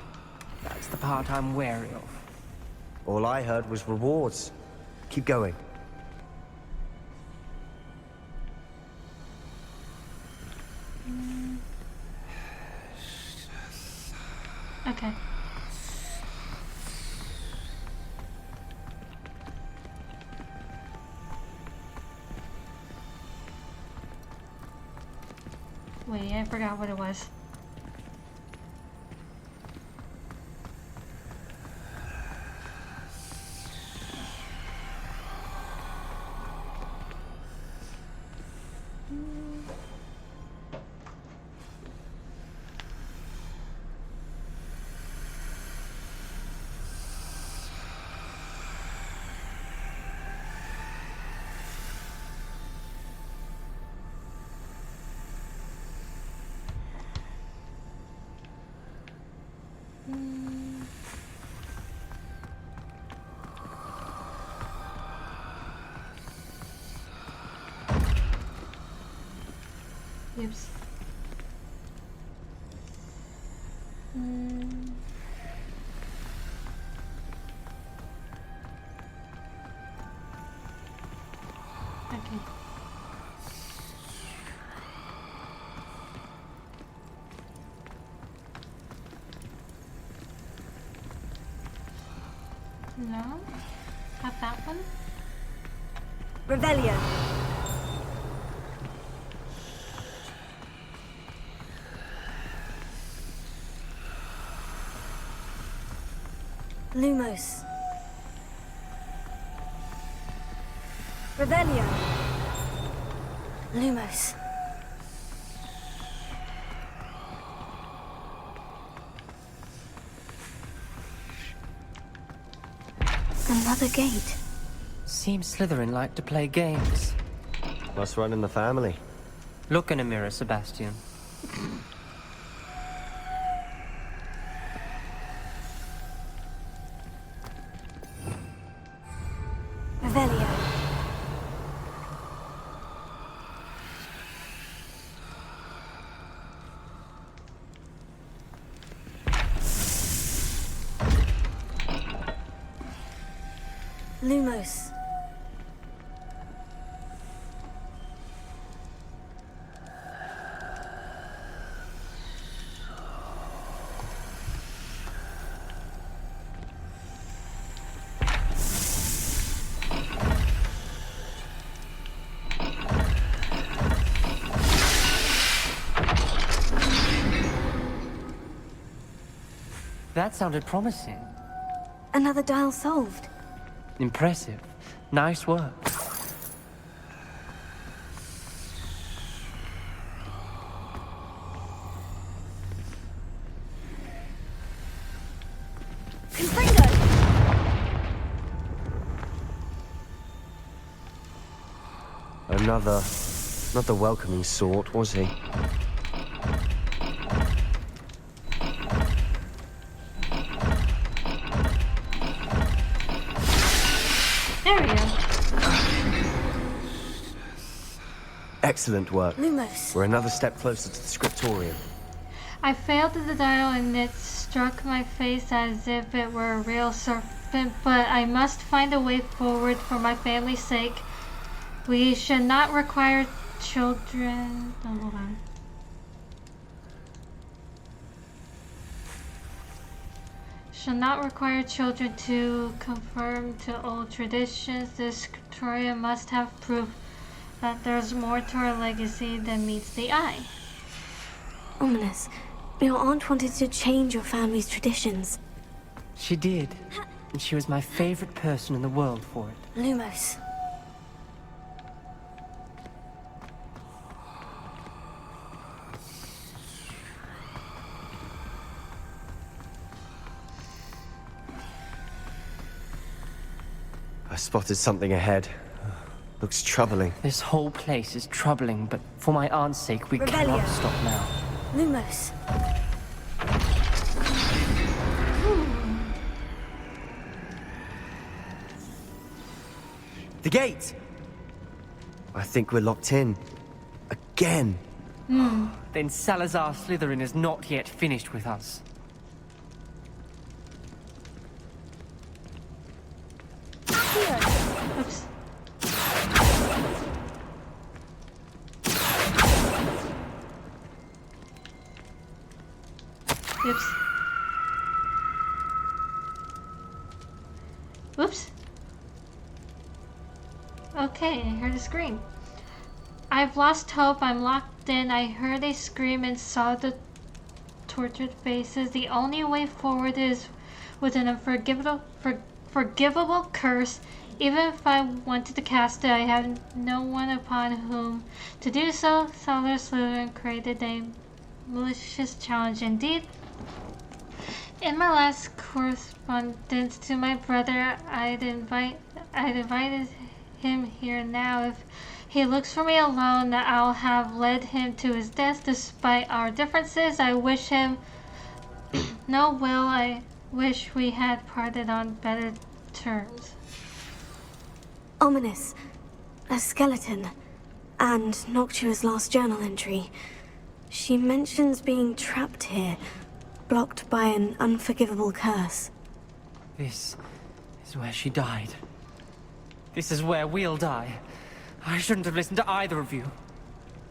That's the part I'm wary of. All I heard was rewards. Keep going. Okay. Wait, I forgot what it was. Oops. Okay. No? Have that one? Revelio. Lumos. Revelio. Lumos. Another gate. Seems Slytherin like to play games. Must run in the family. Look in a mirror, Sebastian. Revelio. Lumos. That sounded promising. Another dial solved. Impressive. Nice work. Another Not the welcoming sort, was he? There we go. Excellent work. Lumos. We're another step closer to the scriptorium. I failed the dial and it struck my face as if it were a real serpent, but I must find a way forward for my family's sake. We should not require children. Oh, hold on. Should not require children to conform to old traditions. The scriptorium must have proof that there's more to our legacy than meets the eye. Ominous. Your aunt wanted to change your family's traditions. She did. And she was my favorite person in the world for it. Lumos. I spotted something ahead. Looks troubling. This whole place is troubling, but for my aunt's sake, we Revelio. cannot stop now. Lumos. The gate! I think we're locked in. Again. Then Salazar Slytherin is not yet finished with us. Oops. Oops. Oops. Okay, I heard a scream. I've lost hope. I'm locked in. I heard a scream and saw the tortured faces. The only way forward is with an forgivable curse. Even if I wanted to cast it, I have no one upon whom to do so. Salazar Slytherin created a malicious challenge indeed. In my last correspondence to my brother, I'd invited him here now. If he looks for me alone, I'll have led him to his death. Despite our differences, I wish him no will. I wish we had parted on better terms. Ominous. A skeleton. And Noctua's last journal entry. She mentions being trapped here, blocked by an unforgivable curse. This is where she died. This is where we'll die. I shouldn't have listened to either of you.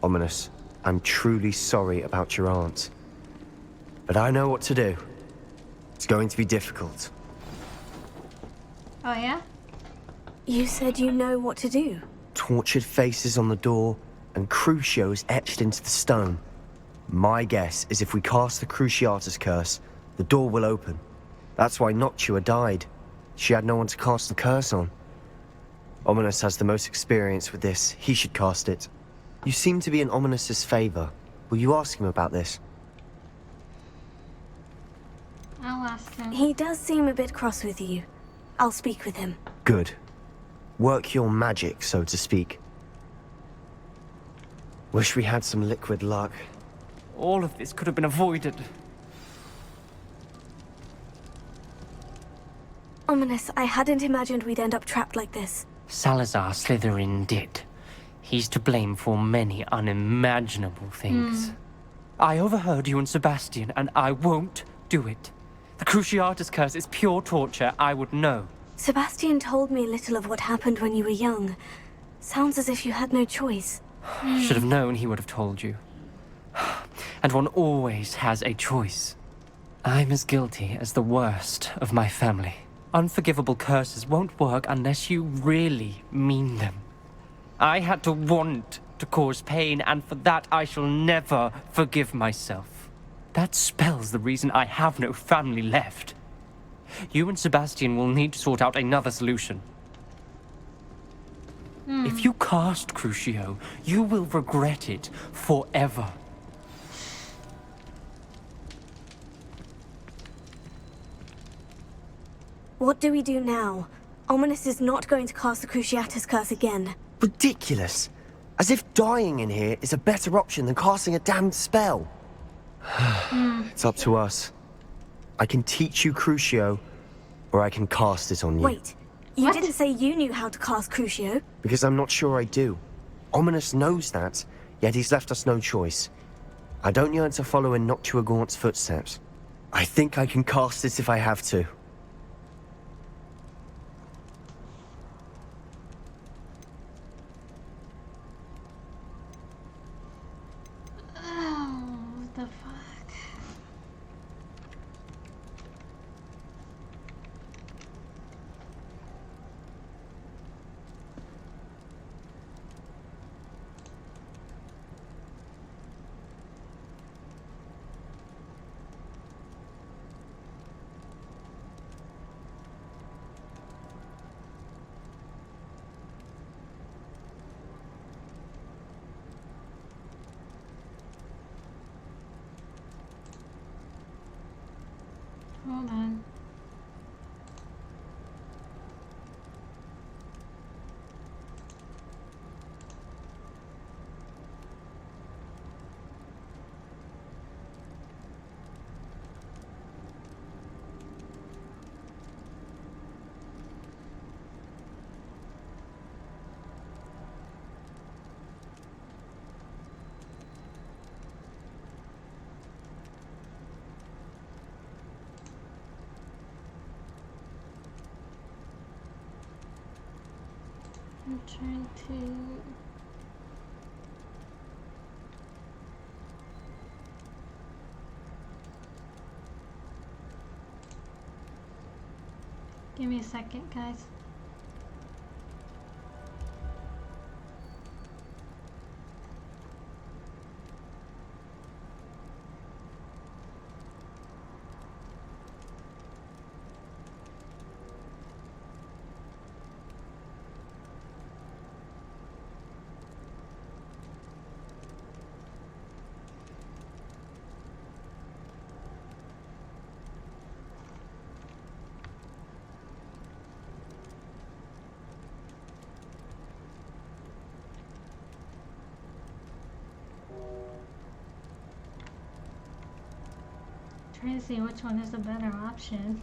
Ominous, I'm truly sorry about your aunt. But I know what to do. It's going to be difficult. Oh yeah? You said you know what to do. Tortured faces on the door, and Crucios etched into the stone. My guess is if we cast the Cruciatus curse, the door will open. That's why Noctua died. She had no one to cast the curse on. Ominous has the most experience with this. He should cast it. You seem to be in Ominous's favor. Will you ask him about this? I'll ask him. He does seem a bit cross with you. I'll speak with him. Good. Work your magic, so to speak. Wish we had some liquid luck. All of this could have been avoided. Ominous, I hadn't imagined we'd end up trapped like this. Salazar Slytherin did. He's to blame for many unimaginable things. I overheard you and Sebastian, and I won't do it. The Cruciatus curse is pure torture. I would know. Sebastian told me little of what happened when you were young. Sounds as if you had no choice. Should have known he would have told you. And one always has a choice. I'm as guilty as the worst of my family. Unforgivable curses won't work unless you really mean them. I had to want to cause pain, and for that I shall never forgive myself. That spells the reason I have no family left. You and Sebastian will need to sort out another solution. If you cast Crucio, you will regret it forever. What do we do now? Ominous is not going to cast the Cruciatus curse again. Ridiculous. As if dying in here is a better option than casting a damned spell. It's up to us. I can teach you Crucio, or I can cast it on you. Wait, you didn't say you knew how to cast Crucio? Because I'm not sure I do. Ominous knows that, yet he's left us no choice. I don't yearn to follow in Noctuagaunt's footsteps. I think I can cast it if I have to. Oh, what the fuck? Hold on. I'm trying to... Give me a second, guys. Trying to see which one is the better option.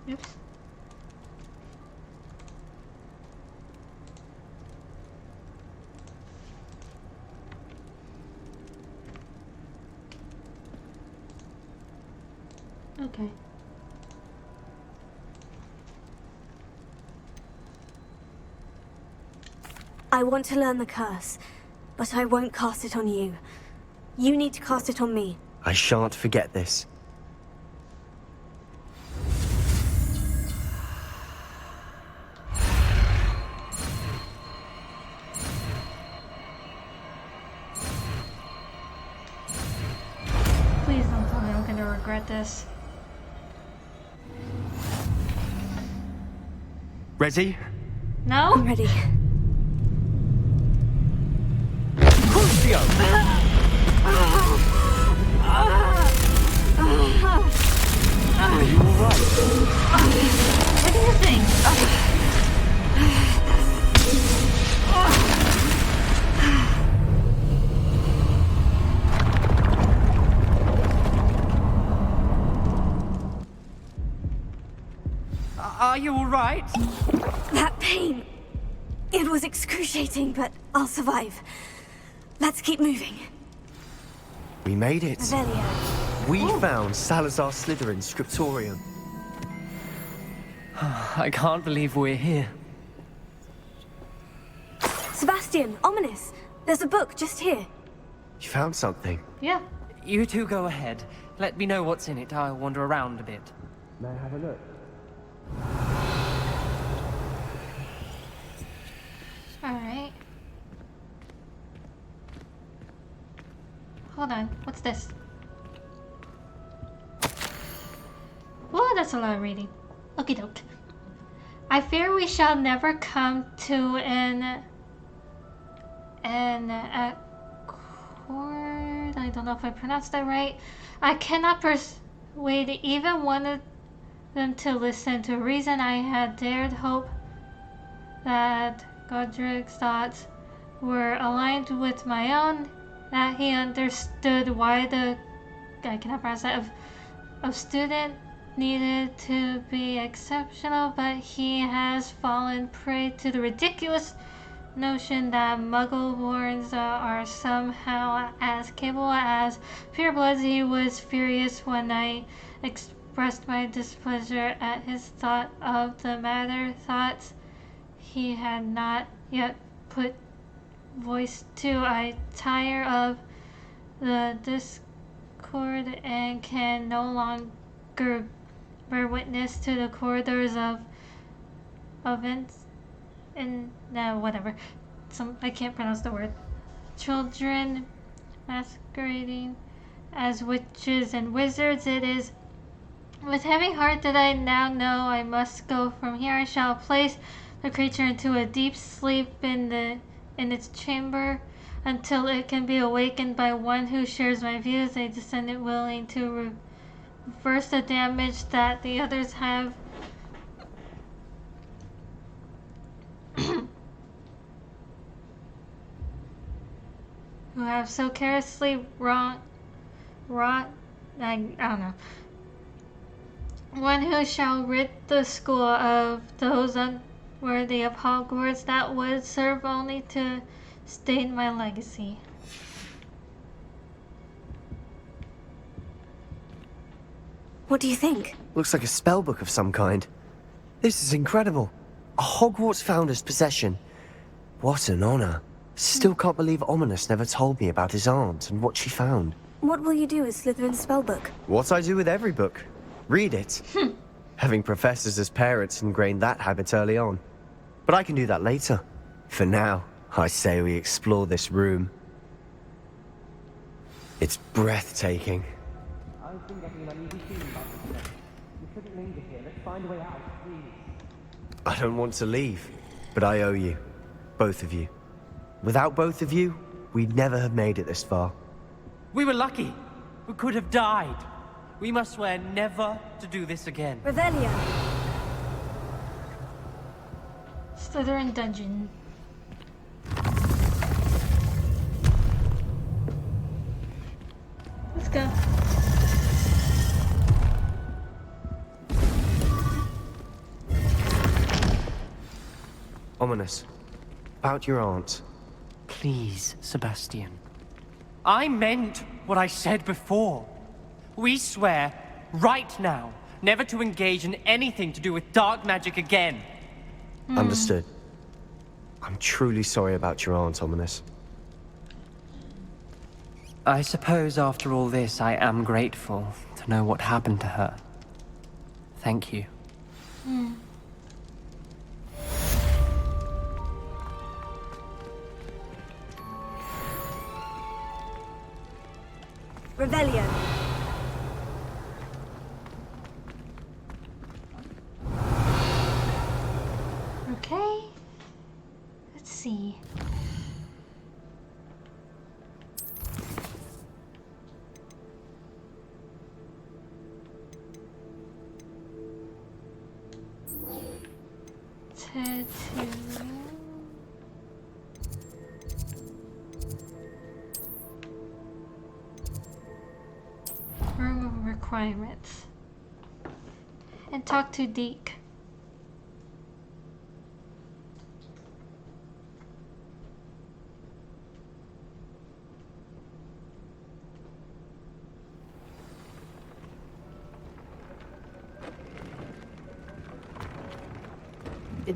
Oops. Okay. I want to learn the curse, but I won't cast it on you. You need to cast it on me. I shan't forget this. Please don't tell me I'm gonna regret this. Ready? No? I'm ready. Crucio! Are you alright? What do you think? Are you alright? That pain. It was excruciating, but I'll survive. Let's keep moving. We made it. Revelio. We found Salazar Slytherin's scriptorium. I can't believe we're here. Sebastian, Ominous. There's a book just here. You found something? Yeah. You two go ahead. Let me know what's in it. I'll wander around a bit. May I have a look? Alright. Hold on. What's this? Whoa, that's a lot of reading. Okie doke. I fear we shall never come to an an accord. I don't know if I pronounced that right. I cannot persuade even one of them to listen. To reason I had dared hope that Godric's thoughts were aligned with my own, that he understood why the I cannot pronounce that of student needed to be exceptional, but he has fallen prey to the ridiculous notion that Muggle-borns are somehow as capable as purebloods. He was furious when I expressed my displeasure at his thought of the matter, thoughts he had not yet put voice to. I tire of the discord and can no longer bear witness to the corridors of events and whatever. I can't pronounce the word. Children masquerading as witches and wizards. It is with heavy heart that I now know I must go from here. I shall place the creature into a deep sleep in its chamber until it can be awakened by one who shares my views, a descendant willing to reverse the damage that the others have. Who have so carelessly wrought, I don't know. One who shall rid the school of those unworthy of Hogwarts, that would serve only to stain my legacy. What do you think? Looks like a spellbook of some kind. This is incredible. A Hogwarts founder's possession. What an honor. Still can't believe Ominous never told me about his aunt and what she found. What will you do with Slytherin's spellbook? What I do with every book. Read it. Having professors as parents ingrained that habit early on. But I can do that later. For now, I say we explore this room. It's breathtaking. I've been getting an uneasy feeling about this. You shouldn't linger here. Let's find a way out, please. I don't want to leave, but I owe you. Both of you. Without both of you, we'd never have made it this far. We were lucky. We could have died. We must swear never to do this again. Revelio. Slytherin dungeon. Let's go. Ominous. About your aunt. Please, Sebastian. I meant what I said before. We swear, right now, never to engage in anything to do with dark magic again. Understood. I'm truly sorry about your aunt, Ominous. I suppose after all this, I am grateful to know what happened to her. Thank you. Revelio. Okay. Let's see. Tattoo. Room of requirements. And talk to Deke.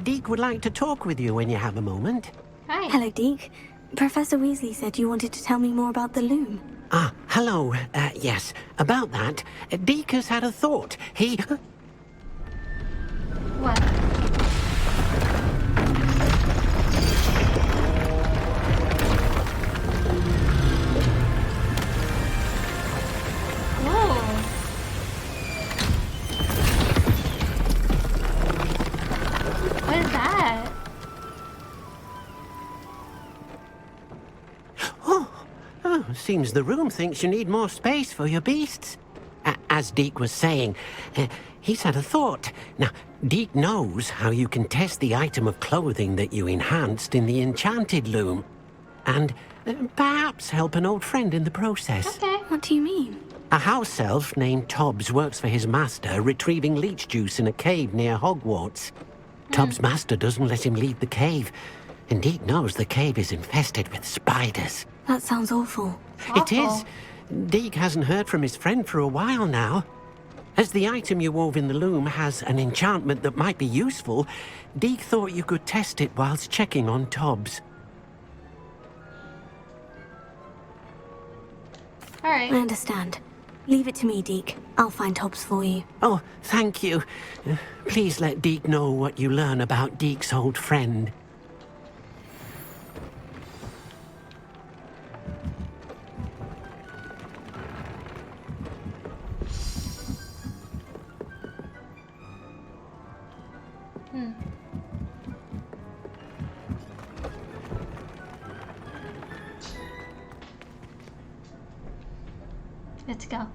Deke would like to talk with you when you have a moment. Hi. Hello, Deke. Professor Weasley said you wanted to tell me more about the loom. Ah, hello. Yes, about that. Deke has had a thought. He... What? What is that? Oh, seems the room thinks you need more space for your beasts. As Deke was saying, he's had a thought. Now, Deke knows how you can test the item of clothing that you enhanced in the enchanted loom. And perhaps help an old friend in the process. Okay. What do you mean? A house elf named Tobbs works for his master, retrieving leech juice in a cave near Hogwarts. Tobbs' master doesn't let him leave the cave, and Deke knows the cave is infested with spiders. That sounds awful. It is. Deke hasn't heard from his friend for a while now. As the item you wove in the loom has an enchantment that might be useful, Deke thought you could test it whilst checking on Tobbs. All right. I understand. Leave it to me, Deke. I'll find Tobbs for you. Oh, thank you. Please let Deke know what you learn about Deke's old friend. Let's go.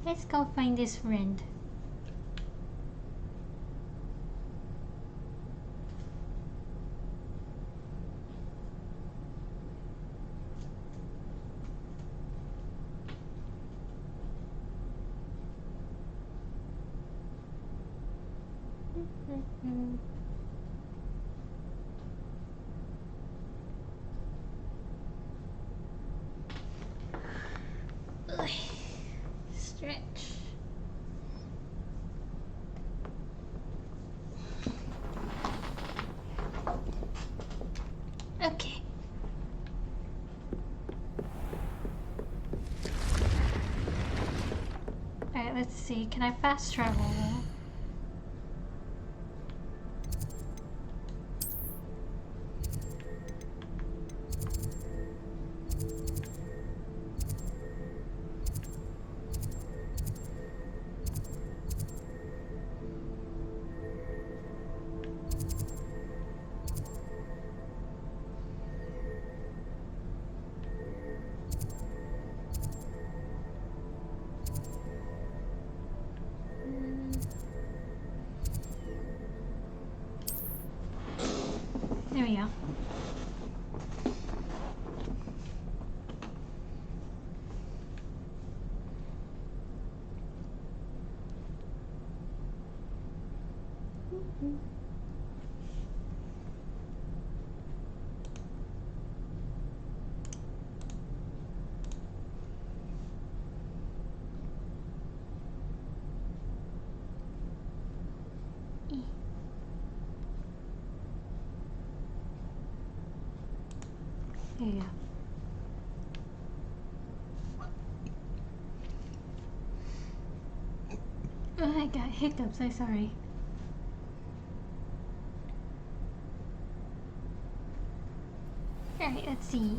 Let's go find this friend. Stretch. Okay. Alright, let's see. Can I fast travel? There we go. There you go. Oh, I got hiccups, I'm sorry. Alright, let's see.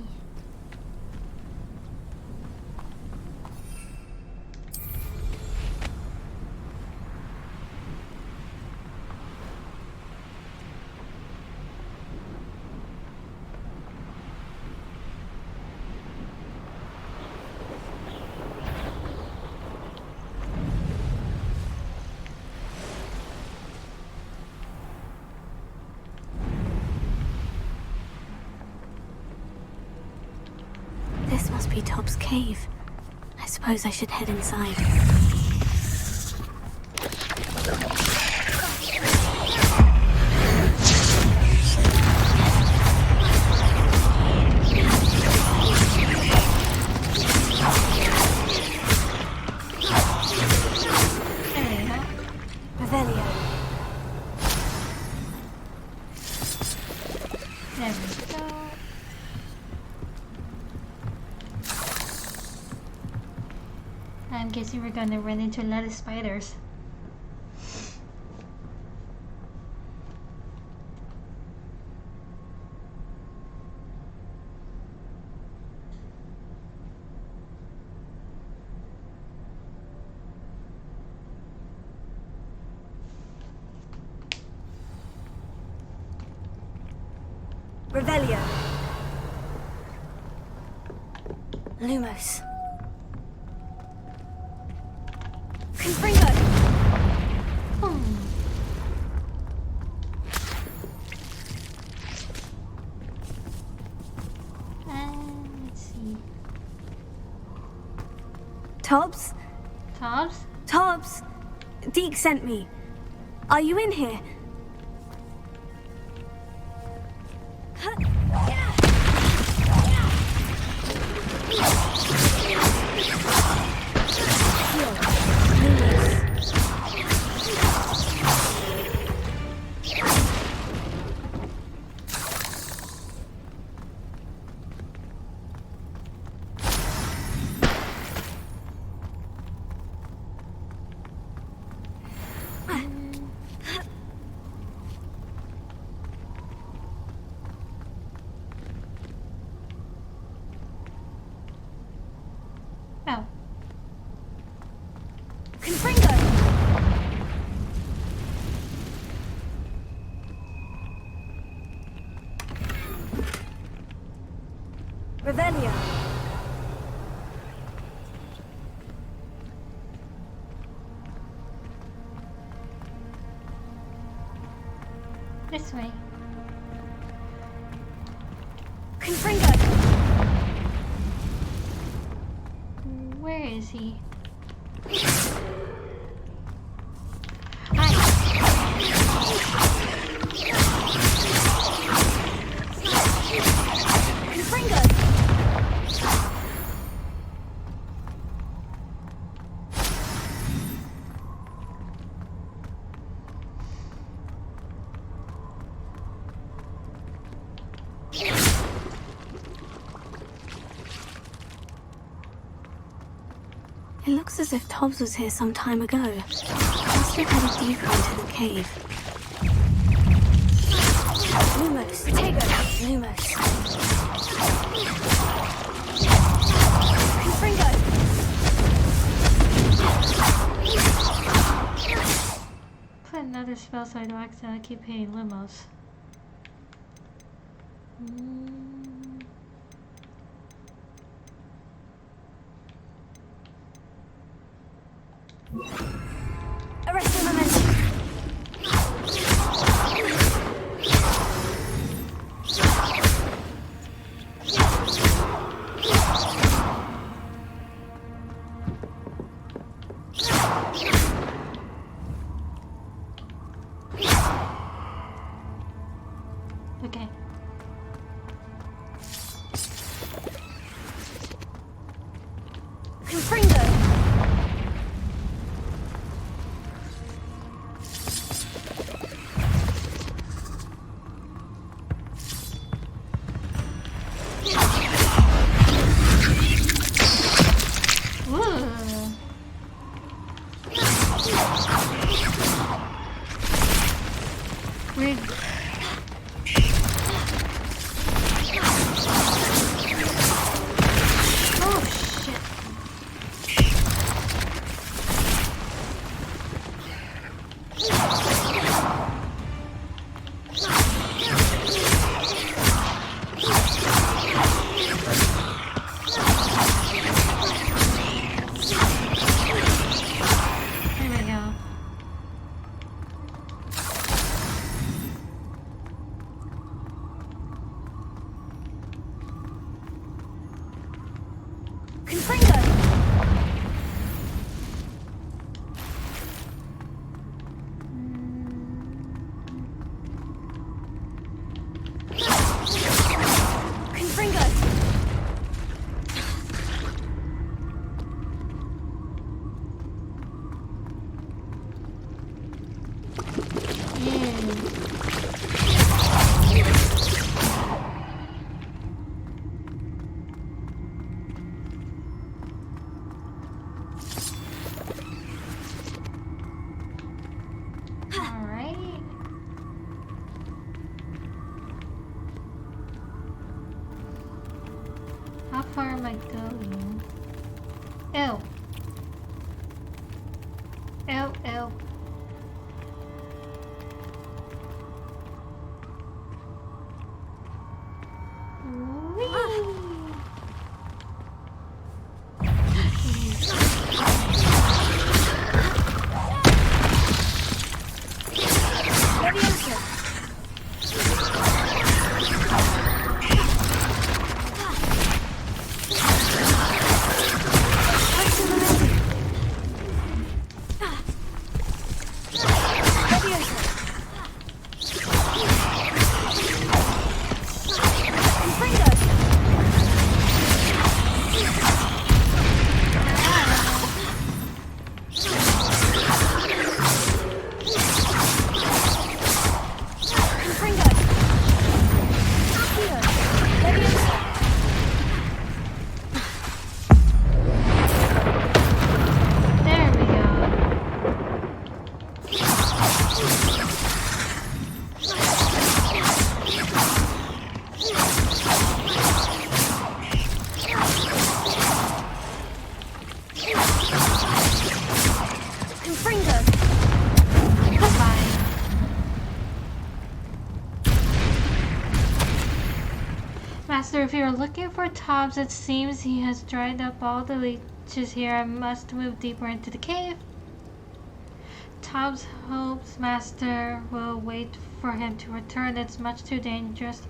This must be Tobbs' cave. I suppose I should head inside. Revelio. There we go. I'm guessing we're gonna run into a lot of spiders. Revelio. Lumos. Confringo. Let's see. Tobbs? Tobbs? Tobbs! Deke sent me. Are you in here? Oh. Confringo! Revelio. This way. Confringo! Where is he? It looks as if Tobbs was here some time ago. Must have headed deeper into the cave. Lumos. Protego. Lumos. Confringo. Put another spell so I don't accidentally keep hitting limos. Arrest the momentum. Okay. Confringo. Weird. Oh shit. Here we go. Confringo. Confringo. Alright. How far am I going? Ew. Ew, ew. Master, if you are looking for Tobbs, it seems he has dried up all the leeches here. I must move deeper into the cave. Tobbs hopes Master will wait for him to return. It's much too dangerous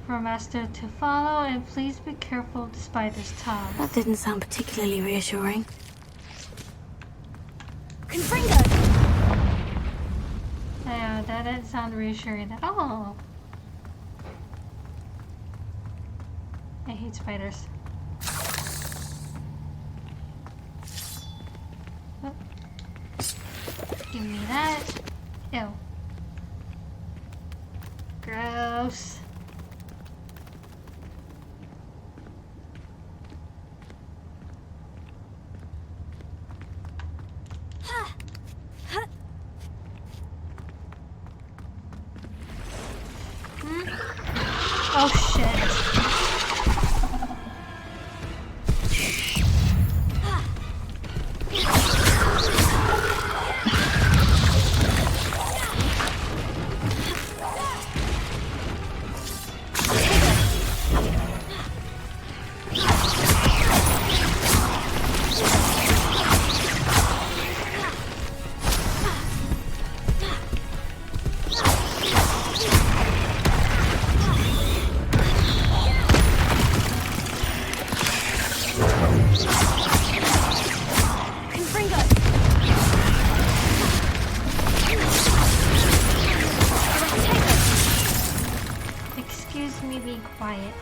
for Master to follow, and please be careful of the spiders, Tobbs. That didn't sound particularly reassuring. Confringo! Yeah, that didn't sound reassuring at all. I hate spiders. Oh. Give me that. Ew. Gross. Oh shit. Excuse me, be quiet.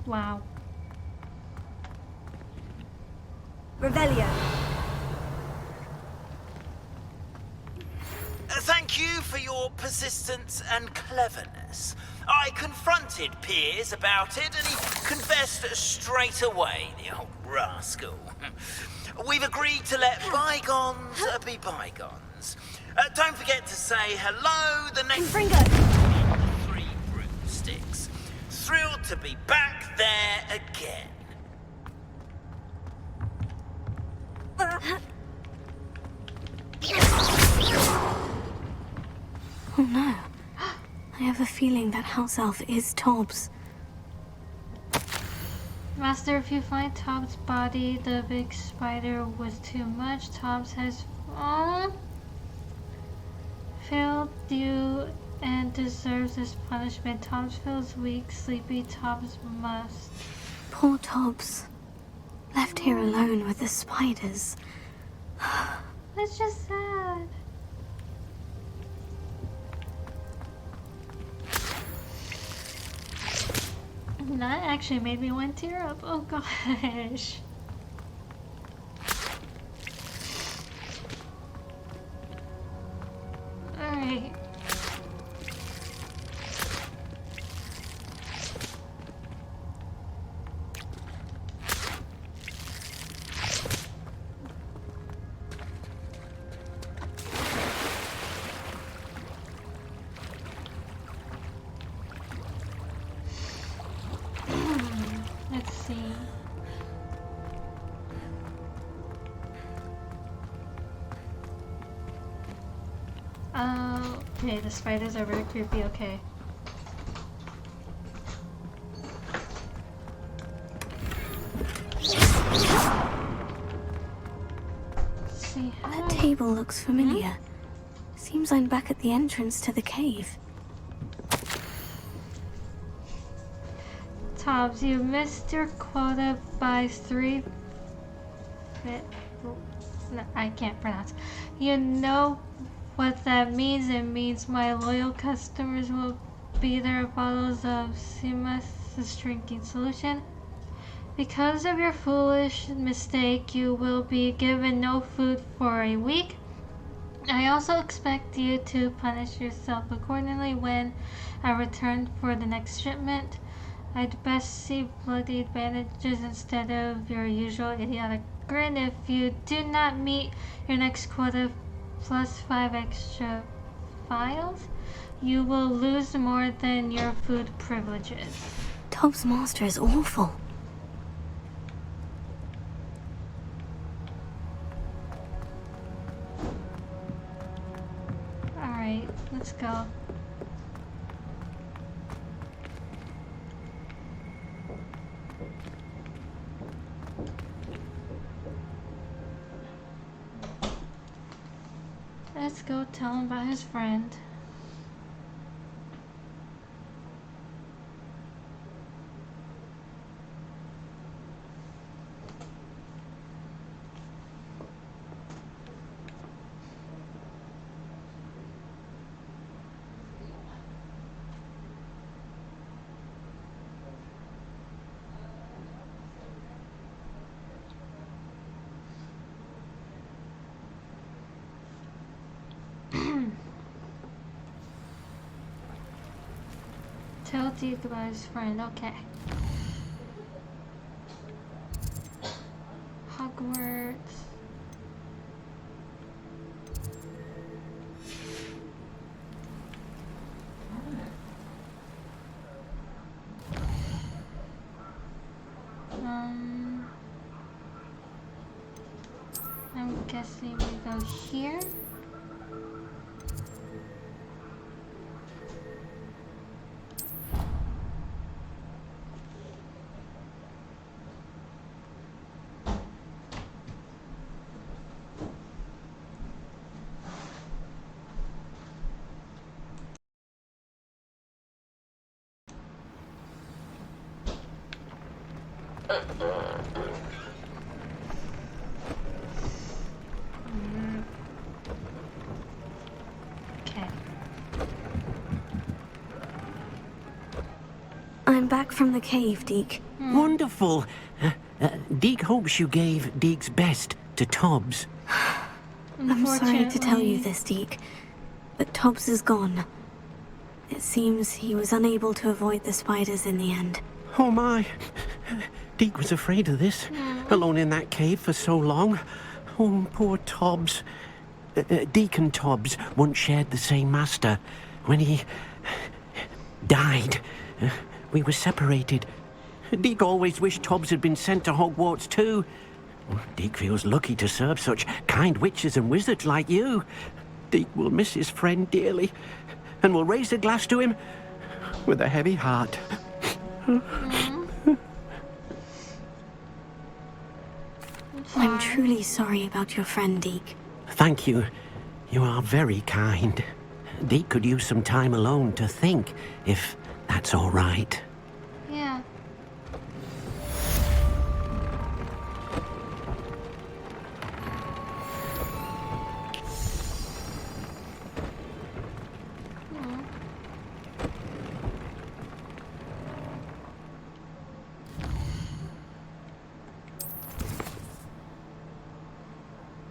Wow. Revelio. Thank you for your persistence and cleverness. I confronted Piers about it, and he confessed straight away, the old rascal. We've agreed to let bygones be bygones. Don't forget to say hello the next... Confringo! 3 broomsticks. Thrilled to be back there again. Oh no. I have a feeling that house elf is Tobbs. Master, if you find Tobbs' body, the big spider was too much. Tobbs has failed you and deserves this punishment. Tobbs feels weak, sleepy. Tobbs must. Poor Tobbs. Left here alone with the spiders. That's just sad. That actually made me want to tear up. Oh gosh. Alright. Okay, the spiders are very creepy, okay. See how That table looks familiar. Seems I'm back at the entrance to the cave. Tobbs, you missed your quota by 3 no, I can't pronounce. You know what that means? It means my loyal customers will be their bottles of Simas's drinking solution. Because of your foolish mistake, you will be given no food for a week. I also expect you to punish yourself accordingly when I return for the next shipment. I'd best see bloodied bandages instead of your usual idiotic grin. If you do not meet your next quota plus 5 extra files, you will lose more than your food privileges. Tobbs' master is awful. Alright, let's go. Let's go tell him about his friend. Tell Duke about his friend, okay. Hogwarts. I'm guessing we go here. I'm back from the cave, Deke. Wonderful. Deke hopes you gave Deke's best to Tobbs. I'm sorry to tell you this, Deke, but Tobbs is gone. It seems he was unable to avoid the spiders in the end. Oh my. Deke was afraid of this, alone in that cave for so long. Oh, poor Tobbs. Deke and Tobbs once shared the same master. When he died, we were separated. Deke always wished Tobbs had been sent to Hogwarts too. Deke feels lucky to serve such kind witches and wizards like you. Deke will miss his friend dearly, and will raise a glass to him with a heavy heart. I'm truly sorry about your friend, Deke. Thank you. You are very kind. Deke could use some time alone to think, if that's all right. Yeah.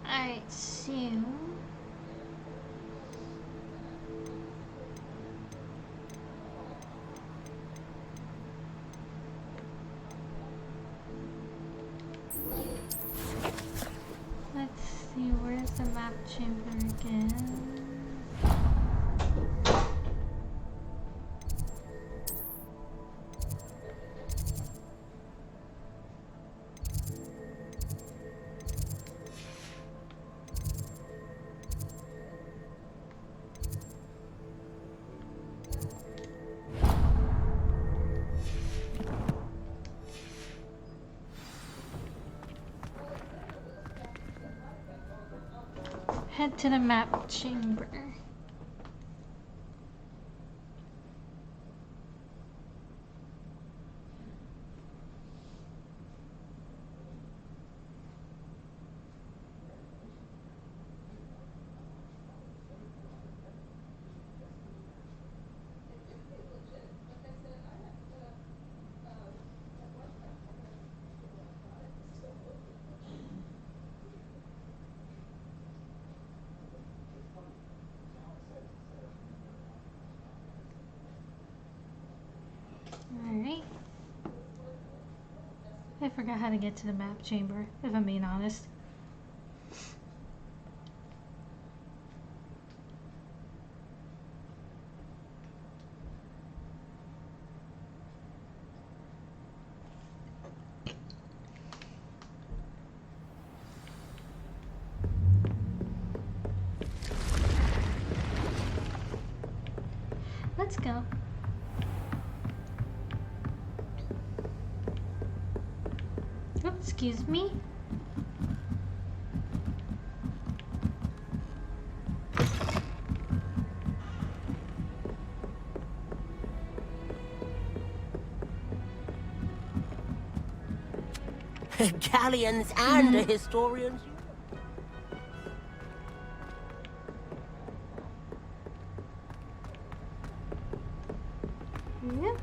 Alright, so let's see, where's the map chamber again? head to the map chamber. Alright. I forgot how to get to the map chamber, if I'm being honest. Let's go. Oh, excuse me. Galleons and historians. Yeah.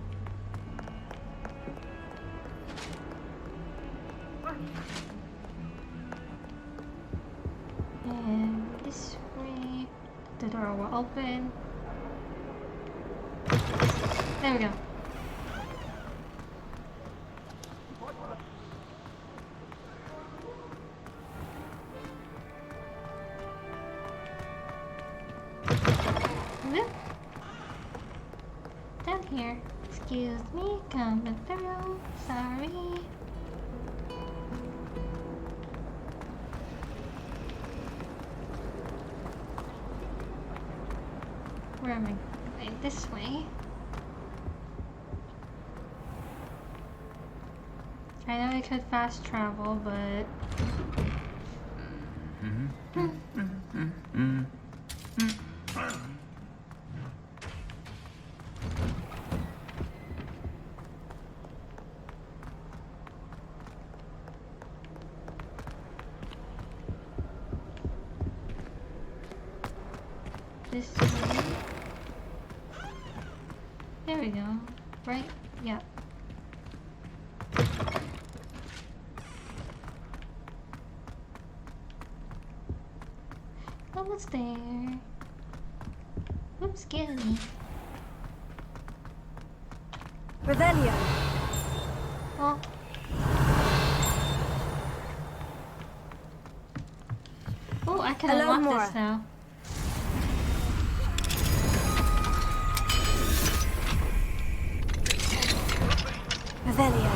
And this way, the door will open. There we go. Whoop. Down here. Excuse me, coming through. Sorry. Where am I? Wait, this way. I know I could fast travel, but this way. There we go. Right? Yeah. Almost there. Oops, excuse me. Revelio. Oh. Oh, I can Hello, unlock Mora. this now. Revelio.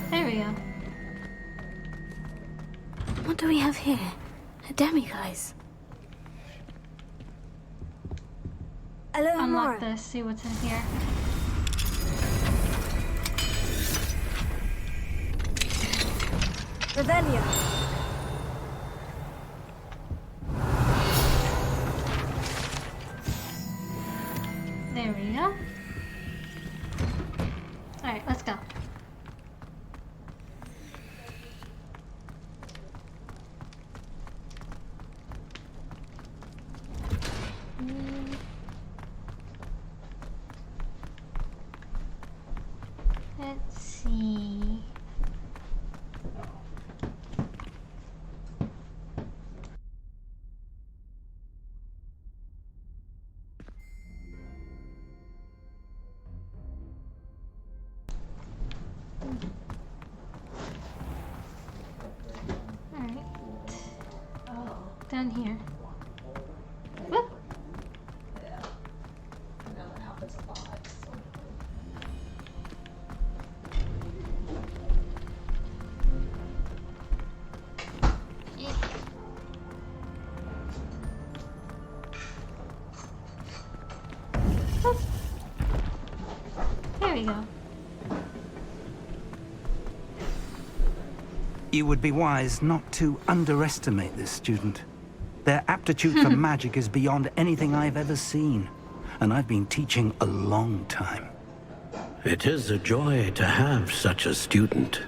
There we go. What do we have here? A demiguise. Hello, Unlock Mora. this, see what's in here. Revelio. There we go. Alright, let's go. Let's see. Alright. Down here. Whoop. There we go. You would be wise not to underestimate this student. Their aptitude for magic is beyond anything I've ever seen, and I've been teaching a long time. It is a joy to have such a student.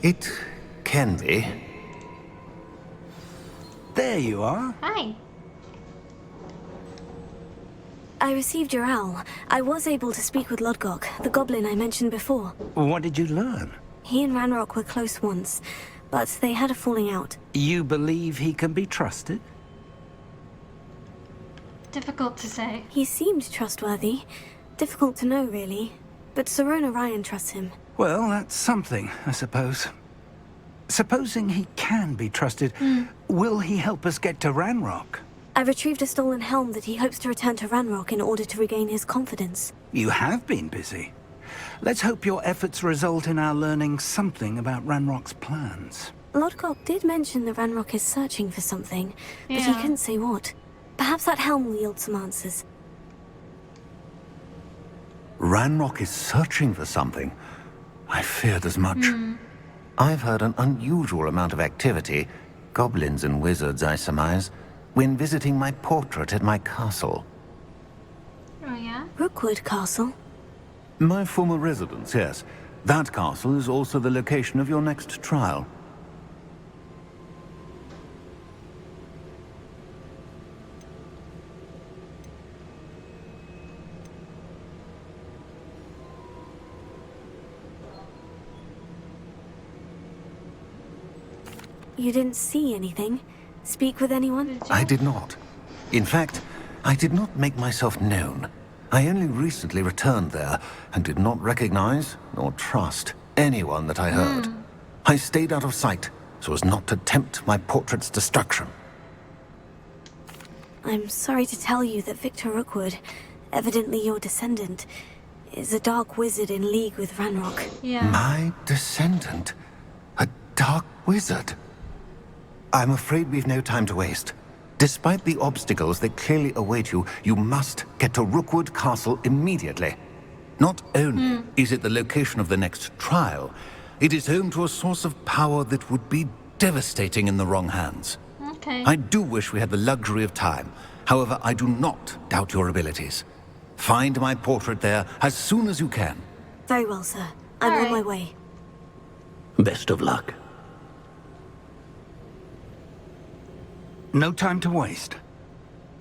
It can be. There you are. Hi. I received your owl. I was able to speak with Lodgok, the goblin I mentioned before. What did you learn? He and Ranrock were close once, but they had a falling out. You believe he can be trusted? Difficult to say. He seemed trustworthy. Difficult to know, really. But Sirona Ryan trusts him. Well, that's something, I suppose. Supposing he can be trusted, will he help us get to Ranrock? I retrieved a stolen helm that he hopes to return to Ranrock in order to regain his confidence. You have been busy. Let's hope your efforts result in our learning something about Ranrock's plans. Lodgok did mention that Ranrock is searching for something, but he couldn't say what. Perhaps that helm will yield some answers. Ranrock is searching for something. I feared as much. I've heard an unusual amount of activity, goblins and wizards, I surmise, when visiting my portrait at my castle. Oh, yeah? Rookwood Castle? My former residence, yes. That castle is also the location of your next trial. You didn't see anything? Speak with anyone? I did not. In fact, I did not make myself known. I only recently returned there and did not recognize nor trust anyone that I heard. I stayed out of sight so as not to tempt my portrait's destruction. I'm sorry to tell you that Victor Rookwood, evidently your descendant, is a dark wizard in league with Ranrock. My descendant? A dark wizard? I'm afraid we've no time to waste. Despite the obstacles that clearly await you, you must get to Rookwood Castle immediately. Not only is it the location of the next trial, it is home to a source of power that would be devastating in the wrong hands. Okay. I do wish we had the luxury of time. However, I do not doubt your abilities. Find my portrait there as soon as you can. Very well, sir. I'm on my way. Best of luck. No time to waste.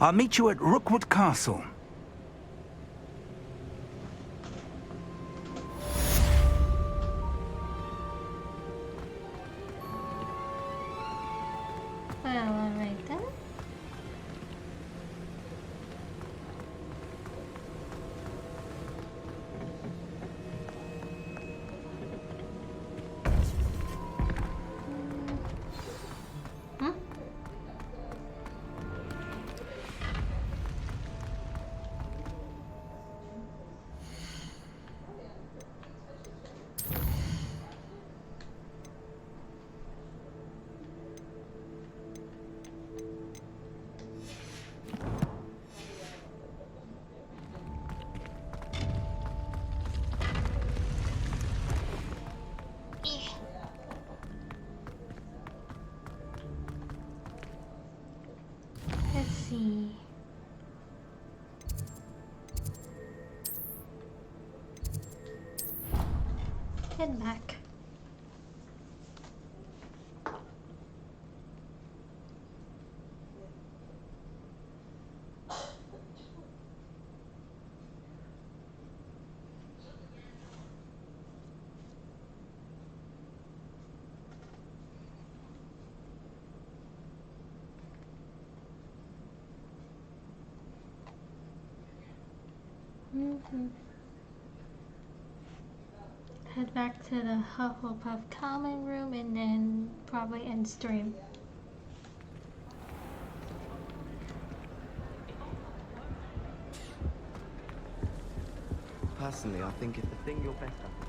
I'll meet you at Rookwood Castle. Well, alright then. Let's see. Head back. Head back to the Hufflepuff common room and then probably end stream. Personally, I think it's the thing you're best at.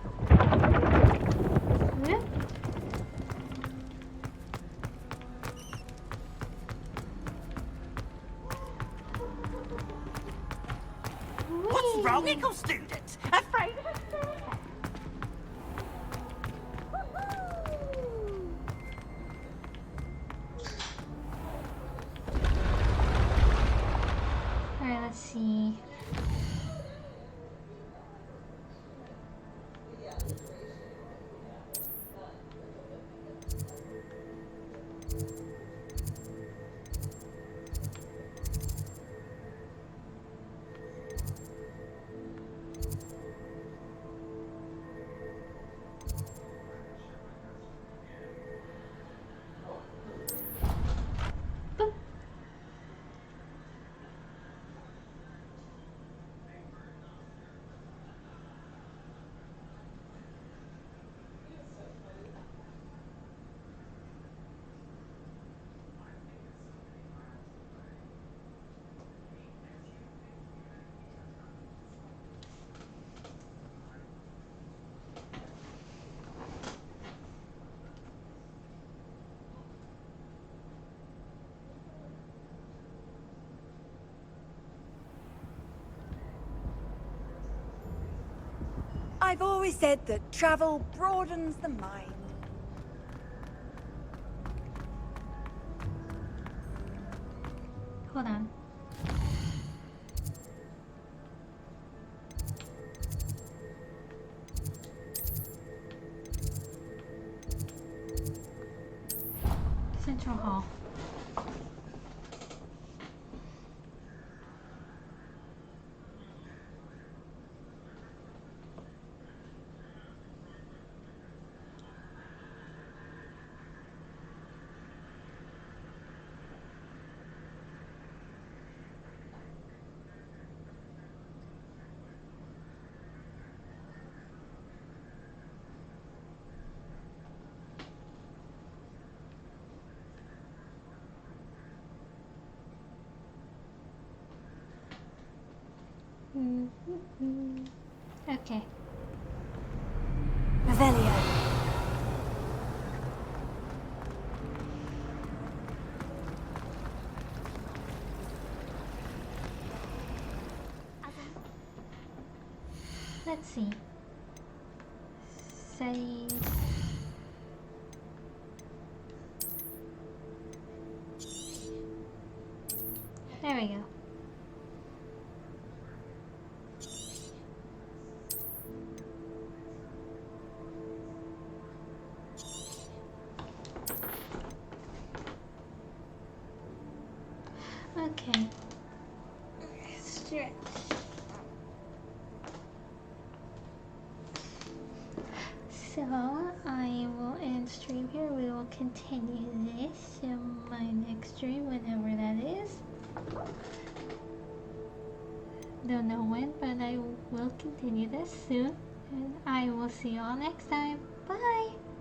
Yeah. What's wrong, Eagle student? Afraid of a I've always said that travel broadens the mind. Hold on. Central Hall. Okay. Revelio. Let's see. Settings. There we go. Okay. Stretch. So I will end stream here. We will continue this in my next stream, whenever that is. Don't know when, but I will continue this soon. And I will see you all next time. Bye!